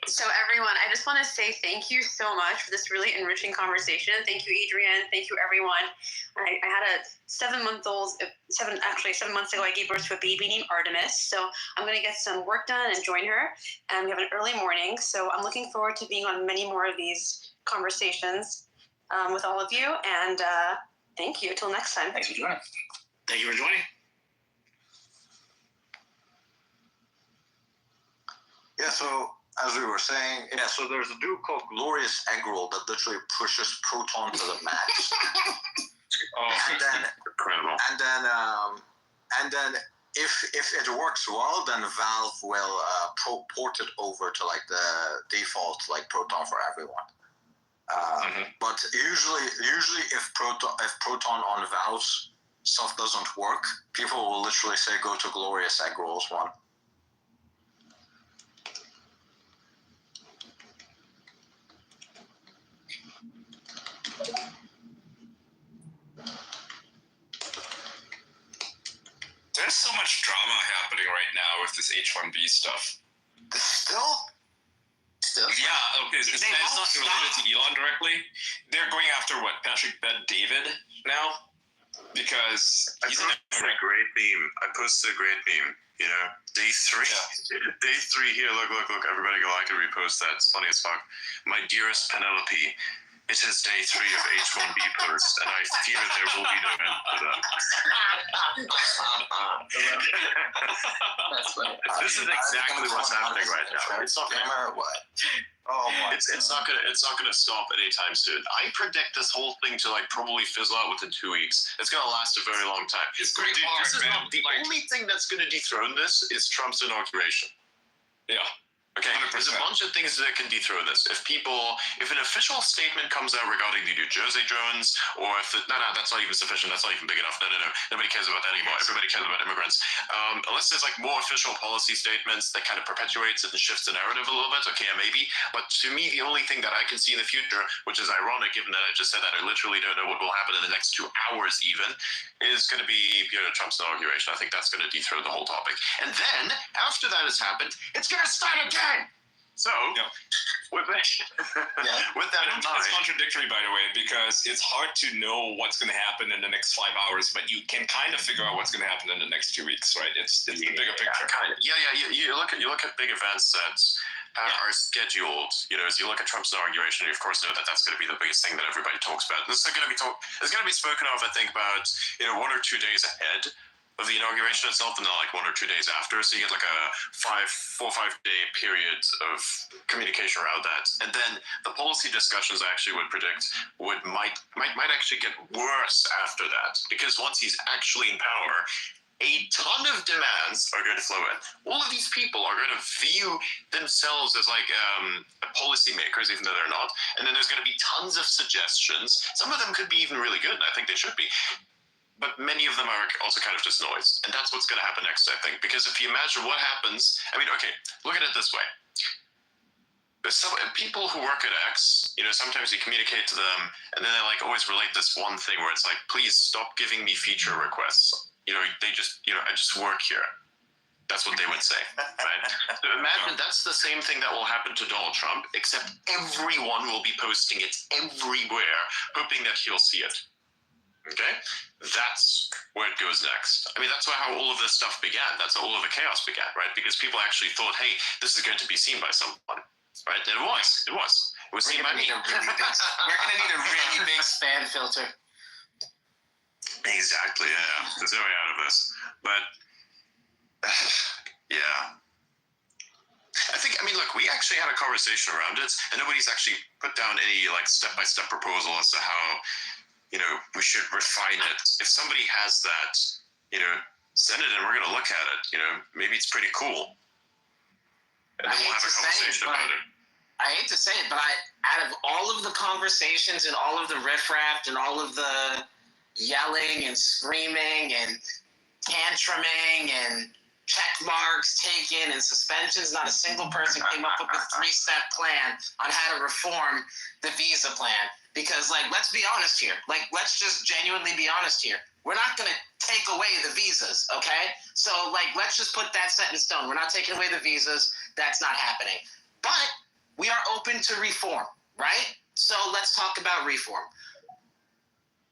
So everyone, I just want to say thank you so much for this really enriching conversation. Thank you, Adrian. Thank you, everyone. I had a 7 months ago, I gave birth to a baby named Artemis. So I'm going to get some work done and join her. And we have an early morning. So I'm looking forward to being on many more of these conversations with all of you. And thank you. Till next time. Thanks for joining. Thank you for joining. Yeah, so as we were saying, so there's a dude called Glorious Egg Roll that literally pushes Proton to the max. And then if it works well, then Valve will port it over to like the default like Proton for everyone. But usually if Proton on Valve's stuff doesn't work, people will literally say go to Glorious Egg Roll's one. There's so much drama happening right now with this H-1B stuff. Still? Yeah, okay. It's not related to Elon directly. They're going after what? Patrick Bet David now? because I posted a great meme. You know, day 3. Yeah. Day 3 here. Look. Everybody go like and repost that. It's funny as fuck. My dearest Penelope. It is day 3 of H1B post, and I fear there will be no end to that. That's funny. This is exactly what's happening right now. It's not or what? Oh my! It's not gonna stop anytime soon. I predict this whole thing to like probably fizzle out within 2 weeks. It's gonna last a very long time. It's pretty hard, this is man. not, the only thing that's gonna dethrone this is Trump's inauguration. Yeah. Okay, 100%. there's a bunch of things that can dethrone this. If an official statement comes out regarding the New Jersey drones, or if that's not even sufficient. That's not even big enough. No. Nobody cares about that anymore. Everybody cares about immigrants. Unless there's like more official policy statements that kind of perpetuates it and shifts the narrative a little bit. Okay, maybe. But to me, the only thing that I can see in the future, which is ironic given that I just said that I literally don't know what will happen in the next 2 hours even, is going to be Trump's inauguration. I think that's going to dethrone the whole topic. And then after that has happened, it's going to start again. So, with that in mind, it's contradictory, by the way, because it's hard to know what's going to happen in the next 5 hours, but you can kind of figure out what's going to happen in the next 2 weeks, right? It's the bigger picture. Kind of. You look at big events that are scheduled. As you look at Trump's inauguration, you of course know that that's going to be the biggest thing that everybody talks about. This is going to be spoken of, I think, about 1 or 2 days ahead of the inauguration itself, and then like 1 or 2 days after. So you get like a 4 or 5 day period of communication around that. And then the policy discussions I actually would predict might actually get worse after that, because once he's actually in power, a ton of demands are going to flow in. All of these people are going to view themselves as like policymakers, even though they're not. And then there's going to be tons of suggestions. Some of them could be even really good, and I think they should be. But many of them are also kind of just noise. And that's what's going to happen next, I think. Because if you imagine what happens, look at it this way. There's some people who work at X, sometimes you communicate to them, and then they like always relate this one thing where it's like, please stop giving me feature requests. They just, I just work here. That's what they would say, right? So imagine that's the same thing that will happen to Donald Trump, except everyone will be posting it everywhere, hoping that he'll see it. Okay? That's where it goes next. That's how all of this stuff began. That's how all of the chaos began, right? Because people actually thought, hey, this is going to be seen by someone, right? And it was. It was seen by me. We're going to need a really big spam filter. Exactly, yeah. There's no way out of this. But, yeah. I think, look, we actually had a conversation around it, and nobody's actually put down any, step-by-step proposal as to how, we should refine it. If somebody has that, send it and we're going to look at it. Maybe it's pretty cool. And then we'll have a conversation about it. I hate to say it, but out of all of the conversations and all of the riffraff and all of the yelling and screaming and tantruming and check marks taken and suspensions, not a single person came up with a 3-step plan on how to reform the visa plan. Because, let's be honest here. Let's just genuinely be honest here. We're not going to take away the visas, okay? So, let's just put that set in stone. We're not taking away the visas. That's not happening. But we are open to reform, right? So let's talk about reform.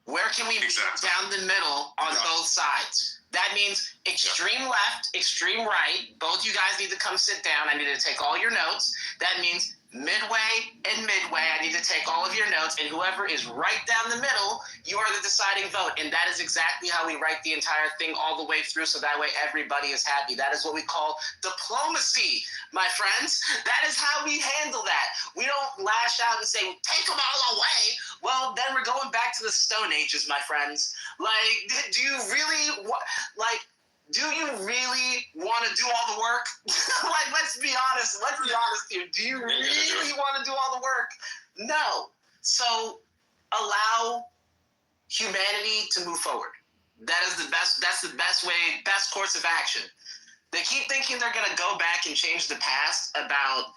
Where can we meet down the middle on both sides? That means extreme left, extreme right. Both you guys need to come sit down. I need to take all your notes. That means midway and midway. I need to take all of your notes, and whoever is right down the middle, you are the deciding vote. And that is exactly how we write the entire thing all the way through, so that way everybody is happy. That is what we call diplomacy, my friends. That is how we handle that. We don't lash out and say, take them all away. Well, then we're going back to the Stone Ages, my friends. Do you really do you really want to do all the work? Let's be honest. Let's be honest here. Do you really want to do all the work? No. So allow humanity to move forward. That is the best. That's the best way, best course of action. They keep thinking they're going to go back and change the past about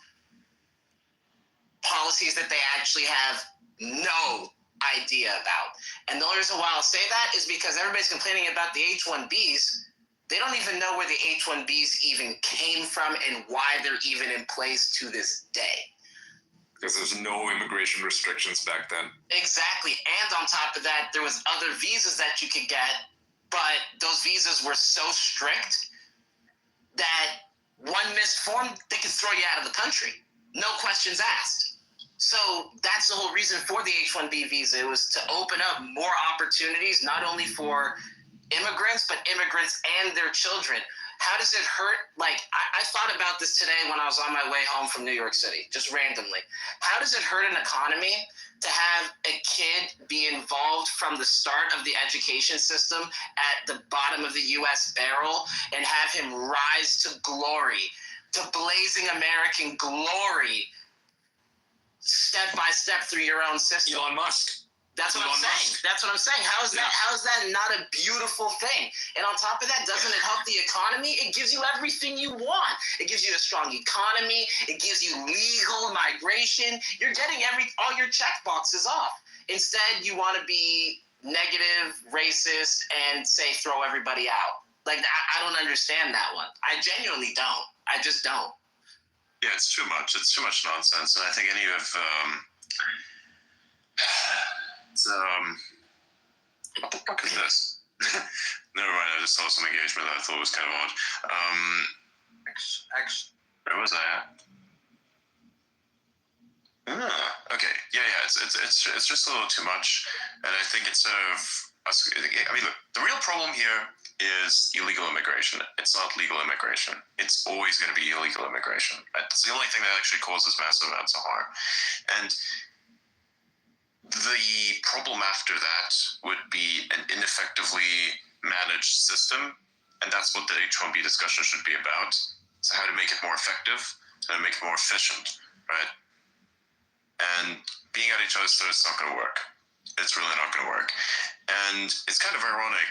policies that they actually have no idea about. And the only reason why I'll say that is because everybody's complaining about the H-1Bs. They don't even know where the H-1Bs even came from and why they're even in place to this day. because there's no immigration restrictions back then. Exactly. And on top of that, there was other visas that you could get, but those visas were so strict that one missed form, they could throw you out of the country. No questions asked. So that's the whole reason for the H-1B visa. It was to open up more opportunities, not only for immigrants, but immigrants and their children. How does it hurt? Like, I thought about this today when I was on my way home from New York City, just randomly. How does it hurt an economy to have a kid be involved from the start of the education system at the bottom of the U.S. barrel and have him rise to glory, to blazing American glory, step by step through your own system? Elon Musk. That's what I'm saying. That's what I'm saying. How is that? How is that not a beautiful thing? And on top of that, doesn't it help the economy? It gives you everything you want. It gives you a strong economy. It gives you legal migration. You're getting all your check boxes off. Instead, you want to be negative, racist, and say throw everybody out. Like, I don't understand that one. I genuinely don't. I just don't. Yeah, it's too much. It's too much nonsense. And I think any of what the fuck is this? Never mind, I just saw some engagement that I thought was kind of odd. Where was I at? Okay. Yeah, it's just a little too much. And I think instead of us, I mean, look, the real problem here is illegal immigration. It's not legal immigration. It's always going to be illegal immigration. It's the only thing that actually causes massive amounts of harm. And the problem after that would be an ineffectively managed system, and that's what the H-1B discussion should be about. So how to make it more effective, how to make it more efficient, right? And being at each other's throats is not going to work. It's really not going to work. And it's kind of ironic,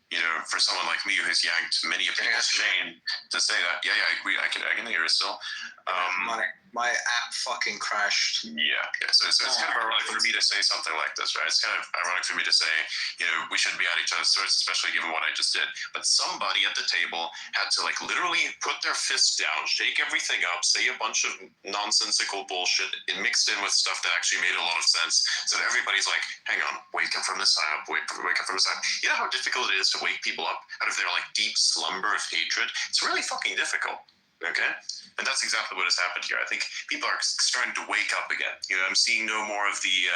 you know, for someone like me who's yanked many of people's chain to say that. Yeah, I agree. I can hear it still. My app fucking crashed. Yeah. So it's kind of ironic for me to say something like this, right? It's kind of ironic for me to say, you know, we shouldn't be at each other's throats, especially given what I just did. But somebody at the table had to, like, literally put their fist down, shake everything up, say a bunch of nonsensical bullshit, and mixed in with stuff that actually made a lot of sense. So that everybody's like, hang on, wake up from the side up, wake up from the side. You know how difficult it is to wake people up out of their, like, deep slumber of hatred? It's really fucking difficult. Okay? And that's exactly what has happened here. I think people are starting to wake up again. You know, I'm seeing no more of the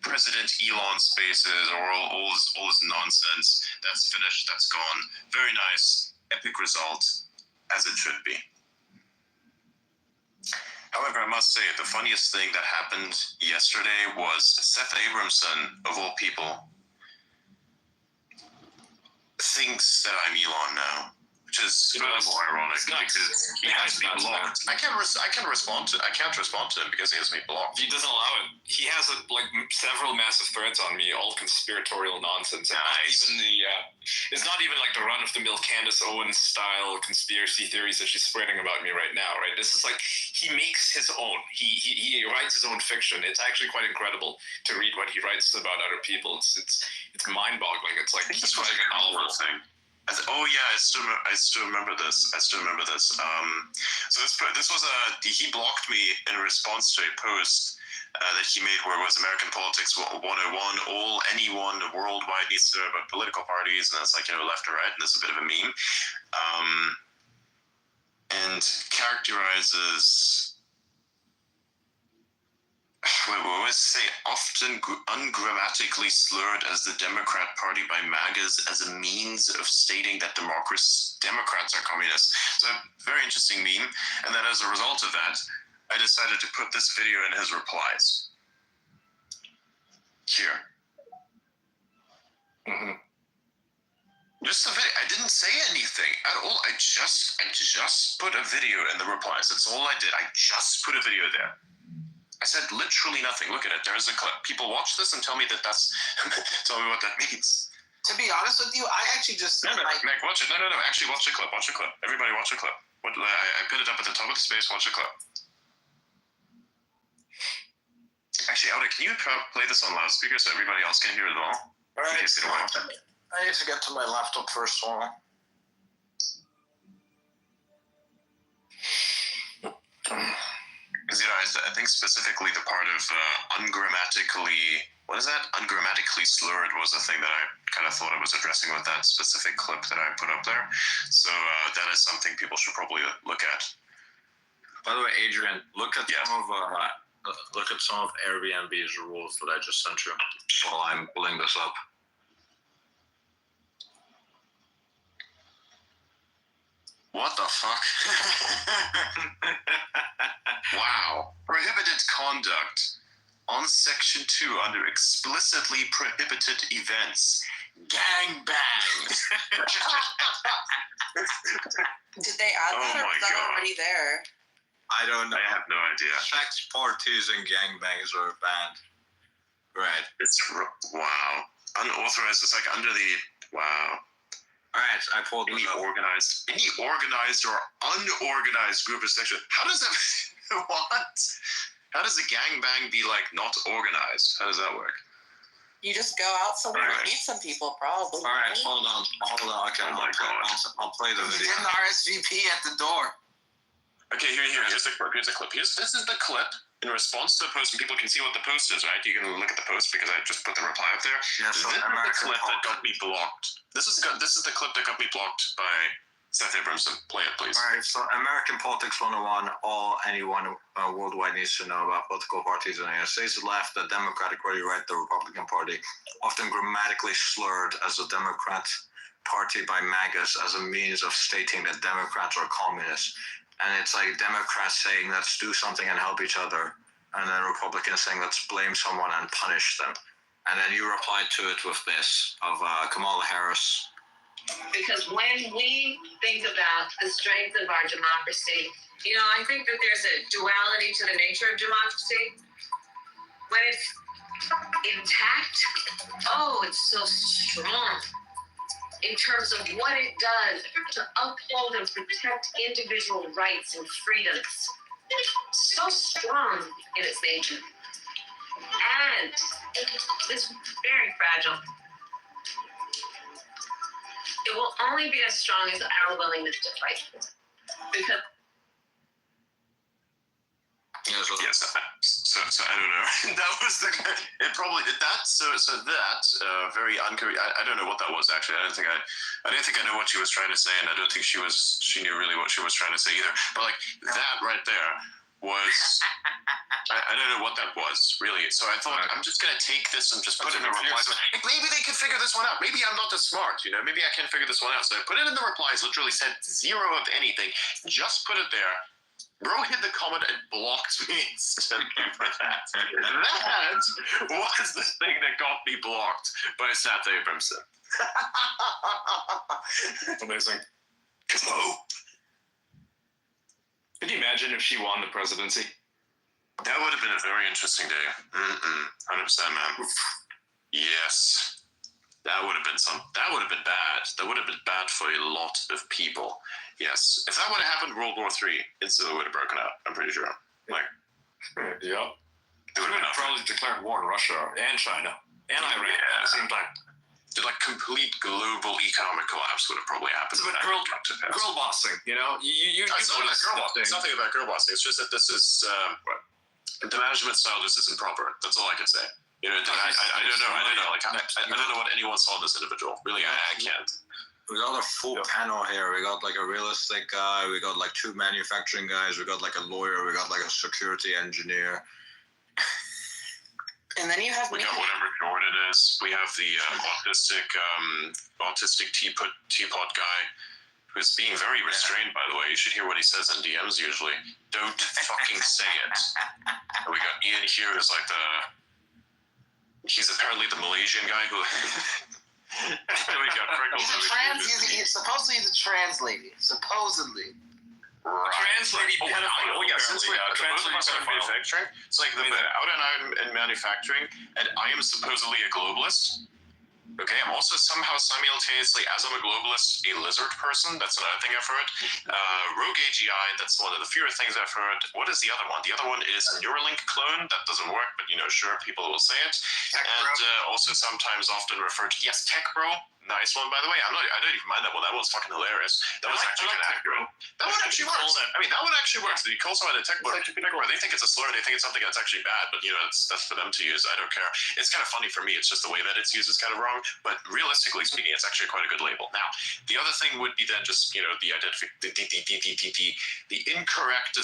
President Elon spaces or all this nonsense. That's finished. That's gone. Very nice, epic result, as it should be. However, I must say, the funniest thing that happened yesterday was Seth Abramson, of all people, thinks that I'm Elon now. Which is more ironic because he has me blocked. I can't respond to him because he has me blocked. He doesn't allow it. He has several massive threads on me, all conspiratorial nonsense. And it's not even like the run-of-the-mill Candace Owens style conspiracy theories that she's spreading about me right now. Right? This is like he makes his own. He writes his own fiction. It's actually quite incredible to read what he writes about other people. It's mind-boggling. It's like he's writing a novel thing. Oh yeah, I still remember this. So this was he blocked me in response to a post that he made where it was American Politics 101. Anyone worldwide needs to know about political parties, and that's like, you know, left or right, and it's a bit of a meme, and characterizes. What was say often ungrammatically slurred as the Democrat Party by MAGAs as a means of stating that Democrats are communists. So a very interesting meme. And then as a result of that, I decided to put this video in his replies. Here. Mm-hmm. Just a video. I didn't say anything at all. I just put a video in the replies. That's all I did. I just put a video there. I said literally nothing. Look at it. There's a clip. People watch this and tell me that that's... tell me what that means. To be honest with you, I actually just... No, Mac, watch it. No. Actually, watch the clip. Watch the clip. Everybody watch the clip. I put it up at the top of the space. Watch the clip. Actually, Alda, can you play this on loudspeaker so everybody else can hear it all? All right. I need to get to my laptop first one. Because, I think specifically the part of ungrammatically, what is that? Ungrammatically slurred was the thing that I kind of thought I was addressing with that specific clip that I put up there. So that is something people should probably look at. By the way, Adrian, look at some of Airbnb's rules that I just sent you while I'm pulling this up. What the fuck? Wow. Prohibited conduct on Section 2 under explicitly prohibited events. Gangbangs. Did they add that or was that already there? I don't know. I have no idea. Sex parties and gangbangs are banned. Right. It's wow. Unauthorized. It's like under the wow. All right, I pulled any organized or unorganized group of sexual. How does that? What? How does a gangbang be like not organized? How does that work? You just go out somewhere and meet some people, probably. All right, hold on. Okay, I'll play the video. Get an RSVP at the door. Okay, here's the clip. This is the clip in response to the post, and people can see what the post is, right? You can look at the post because I just put the reply up there. Yeah, this is the clip that got me blocked. This is the clip that got me blocked by Seth Abramson. Play it, please. All right, so American Politics 101, anyone worldwide needs to know about political parties in the United States. The left, the Democratic Party, right, the Republican Party, often grammatically slurred as a Democrat Party by MAGAs as a means of stating that Democrats are communists. And it's like Democrats saying, let's do something and help each other. And then Republicans saying, let's blame someone and punish them. And then you replied to it with this of Kamala Harris. Because when we think about the strength of our democracy, I think that there's a duality to the nature of democracy. When it's intact, it's so strong. In terms of what it does to uphold and protect individual rights and freedoms. So strong in its nature. And it's very fragile. It will only be as strong as our willingness to fight for it. Because Yes. So I don't know. That was it. Probably that. So that very I don't know what that was actually. I didn't think I know what she was trying to say, and I don't think she knew really what she was trying to say either. But like that right there was I don't know what that was really. So I thought I'm just gonna take this and just put it in the replies. Maybe they could figure this one out. Maybe I'm not as smart, Maybe I can figure this one out. So I put it in the replies. Literally said zero of anything. Just put it there. Bro hit the comment and blocked me instantly for that. That was the thing that got me blocked by Seth Abramson. Amazing. Hello. Could you imagine if she won the presidency? That would have been a very interesting day. 100%, man. Yes. That would have been bad. That would have been bad for a lot of people. Yes. If that would have happened, World War III instantly would have broken out. I'm pretty sure. Like, yeah. They would have probably declared war on Russia and China and Iran at the same time. Like complete global economic collapse would have probably happened. It's about girl bossing, you it's nothing about girl bossing. It's just that this is the management style just isn't proper. That's all I can say. I don't know. Like, I don't know what anyone saw in this individual. Really, I can't. We got a full panel here. We got like a real estate guy. We got like 2 manufacturing guys. We got like a lawyer. We got like a security engineer. And then you have we got whatever Jordan is. We have the autistic teapot guy who's being very restrained, by the way. You should hear what he says in DMs usually. Don't fucking say it. And we got Ian here who's like he's apparently the Malaysian guy who we got supposedly he's a trans lady. Supposedly. Right. Translating since we're manufacturing, it's like out and out in manufacturing, and I am supposedly a globalist. Okay, I'm also somehow simultaneously, as I'm a globalist, a lizard person. That's another thing I've heard. Rogue AGI, that's one of the fewer things I've heard. What is the other one? The other one is Neuralink clone. That doesn't work, but sure, people will say it. And also sometimes often referred to, yes, tech bro. nice one, by the way. I don't even mind that one. That one's fucking hilarious. That was actually kind of accurate. That one actually works. I mean, that one actually works. You call someone a tech where they think it's a slur, they think it's something that's actually bad, but that's for them to use. I don't care. It's kind of funny for me. It's just the way that it's used is kind of wrong. But realistically speaking, it's actually quite a good label. Now, the other thing would be then just the incorrect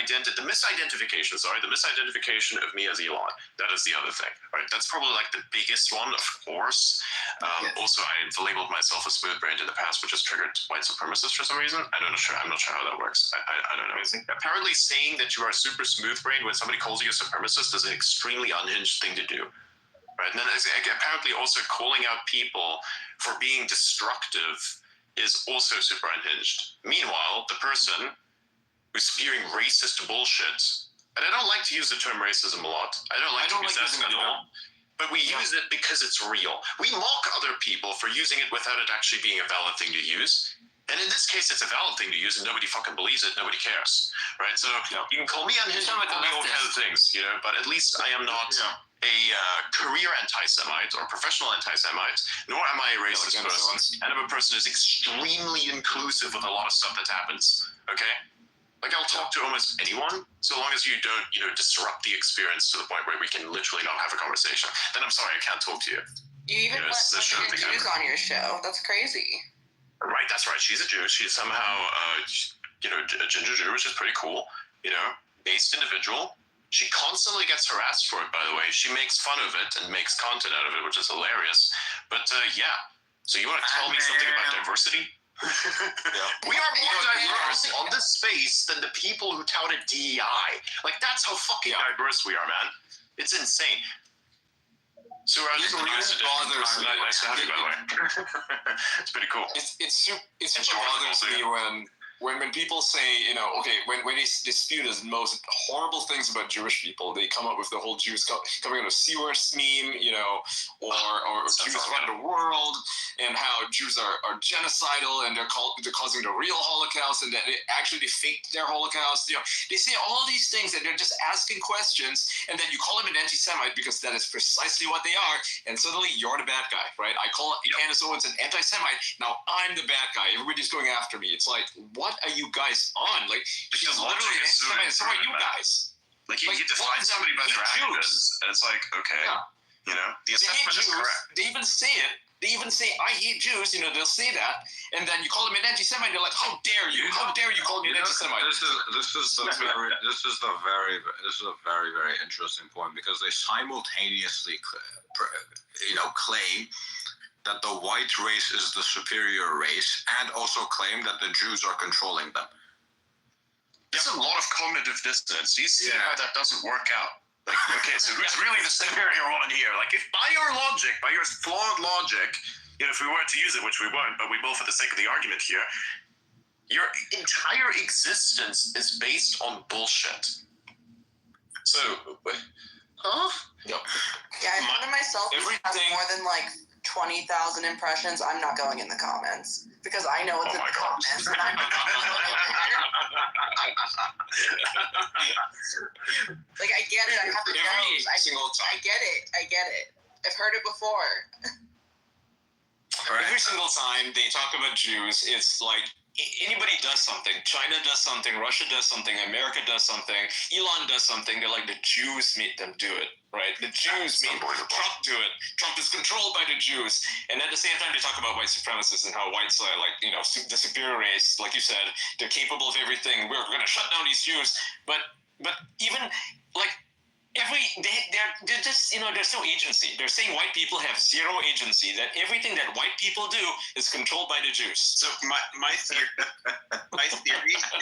the misidentification of me as Elon. That is the other thing, right? That's probably like the biggest one, of course. Also, I've labeled myself a smooth-brained in the past, which has triggered white supremacists for some reason. I'm not sure how that works. I don't know. Apparently, saying that you are super smooth-brained when somebody calls you a supremacist is an extremely unhinged thing to do. Right? And then apparently also calling out people for being destructive is also super unhinged. Meanwhile, the person who's spewing racist bullshit, and I don't like to use the term racism a lot. I don't like to use that at all. But we use it because it's real. We mock other people for using it without it actually being a valid thing to use. And in this case, it's a valid thing to use, and nobody fucking believes it. Nobody cares, right? So you can call me unhinged, all kinds of things, But at least I am not a career anti-Semite or professional anti-Semite, nor am I a racist person. And I'm a person who's extremely inclusive with a lot of stuff that happens. Okay. Like, I'll talk to almost anyone, so long as you don't, disrupt the experience to the point where we can literally not have a conversation. Then I'm sorry, I can't talk to you. You even let Lesbian Jews on your show. That's crazy. Right, that's right. She's a Jew. She's somehow, a ginger Jew, which is pretty cool. Based individual. She constantly gets harassed for it, by the way. She makes fun of it and makes content out of it, which is hilarious. But, yeah. So you want to tell me something about diversity? We are more diverse on this space than the people who touted DEI. Like, that's how fucking diverse we are, man. It's insane. So nice to have you, by the way. It's pretty cool. It's super bothers me when people say, when they dispute the most horrible things about Jewish people, they come up with the whole Jews coming out of Seaworth meme, or Jews around the world, and how Jews are genocidal and they're causing the real Holocaust, and that they faked their Holocaust. They say all these things and they're just asking questions, and then you call them an anti-Semite because that is precisely what they are, and suddenly you're the bad guy, right? I call Candace Owens an anti-Semite, now I'm the bad guy. Everybody's going after me. It's like, what are you guys on? Like, she's literally an anti-Semite, so are you guys. Like, you define somebody by their actions, and it's like, okay, the assessment is correct. They even say it. They even say, I hate Jews, they'll say that, and then you call them an anti-Semite, they're like, how dare you? How dare you call me an anti-Semite? This is a very, very interesting point, because they simultaneously claim that the white race is the superior race, and also claim that the Jews are controlling them. There's a lot of cognitive dissonance. You see how that doesn't work out. Like, okay, so who's really the superior one here? Like, if by your flawed logic, if we were to use it, which we won't, but we will for the sake of the argument here, your entire existence is based on bullshit. So, huh? Yeah, I found myself has more than 20,000 impressions. I'm not going in the comments because I know it's in the comments, and I'm not like, I get it. I have to know. I get it. I've heard it before. Every single time they talk about Jews, it's like anybody does something. China does something. Russia does something. America does something. Elon does something. They're like, the Jews made them do it, right? The Jews made Trump do it. Trump is controlled by the Jews. And at the same time, they talk about white supremacists and how whites are the superior race. Like you said, they're capable of everything. We're going to shut down these Jews. But even they're just, there's no agency. They're saying white people have zero agency, that everything that white people do is controlled by the Jews. So my theory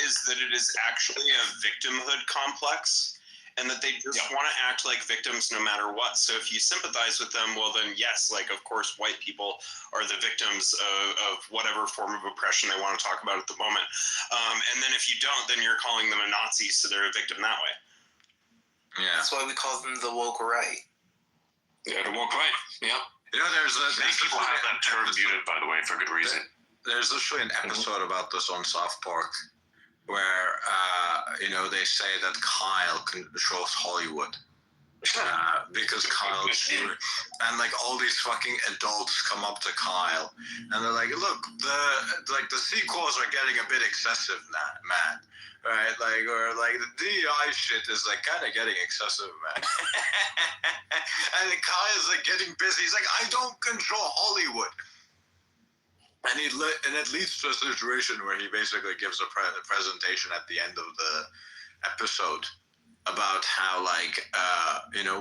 is that it is actually a victimhood complex, and that they just want to act like victims no matter what. So if you sympathize with them, well then yes, of course white people are the victims of whatever form of oppression they want to talk about at the moment. And then if you don't, then you're calling them a Nazi, so they're a victim that way. Yeah. That's why we call them the woke right. Yeah, the woke right. Yeah. Many people have that term muted, by the way, for good reason. There's actually an episode about this on South Park where, they say that Kyle controls Hollywood. Because Kyle's here. And like all these fucking adults come up to Kyle and they're like, look, the sequels are getting a bit excessive now, man. Right? Like, or like the DEI shit is like kind of getting excessive, man. And Kyle's like getting busy. He's like, I don't control Hollywood. And it leads to a situation where he basically gives a presentation at the end of the episode about how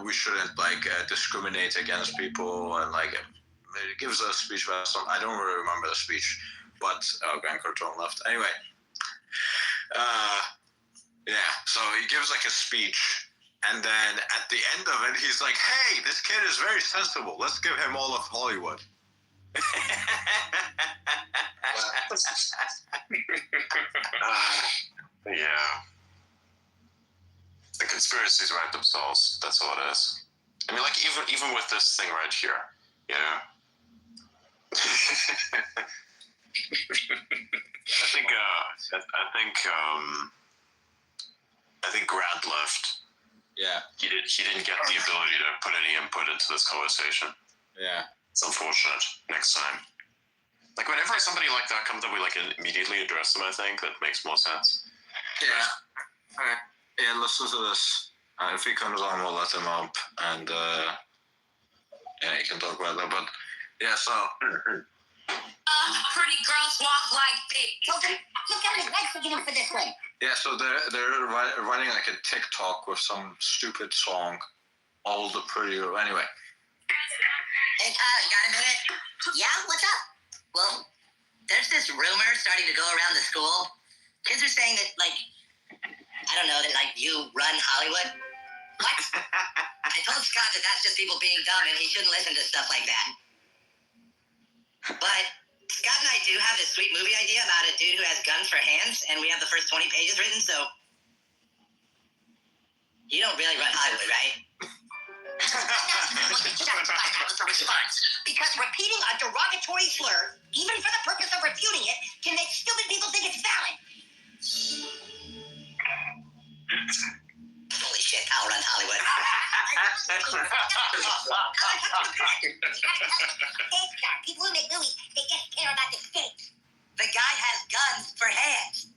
we shouldn't discriminate against people, and it gives a speech about some. I don't really remember the speech, but Grant Cardone left anyway. So he gives a speech, and then at the end of it, he's like, "Hey, this kid is very sensible. Let's give him all of Hollywood." Yeah. The conspiracies write themselves. That's all it is. I mean, even with this thing right here, you know. I think Grant left. Yeah. He didn't get the ability to put any input into this conversation. Yeah. It's unfortunate. Next time. Whenever somebody like that comes up, we immediately address them. I think that makes more sense. Yeah. Okay. Yeah, listen to this. If he comes on, we'll let him up, and he can talk about that. But yeah, so. Pretty girls walk like this. Look at his legs to get him for this one. Yeah, so they're writing a TikTok with some stupid song. All the pretty. Anyway. Hey, Kyle, you got a minute? Yeah, what's up? Well, there's this rumor starting to go around the school. Kids are saying that, I don't know, that, you run Hollywood. What? I told Scott that that's just people being dumb and he shouldn't listen to stuff like that. But Scott and I do have this sweet movie idea about a dude who has guns for hands, and we have the first 20 pages written, so... You don't really run Hollywood, right? That was the response. Because repeating a derogatory slur, even for the purpose of refuting it, can make stupid people think it's valid. Holy shit, I'll run Hollywood. People who make movies, they just care about the stakes. The guy has guns for hands.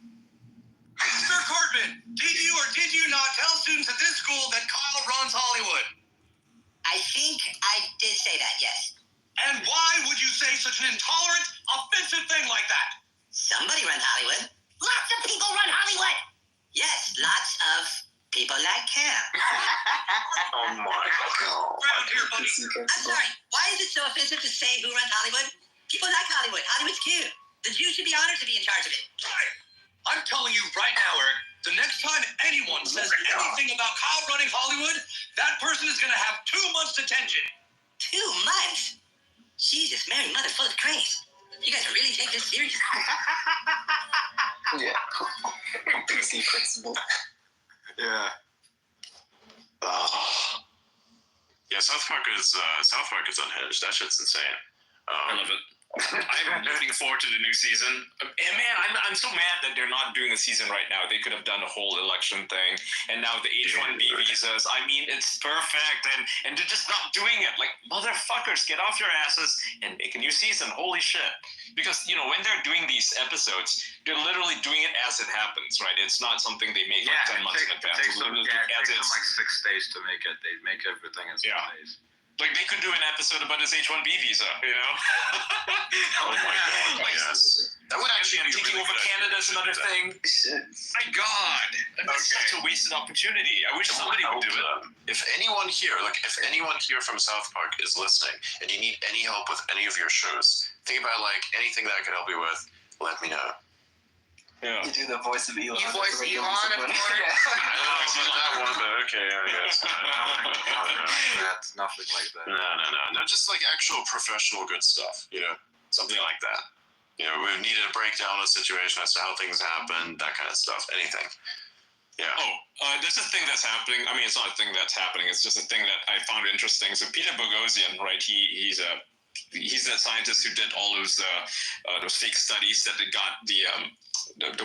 Mr. Cortman, did you or did you not tell students at this school that Kyle runs Hollywood? I think I did say that, yes. And why would you say such an intolerant, offensive thing like that? Somebody runs Hollywood. Lots of people run Hollywood. Yes, lots of people like him. Oh my God. I'm sorry, why is it so offensive to say who runs Hollywood? People like Hollywood. Hollywood's cute. The Jews should be honored to be in charge of it. I'm telling you right now, Eric, the next time anyone says anything about Kyle running Hollywood, that person is going to have 2 months detention. 2 months? Jesus, Mary, mother full of grace. You guys really take this serious? Yeah. PC principal. Yeah. Yeah, South Park is unhinged. That shit's insane. I love it. I'm looking forward to the new season. And man, I'm so mad that they're not doing the season right now. They could have done a whole election thing, and now the H-1B visas. I mean, it's perfect, and they're just not doing it. Motherfuckers, get off your asses and make a new season. Holy shit! Because when they're doing these episodes, they're literally doing it as it happens, right? It's not something they make 10 months in advance. It takes them 6 days to make it. They make everything in 6 days. They could do an episode about his H-1B visa, Oh my God! Yes. That would actually be taking over Canada is another thing. My God, that's such a wasted opportunity. I wish somebody would do it. If anyone here from South Park is listening, and you need any help with any of your shows, think about anything that I could help you with. Let me know. Yeah. You do the voice of Elon. You voice Elon, of course. That one, but okay, I guess. That's nothing like that. No, just actual professional good stuff, something like that. We needed a breakdown of the situation as to how things happen, that kind of stuff, anything. Yeah. There's a thing that's happening. I mean, it's not a thing that's happening. It's just a thing that I found interesting. So Peter Boghossian, right? He's a scientist who did all those fake studies that got the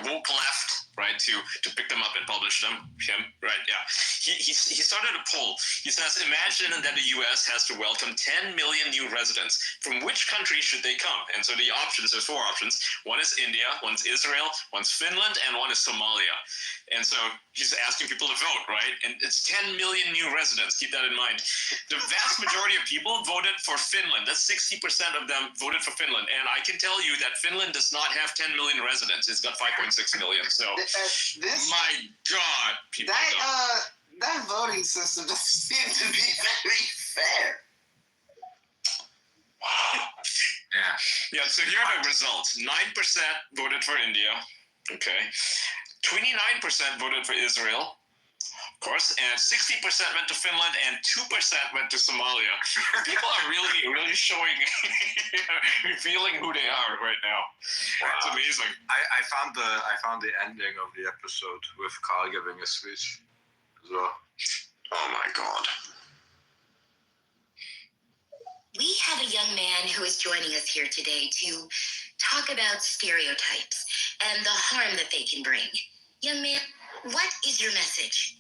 woke left right, to pick them up and publish them. Him, right? Yeah. He started a poll. He says, imagine that the U.S. has to welcome 10 million new residents. From which country should they come? And so the options, there's 4 options. One is India, one's Israel, one's Finland, and one is Somalia. And so he's asking people to vote, right? And it's 10 million new residents. Keep that in mind. The vast majority of people voted for Finland. That's 60% of them voted for Finland. And I can tell you that Finland does not have 10 million residents. It's got 5.6 million. So, my God, people. That voting system doesn't seem to be very fair. Yeah, so here are the results. 9% voted for India. Okay. 29% voted for Israel. Of course, and 60% went to Finland and 2% went to Somalia. People are really showing, revealing who they are right now. Wow. It's amazing. I found the ending of the episode with Carl giving a speech as well. Oh my God. We have a young man who is joining us here today to talk about stereotypes and the harm that they can bring. Young man, what is your message?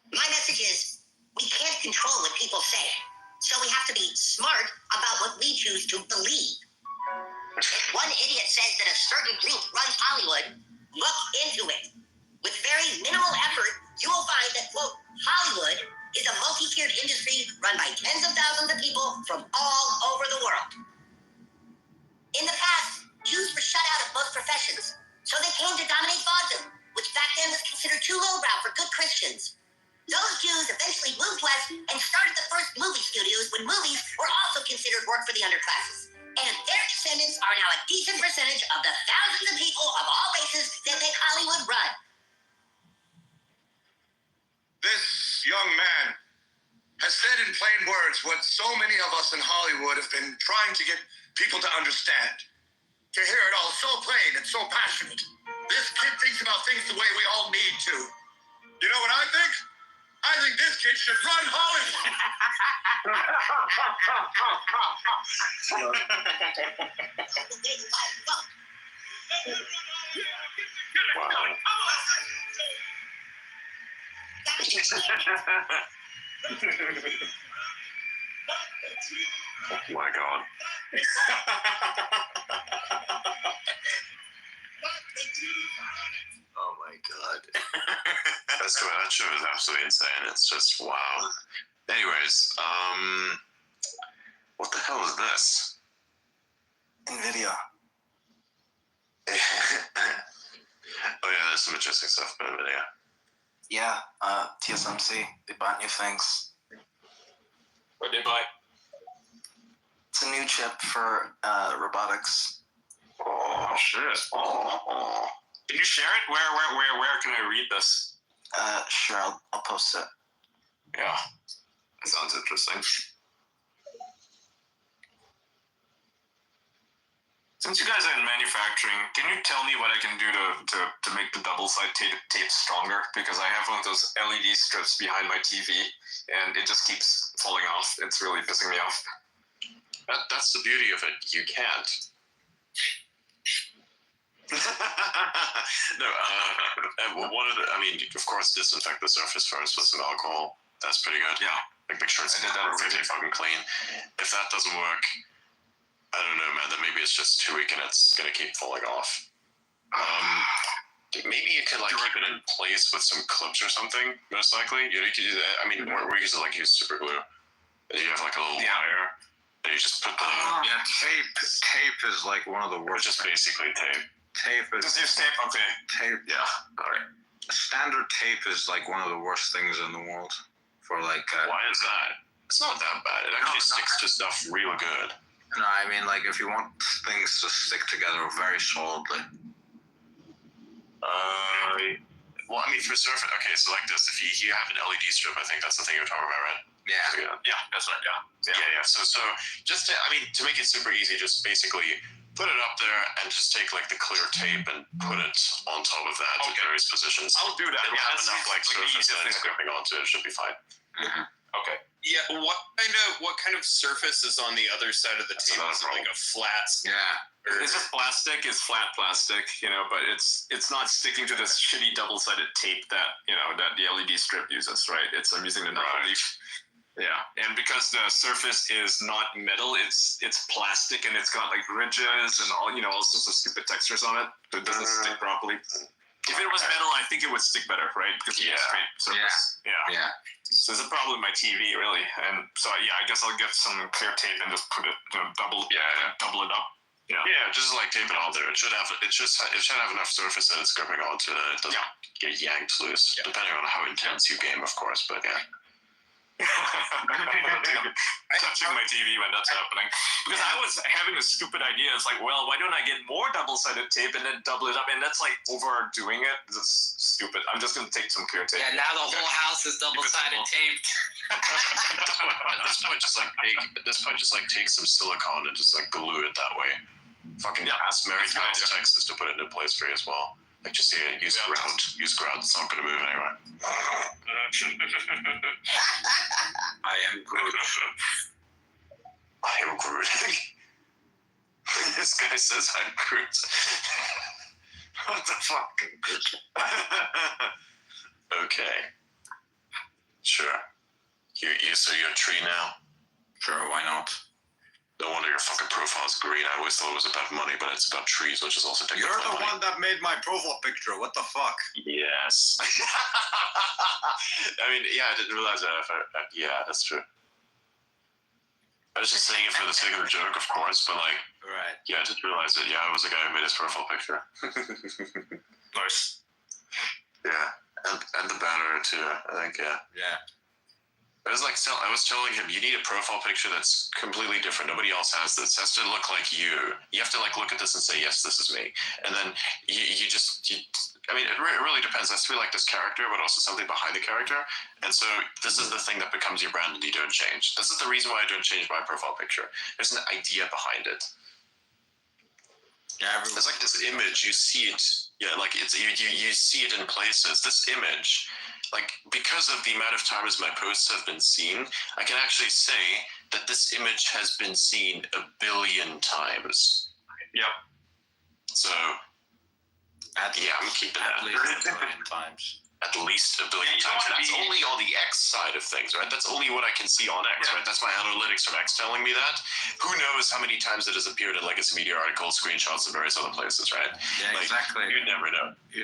My message is, we can't control what people say, so we have to be smart about what we choose to believe. If one idiot says that a certain group runs Hollywood, look into it. With very minimal effort, you will find that, quote, Hollywood is a multi-tiered industry run by tens of thousands of people from all over the world. In the past, Jews were shut out of most professions, so they came to dominate vaudeville, which back then was considered too lowbrow for good Christians. Those Jews eventually moved west and started the first movie studios when movies were also considered work for the underclasses. And their descendants are now a decent percentage of the thousands of people of all races that make Hollywood run. This young man has said in plain words what so many of us in Hollywood have been trying to get people to understand. To hear it all so plain and so passionate. This kid thinks about things the way we all need to. You know what I think? I think this kid should run Hollywood. Oh my God. Oh my God. That show is absolutely insane. It's just wow. Anyways, what the hell is this? NVIDIA. Oh yeah, there's some interesting stuff about NVIDIA. Yeah, TSMC. They bought new things. What did they buy? It's a new chip for robotics. Oh shit! Oh. Can you share it? Where can I read this? Sure, I'll post it. Yeah, that sounds interesting. Since you guys are in manufacturing, can you tell me what I can do to make the double-side tape stronger? Because I have one of those LED strips behind my TV, and it just keeps falling off. It's really pissing me off. That's the beauty of it. You can't. No, of course, disinfect the surface first with some alcohol. That's pretty good. Yeah. Like, make sure it's perfectly fucking clean. If that doesn't work, I don't know, man. Then maybe it's just too weak and it's gonna keep falling off. Maybe you could keep it in place with some clips or something. Most likely, you could do that. I mean, we're using use super glue. And you have a little wire, and you just put the tape is one of the worst. It's just basically tape. Tape is. Just use tape. Okay. Tape. Yeah. All right. Standard tape is one of the worst things in the world. For why is that? It's not that bad. It actually sticks to stuff real good. No, I mean, if you want things to stick together very solidly. Well, I mean, for surface, okay, so like this, if you have an LED strip, I think that's the thing you're talking about, right? Yeah. Yeah, that's right, yeah. So just to make it super easy, just basically put it up there and just take the clear tape and put it on top of that in various positions. I'll do that. It'll have enough surface that it's gripping onto it. It should be fine. Mm-hmm. Okay. Yeah. What kind of surface is on the other side of the table? Is it a flat? Yeah. Or It's just plastic. It's flat plastic, you know, but it's not sticking to this shitty double-sided tape that, you know, that the LED strip uses, right? I'm using the non-leaf. Yeah, and because the surface is not metal, it's plastic, and it's got like ridges and all, you know, all sorts of stupid textures on it. So it doesn't stick properly. If it was metal, I think it would stick better, right? Because it's a straight surface. Yeah. So it's a problem with my TV, really. And so I guess I'll get some clear tape and just put it, you know, double it up. Yeah, just like tape it on there. It should have enough surface that it's gripping onto that it doesn't get yanked loose. Depending on how intense you game, of course. But yeah. Touching my TV when that's happening, because I was having a stupid idea. It's like, well, why don't I get more double-sided tape and then double it up? And that's like overdoing it. That's stupid. I'm just gonna take some clear tape. Yeah, now the whole house is double-sided taped. At this point, just like take some silicone and just like glue it that way. Fucking ask Mary down to Texas to put it into place for you as well. Like just use ground. Use ground. It's not going to move anyway. I am Groot. I am Groot. This guy says I'm Groot. What the fuck? Okay. Sure. So you're a tree now? Sure, why not? No wonder your fucking profile's green. I always thought it was about money, but it's about trees, which is also taking You're the one that made my profile picture. What the fuck? Yes. I mean, I didn't realize that. Yeah, that's true. I was just saying it for the sake of the joke, of course, but like, right. Yeah, I didn't realize it. Yeah, I was the guy who made his profile picture. Nice. Yeah, and the banner too. I think. Yeah. Yeah. I was telling him, you need a profile picture that's completely different. Nobody else has this. It has to look like you. You have to like look at this and say, yes, this is me. And then I mean, it really depends. It has to be like this character, but also something behind the character. And so this is the thing that becomes your brand and you don't change. This is the reason why I don't change my profile picture. There's an idea behind it. Yeah, there's like this image, you see it. Yeah, like you see it in places. This image, like because of the amount of times my posts have been seen, I can actually say that this image has been seen 1 billion times. Yep. So, I'm keeping that. At least 1 billion times. At least 1 billion times. That's only on the X side of things, right? That's only what I can see on X, right? That's my analytics from X telling me that. Who knows how many times it has appeared in Legacy Media articles, screenshots, and various other places, right? Yeah, like, exactly. You'd never know. You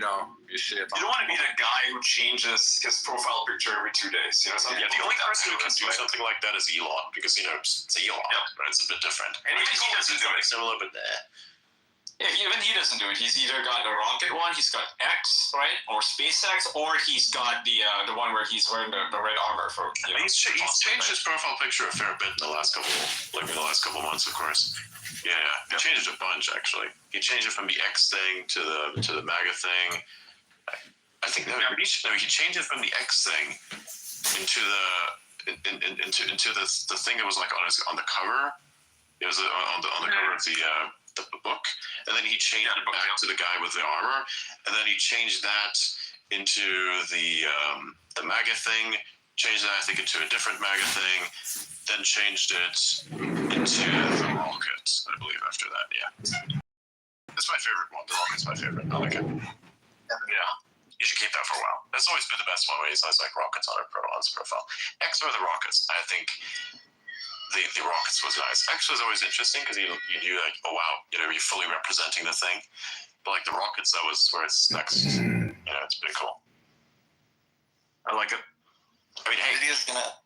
see it. You don't want to be the guy who changes his profile picture every 2 days. You know, Yeah, the only person who can do something like that is Elon, because, it's Elon, right? It's a bit different. And even he doesn't do it. Similar, but Yeah, even he doesn't do it. He's either got the rocket one, he's got X, right, or SpaceX, or he's got the one where he's wearing the red armor for. He's changed his profile picture a fair bit in the last couple months, of course. Yeah, he changed it a bunch actually. He changed it from the X thing to the MAGA thing. I think he changed it from the X thing into the thing that was like on the cover. It was on the cover of the book, and then he changed it back to the guy with the armor, and then he changed that into the MAGA thing, changed that I think into a different MAGA thing, then changed it into the rocket, I believe, after that. It's my favorite one. The rocket's my favorite. I like it. Yeah, you should keep that for a while. That's always been the best one where he says like rockets on his profile. X or the rockets, I think. The rockets was nice. X was always interesting because you knew like, oh wow, you're fully representing the thing. But like the rockets, that was where it's next. It's pretty cool. I like it. I mean, hey,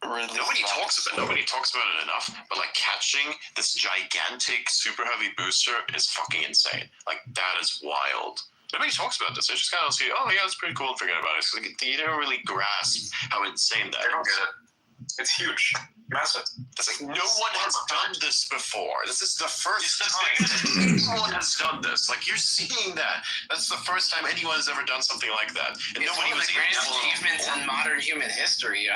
nobody talks about it enough. But like catching this gigantic super heavy booster is fucking insane. Like that is wild. Nobody talks about this. They just kind of say, oh yeah, it's pretty cool, and forget about it. So, like, you don't really grasp how insane that is. I don't get it. It's huge. Massive. It's like no one has done this before. This is the first time anyone has done this. Like you're seeing that. That's the first time anyone has ever done something like that. And it's one of the greatest achievements in modern human history.